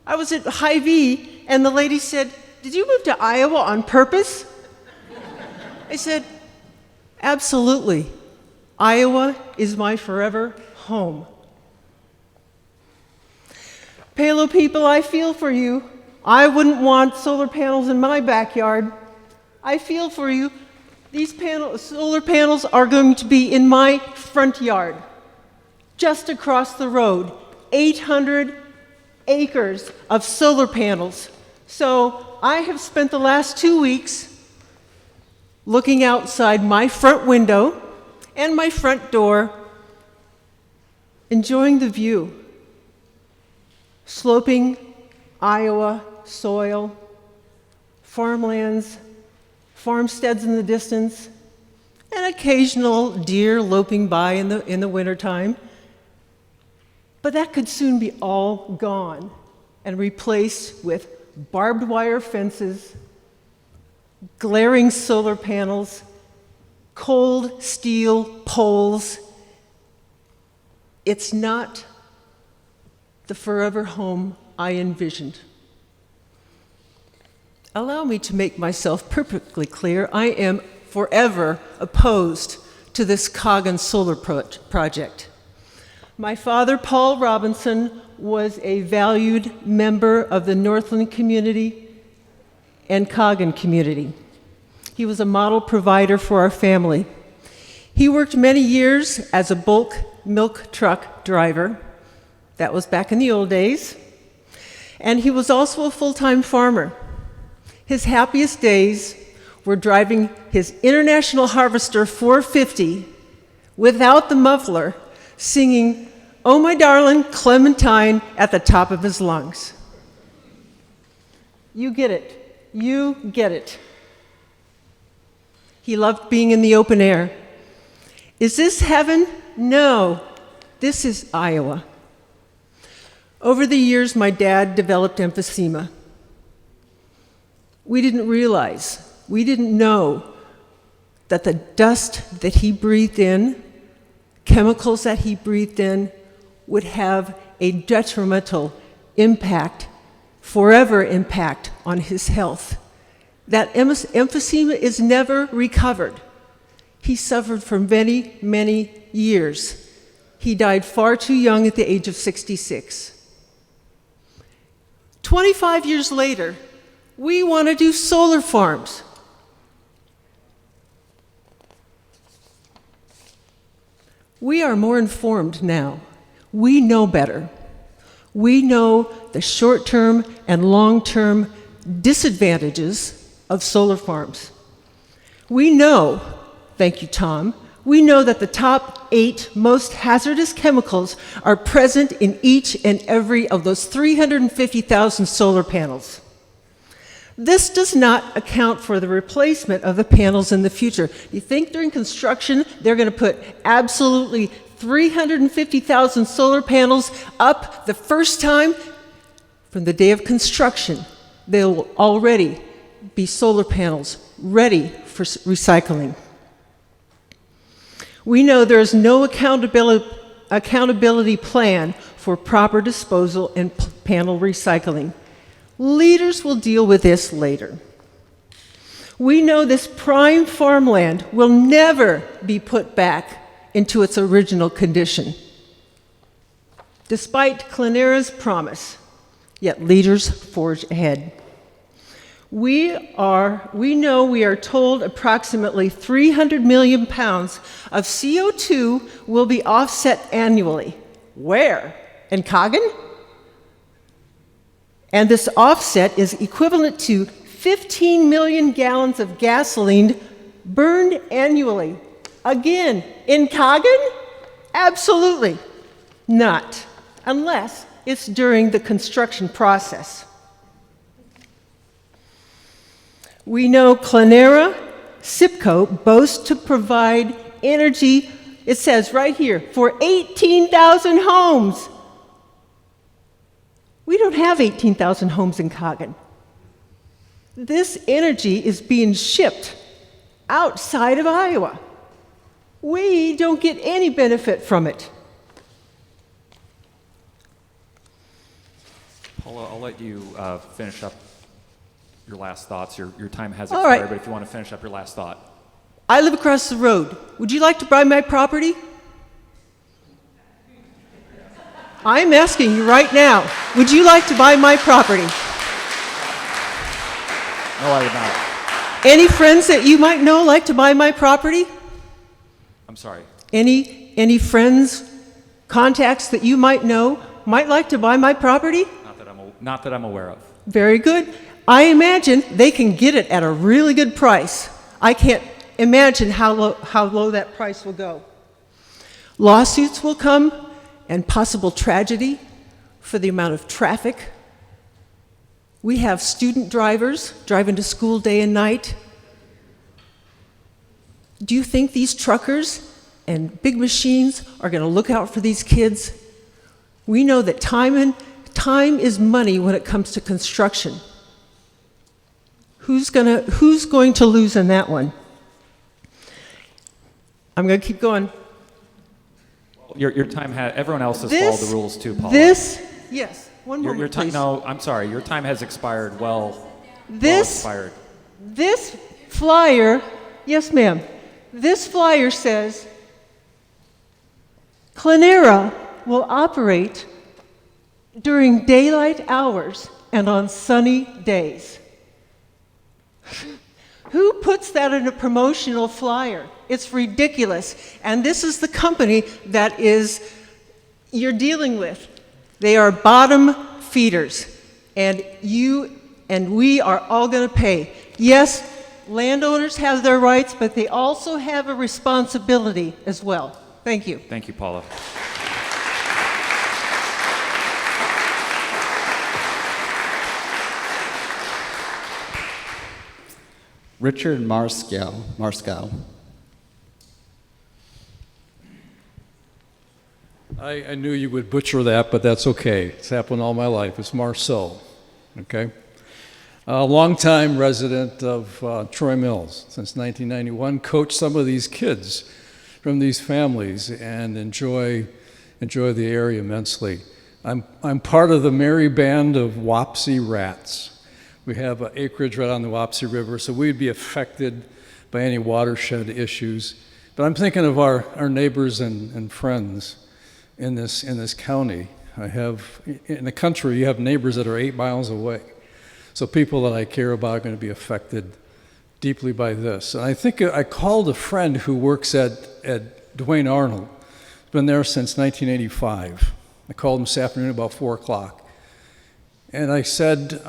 I was at Hy-Vee, and the lady said, "Did you move to Iowa on purpose?" I said, "Absolutely. Iowa is my forever home." Palo people, I feel for you. I wouldn't want solar panels in my backyard. I feel for you. These solar panels are going to be in my front yard, just across the road. 800 acres of solar panels. So I have spent the last 2 weeks looking outside my front window and my front door, enjoying the view. Sloping Iowa soil, farmlands, farmsteads in the distance, and occasional deer loping by in the wintertime. But that could soon be all gone and replaced with barbed wire fences, glaring solar panels, cold steel poles. It's not the forever home I envisioned. Allow me to make myself perfectly clear. I am forever opposed to this Coggin solar project. My father, Paul Robinson, was a valued member of the Northland community and Coggin community. He was a model provider for our family. He worked many years as a bulk milk truck driver. That was back in the old days. And he was also a full-time farmer. His happiest days were driving his International Harvester 450 without the muffler, singing "Oh My Darling Clementine" at the top of his lungs. You get it. You get it. He loved being in the open air. Is this heaven? No. This is Iowa. Over the years, my dad developed emphysema. We didn't realize, we didn't know that the dust that he breathed in, chemicals that he breathed in, would have a detrimental impact, forever impact on his health. That emphysema is never recovered. He suffered for many, many years. He died far too young at the age of 66. 25 years later, we want to do solar farms. We are more informed now. We know better. We know the short-term and long-term disadvantages of solar farms. We know, thank you, Tom, we know that the top 8 most hazardous chemicals are present in each and every of those 350,000 solar panels. This does not account for the replacement of the panels in the future. Do you think during construction they're going to put absolutely 350,000 solar panels up the first time? From the day of construction, there will already be solar panels ready for recycling. We know there is no accountability plan for proper disposal and panel recycling. Leaders will deal with this later. We know this prime farmland will never be put back into its original condition, despite Clenera's promise, yet leaders forge ahead. We know we are told approximately 300 million pounds of CO2 will be offset annually. Where? In Coggin? And this offset is equivalent to 15 million gallons of gasoline burned annually. Again, in Coggin? Absolutely not, unless it's during the construction process. We know Clenera SIPCO boasts to provide energy, it says right here, for 18,000 homes. We don't have 18,000 homes in Coggin. This energy is being shipped outside of Iowa. We don't get any benefit from it. Paula, I'll let you finish up your last thoughts. Your time has All expired, right. but if you want to finish up your last thought. I live across the road. Would you like to buy my property? I'm asking you right now, would you like to buy my property? No, I would not. Any friends that you might know like to buy my property? I'm sorry. Any friends, contacts that you might know might like to buy my property? Not that I'm aware of. Very good. I imagine they can get it at a really good price. I can't imagine how low that price will go. Lawsuits will come and possible tragedy for the amount of traffic. We have student drivers driving to school day and night. Do you think these truckers and big machines are going to look out for these kids? We know that time is money when it comes to construction. Who's going to lose in that one? I'm going to keep going. Your time has, everyone else has followed the rules too, Paula. Yes, one moment, your time, please. no, I'm sorry, your time has expired expired. This flyer, yes ma'am, this flyer says Clenera will operate during daylight hours and on sunny days. Who puts that in a promotional flyer? It's ridiculous. And this is the company that you're dealing with. They are bottom feeders. And you and we are all going to pay. Yes, landowners have their rights, but they also have a responsibility as well. Thank you. Thank you, Paula. Richard Marskow. I knew you would butcher that, but that's okay. It's happened all my life. It's Marceau, okay? A longtime resident of Troy Mills since 1991, coached some of these kids from these families and enjoy the area immensely. I'm part of the merry band of Wapsie rats. We have an acreage right on the Wapsie River, so we'd be affected by any watershed issues. But I'm thinking of our neighbors and friends in this county. In the country, you have neighbors that are 8 miles away. So people that I care about are going to be affected deeply by this. And I think I called a friend who works at Duane Arnold. He's been there since 1985. I called him this afternoon about 4 o'clock. And I said,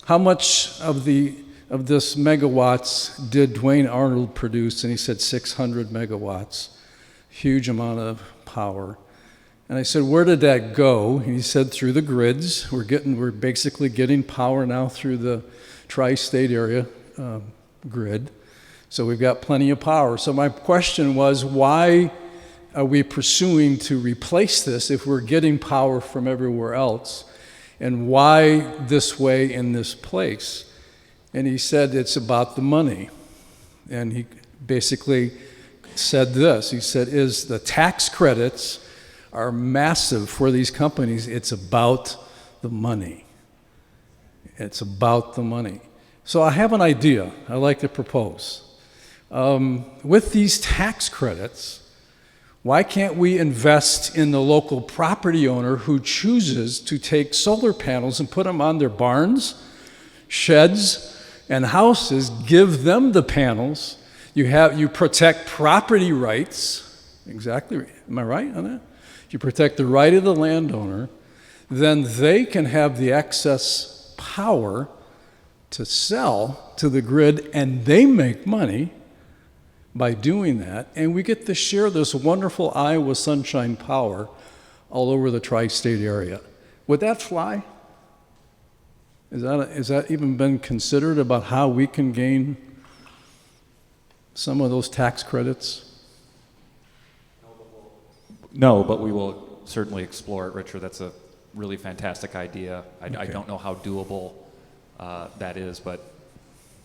how much of this megawatts did Duane Arnold produce? And he said 600 megawatts, huge amount of power. And I said, where did that go? And he said, through the grids. We're basically getting power now through the tri-state area grid. So we've got plenty of power. So my question was, why are we pursuing to replace this if we're getting power from everywhere else? And why this way in this place? And he said, it's about the money. And he basically said this. He said, the tax credits are massive for these companies. It's about the money. It's about the money. So I have an idea I'd like to propose. With these tax credits, why can't we invest in the local property owner who chooses to take solar panels and put them on their barns, sheds, and houses, give them the panels. You protect property rights. Exactly. Am I right on that? You protect the right of the landowner, then they can have the excess power to sell to the grid, and they make money by doing that, and we get to share this wonderful Iowa sunshine power all over the tri-state area. Would that fly? Is that even been considered about how we can gain some of those tax credits? No, but we will certainly explore it, Richard. That's a really fantastic idea. I don't know how doable that is, but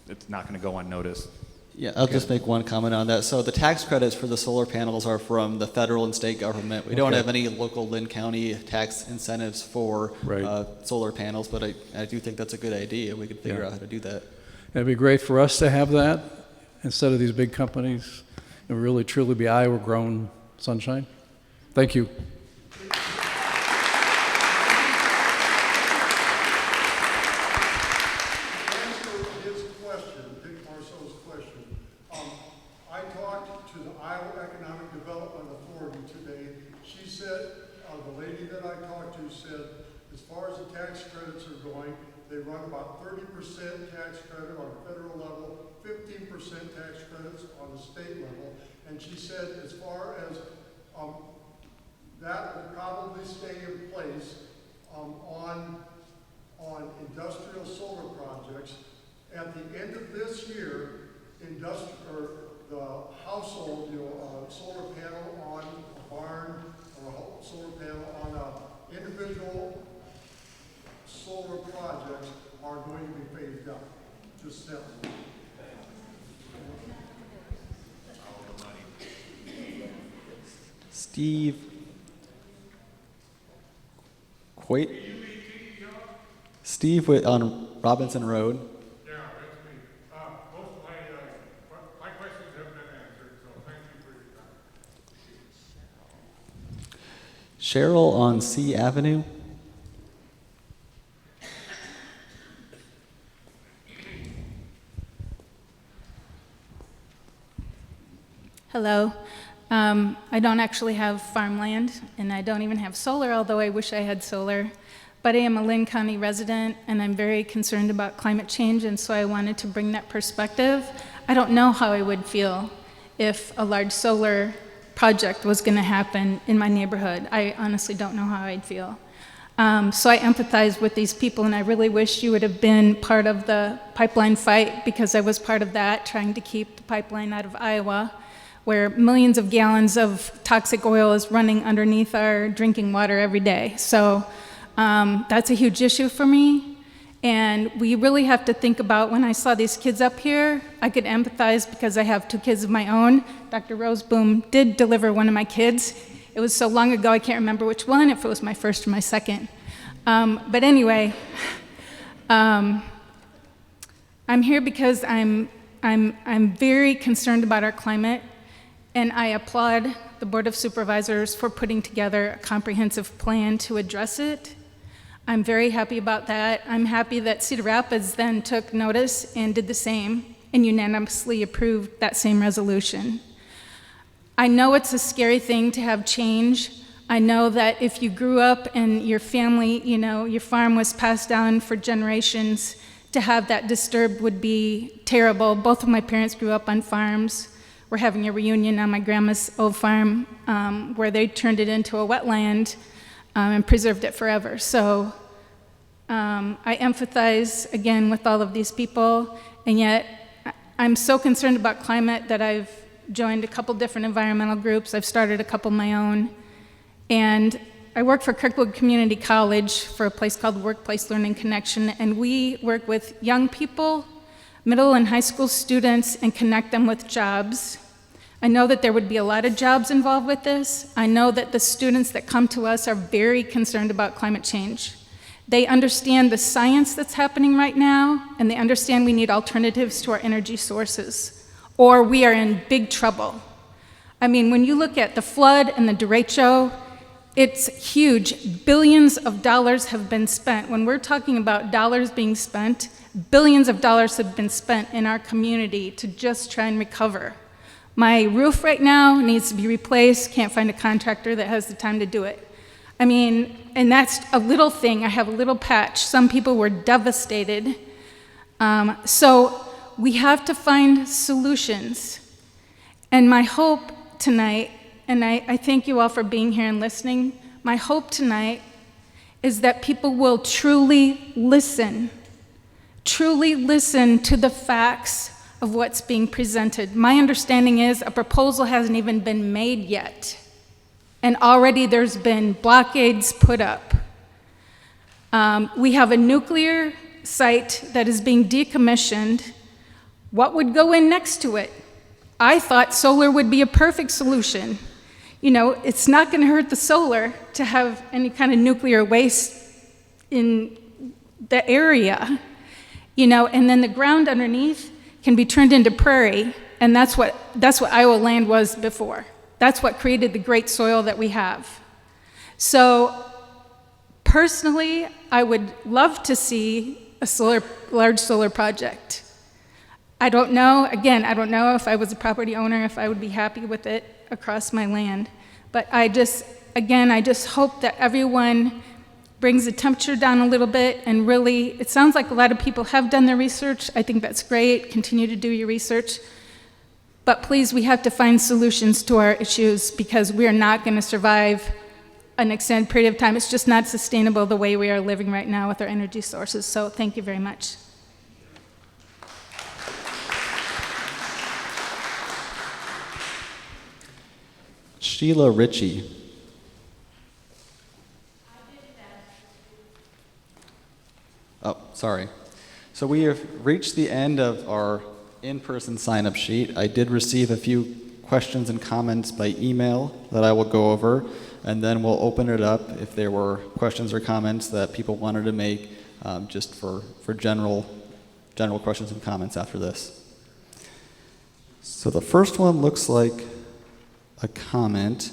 it's not going to go unnoticed. Yeah, I'll just make one comment on that. So the tax credits for the solar panels are from the federal and state government. We don't have any local Linn County tax incentives for solar panels, but I do think that's a good idea. We could figure out how to do that. It'd be great for us to have that instead of these big companies. It would really truly be Iowa-grown sunshine. Thank you. They run about 30% tax credit on the federal level, 15% tax credits on the state level. And she said as far as that will probably stay in place on industrial solar projects. At the end of this year, the household, solar panel on a barn or a solar panel on an individual solar projects are going to be phased out. Just simple. Steve Quait? Steve on Robinson Road. Yeah, that's me. Most of my questions have been answered, so thank you for your time. Cheryl on C Avenue. Hello. I don't actually have farmland, and I don't even have solar, although I wish I had solar. But I am a Linn County resident, and I'm very concerned about climate change, and so I wanted to bring that perspective. I don't know how I would feel if a large solar project was going to happen in my neighborhood. I honestly don't know how I'd feel. So I empathize with these people, and I really wish you would have been part of the pipeline fight, because I was part of that, trying to keep the pipeline out of Iowa, where millions of gallons of toxic oil is running underneath our drinking water every day. So that's a huge issue for me. And we really have to think about, when I saw these kids up here, I could empathize because I have 2 kids of my own. Dr. Roseboom did deliver one of my kids. It was so long ago, I can't remember which one, if it was my first or my second. But anyway, I'm here because I'm very concerned about our climate. And I applaud the Board of Supervisors for putting together a comprehensive plan to address it. I'm very happy about that. I'm happy that Cedar Rapids then took notice and did the same and unanimously approved that same resolution. I know it's a scary thing to have change. I know that if you grew up and your family, your farm was passed down for generations, to have that disturbed would be terrible. Both of my parents grew up on farms. We're having a reunion on my grandma's old farm where they turned it into a wetland and preserved it forever. So I empathize again with all of these people, and yet I'm so concerned about climate that I've joined a couple different environmental groups. I've started a couple of my own. And I work for Kirkwood Community College for a place called Workplace Learning Connection, and we work with young people, middle and high school students, and connect them with jobs. I know that there would be a lot of jobs involved with this. I know that the students that come to us are very concerned about climate change. They understand the science that's happening right now, and they understand we need alternatives to our energy sources, or we are in big trouble. I mean, when you look at the flood and the derecho, it's huge. Billions of dollars have been spent. When we're talking about dollars being spent, billions of dollars have been spent in our community to just try and recover. My roof right now needs to be replaced. Can't find a contractor that has the time to do it. I mean, and that's a little thing. I have a little patch. Some people were devastated. So we have to find solutions. And my hope tonight, and I thank you all for being here and listening, my hope tonight is that people will truly listen to the facts of what's being presented. My understanding is a proposal hasn't even been made yet, and already there's been blockades put up. We have a nuclear site that is being decommissioned. What would go in next to it? I thought solar would be a perfect solution. You know, it's not going to hurt the solar to have any kind of nuclear waste in the area, you know, and then the ground underneath can be turned into prairie, and that's what Iowa land was before. That's what created the great soil that we have. So personally, I would love to see a large solar project. I don't know, again, I don't know if I was a property owner, if I would be happy with it across my land. But I just hope that everyone brings the temperature down a little bit and really, it sounds like a lot of people have done their research. I think that's great. Continue to do your research. But please, we have to find solutions to our issues because we are not going to survive an extended period of time. It's just not sustainable the way we are living right now with our energy sources. So thank you very much. Sheila Ritchie. Oh, sorry. So we have reached the end of our in-person sign-up sheet. I did receive a few questions and comments by email that I will go over, and then we'll open it up if there were questions or comments that people wanted to make, just for general questions and comments after this. So the first one looks like a comment.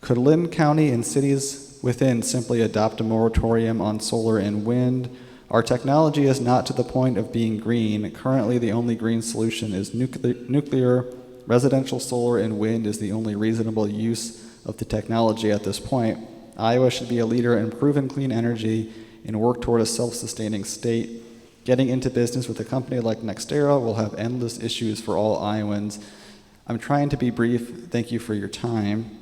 Could Linn County and cities within simply adopt a moratorium on solar and wind? Our technology is not to the point of being green. Currently, the only green solution is nuclear. Residential solar and wind is the only reasonable use of the technology at this point. Iowa should be a leader in proven clean energy and work toward a self-sustaining state. Getting into business with a company like NextEra will have endless issues for all Iowans. I'm trying to be brief. Thank you for your time.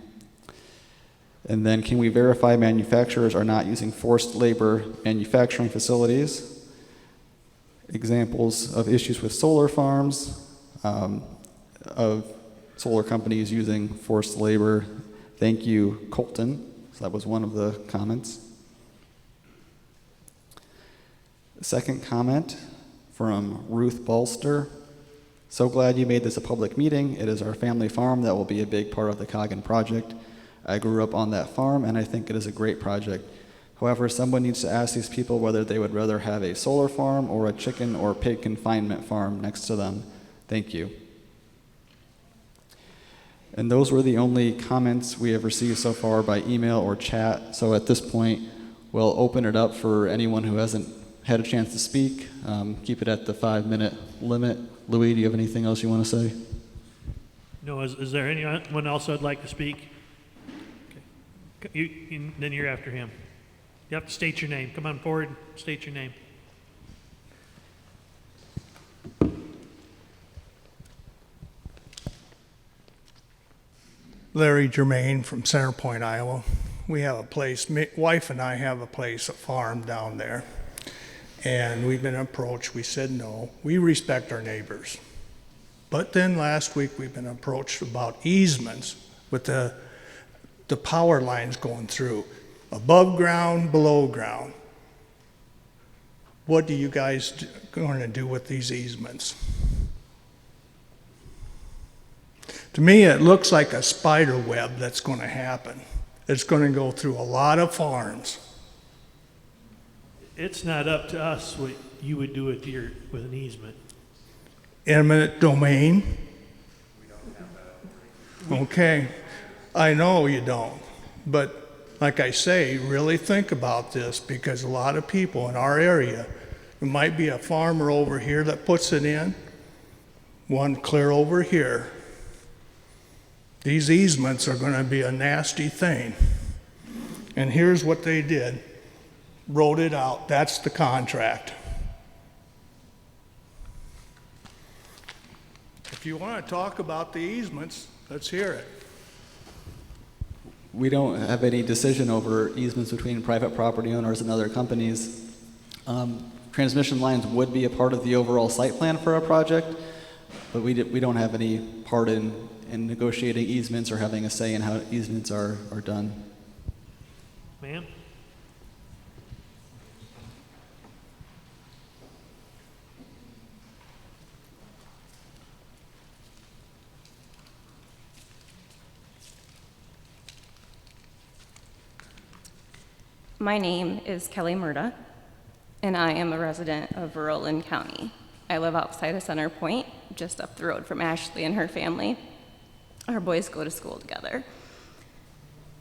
And then, can we verify manufacturers are not using forced labor manufacturing facilities? Examples of issues with solar farms, of solar companies using forced labor. Thank you, Colton. So that was one of the comments. Second comment from Ruth Balster. So glad you made this a public meeting. It is our family farm that will be a big part of the Coggin project. I grew up on that farm, and I think it is a great project. However, someone needs to ask these people whether they would rather have a solar farm or a chicken or pig confinement farm next to them. Thank you. And those were the only comments we have received so far by email or chat. So at this point, we'll open it up for anyone who hasn't had a chance to speak. Keep it at the 5-minute limit. Louis, do you have anything else you want to say? No, is there anyone else that'd like to speak? Okay. Then you're after him. You have to state your name. Come on forward, state your name. Larry Germain from Center Point, Iowa. We have a place, my wife and I have a place, a farm down there. And we've been approached, we said no. We respect our neighbors. But then last week we've been approached about easements with the power lines going through, above ground, below ground. What do you guys going to do with these easements? To me, it looks like a spider web that's going to happen. It's going to go through a lot of farms. It's not up to us what you would do with an easement. Eminent domain? We don't have that. Okay. I know you don't. But like I say, really think about this, because a lot of people in our area, there might be a farmer over here that puts it in, one clear over here. These easements are going to be a nasty thing. And here's what they did. Wrote it out. That's the contract. If you want to talk about the easements, let's hear it. We don't have any decision over easements between private property owners and other companies. Transmission lines would be a part of the overall site plan for our project, but we don't have any part in negotiating easements or having a say in how easements are done. Ma'am? My name is Kelly Murda, and I am a resident of rural Linn County. I live outside of Center Point, just up the road from Ashley and her family. Our boys go to school together.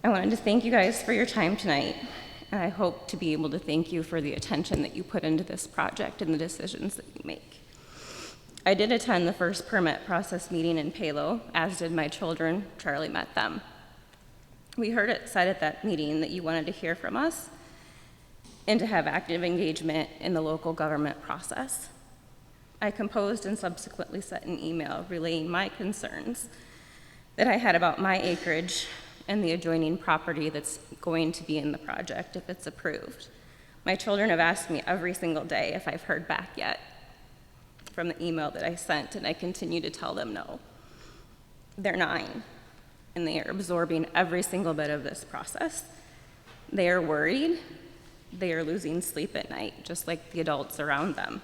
I wanted to thank you guys for your time tonight, and I hope to be able to thank you for the attention that you put into this project and the decisions that you make. I did attend the first permit process meeting in Palo, as did my children. Charlie met them. We heard it said at that meeting that you wanted to hear from us and to have active engagement in the local government process. I composed and subsequently sent an email relaying my concerns that I had about my acreage and the adjoining property that's going to be in the project if it's approved. My children have asked me every single day if I've heard back yet from the email that I sent, and I continue to tell them no. They're 9. And they are absorbing every single bit of this process. They are worried. They are losing sleep at night, just like the adults around them.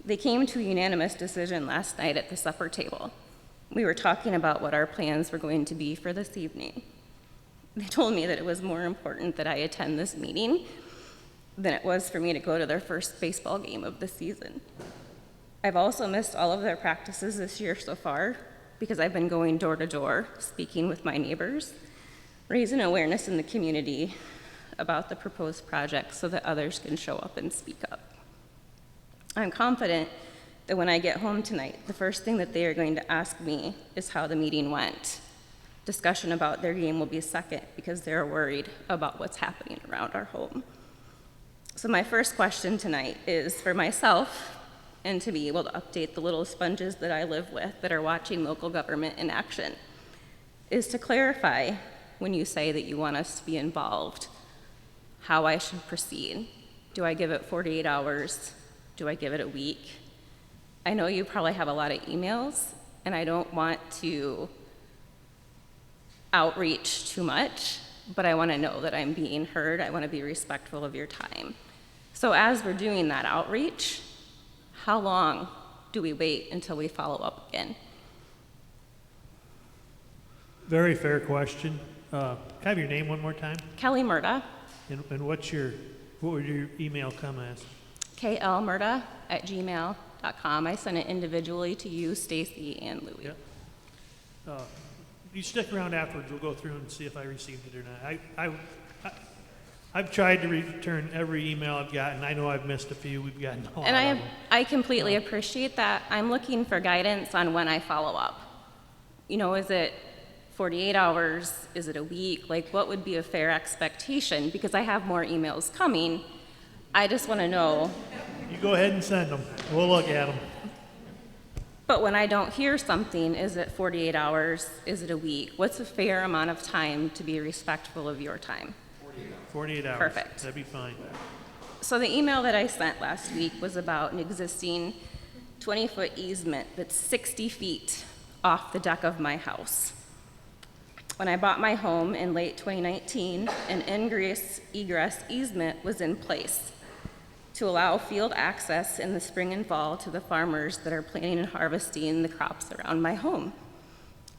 They came to a unanimous decision last night at the supper table. We were talking about what our plans were going to be for this evening. They told me that it was more important that I attend this meeting than it was for me to go to their first baseball game of the season. I've also missed all of their practices this year so far, because I've been going door to door, speaking with my neighbors, raising awareness in the community about the proposed project so that others can show up and speak up. I'm confident that when I get home tonight, the first thing that they are going to ask me is how the meeting went. Discussion about their game will be second because they're worried about what's happening around our home. So my first question tonight is for myself, and to be able to update the little sponges that I live with that are watching local government in action, is to clarify when you say that you want us to be involved, how I should proceed. Do I give it 48 hours? Do I give it a week? I know you probably have a lot of emails, and I don't want to outreach too much, but I want to know that I'm being heard. I want to be respectful of your time. So as we're doing that outreach, how long do we wait until we follow up again? Very fair question. Can I have your name one more time? Kelly Murda. And what would your email come as? klmurda@gmail.com. I sent it individually to you, Stacy, and Louie. Yeah. You stick around afterwards, we'll go through and see if I received it or not. I've tried to return every email I've gotten. I know I've missed a few. We've gotten a lot of them. I completely appreciate that. I'm looking for guidance on when I follow up. You know, is it 48 hours? Is it a week? Like, what would be a fair expectation? Because I have more emails coming. I just want to know. You go ahead and send them. We'll look at them. But when I don't hear something, is it 48 hours? Is it a week? What's a fair amount of time to be respectful of your time? 48 hours. Perfect. That'd be fine. So the email that I sent last week was about an existing 20-foot easement that's 60 feet off the deck of my house. When I bought my home in late 2019, an egress easement was in place to allow field access in the spring and fall to the farmers that are planting and harvesting the crops around my home.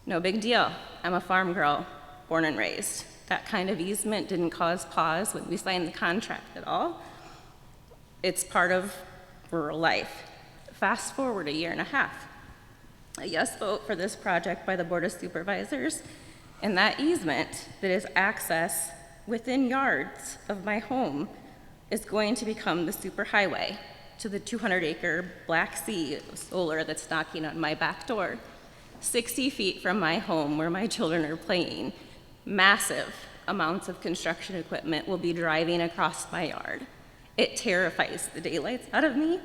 No big deal. I'm a farm girl, born and raised. That kind of easement didn't cause pause when we signed the contract at all. It's part of rural life. Fast forward a year and a half. A yes vote for this project by the Board of Supervisors, and that easement that is access within yards of my home is going to become the superhighway to the 200-acre Black Sea of solar that's knocking on my back door. 60 feet from my home where my children are playing, massive amounts of construction equipment will be driving across my yard. It terrifies the daylights out of me.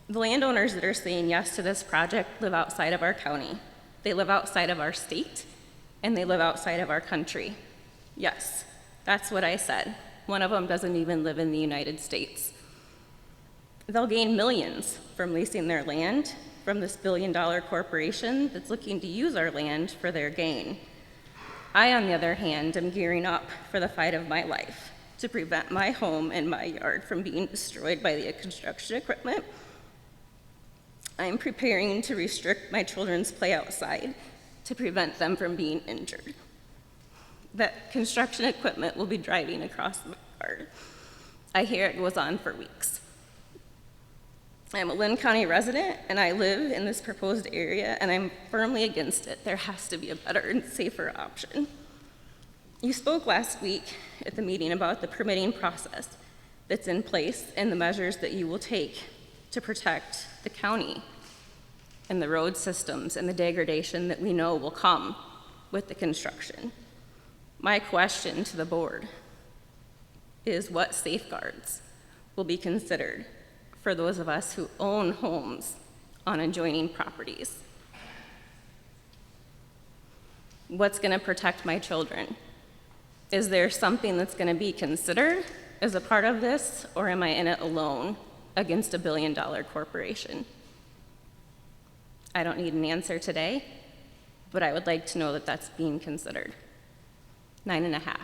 The landowners that are saying yes to this project live outside of our county. They live outside of our state, and they live outside of our country. Yes, that's what I said. One of them doesn't even live in the United States. They'll gain millions from leasing their land from this billion-dollar corporation that's looking to use our land for their gain. I, on the other hand, am gearing up for the fight of my life to prevent my home and my yard from being destroyed by the construction equipment. I am preparing to restrict my children's play outside to prevent them from being injured. That construction equipment will be driving across my yard. I hear it goes on for weeks. I'm a Linn County resident, and I live in this proposed area, and I'm firmly against it. There has to be a better and safer option. You spoke last week at the meeting about the permitting process that's in place and the measures that you will take to protect the county and the road systems and the degradation that we know will come with the construction. My question to the board is what safeguards will be considered for those of us who own homes on adjoining properties? What's going to protect my children? Is there something that's going to be considered as a part of this, or am I in it alone against a billion-dollar corporation? I don't need an answer today, but I would like to know that that's being considered. 9.5,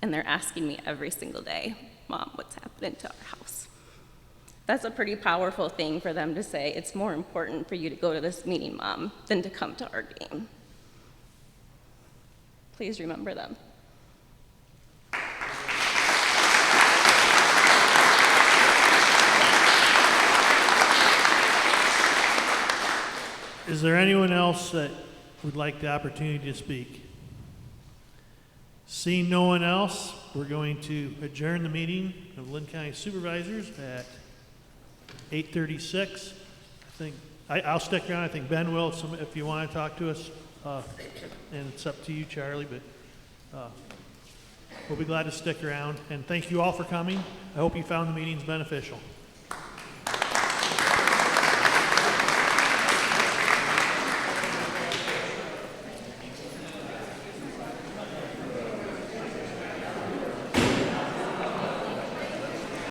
and they're asking me every single day, Mom, what's happening to our house? That's a pretty powerful thing for them to say. It's more important for you to go to this meeting, Mom, than to come to our game. Please remember them. Is there anyone else that would like the opportunity to speak? Seeing no one else, we're going to adjourn the meeting of Linn County Supervisors at 8:36. I think I'll stick around. I think Ben will if you want to talk to us, and it's up to you, Charlie. But we'll be glad to stick around. And thank you all for coming. I hope you found the meetings beneficial.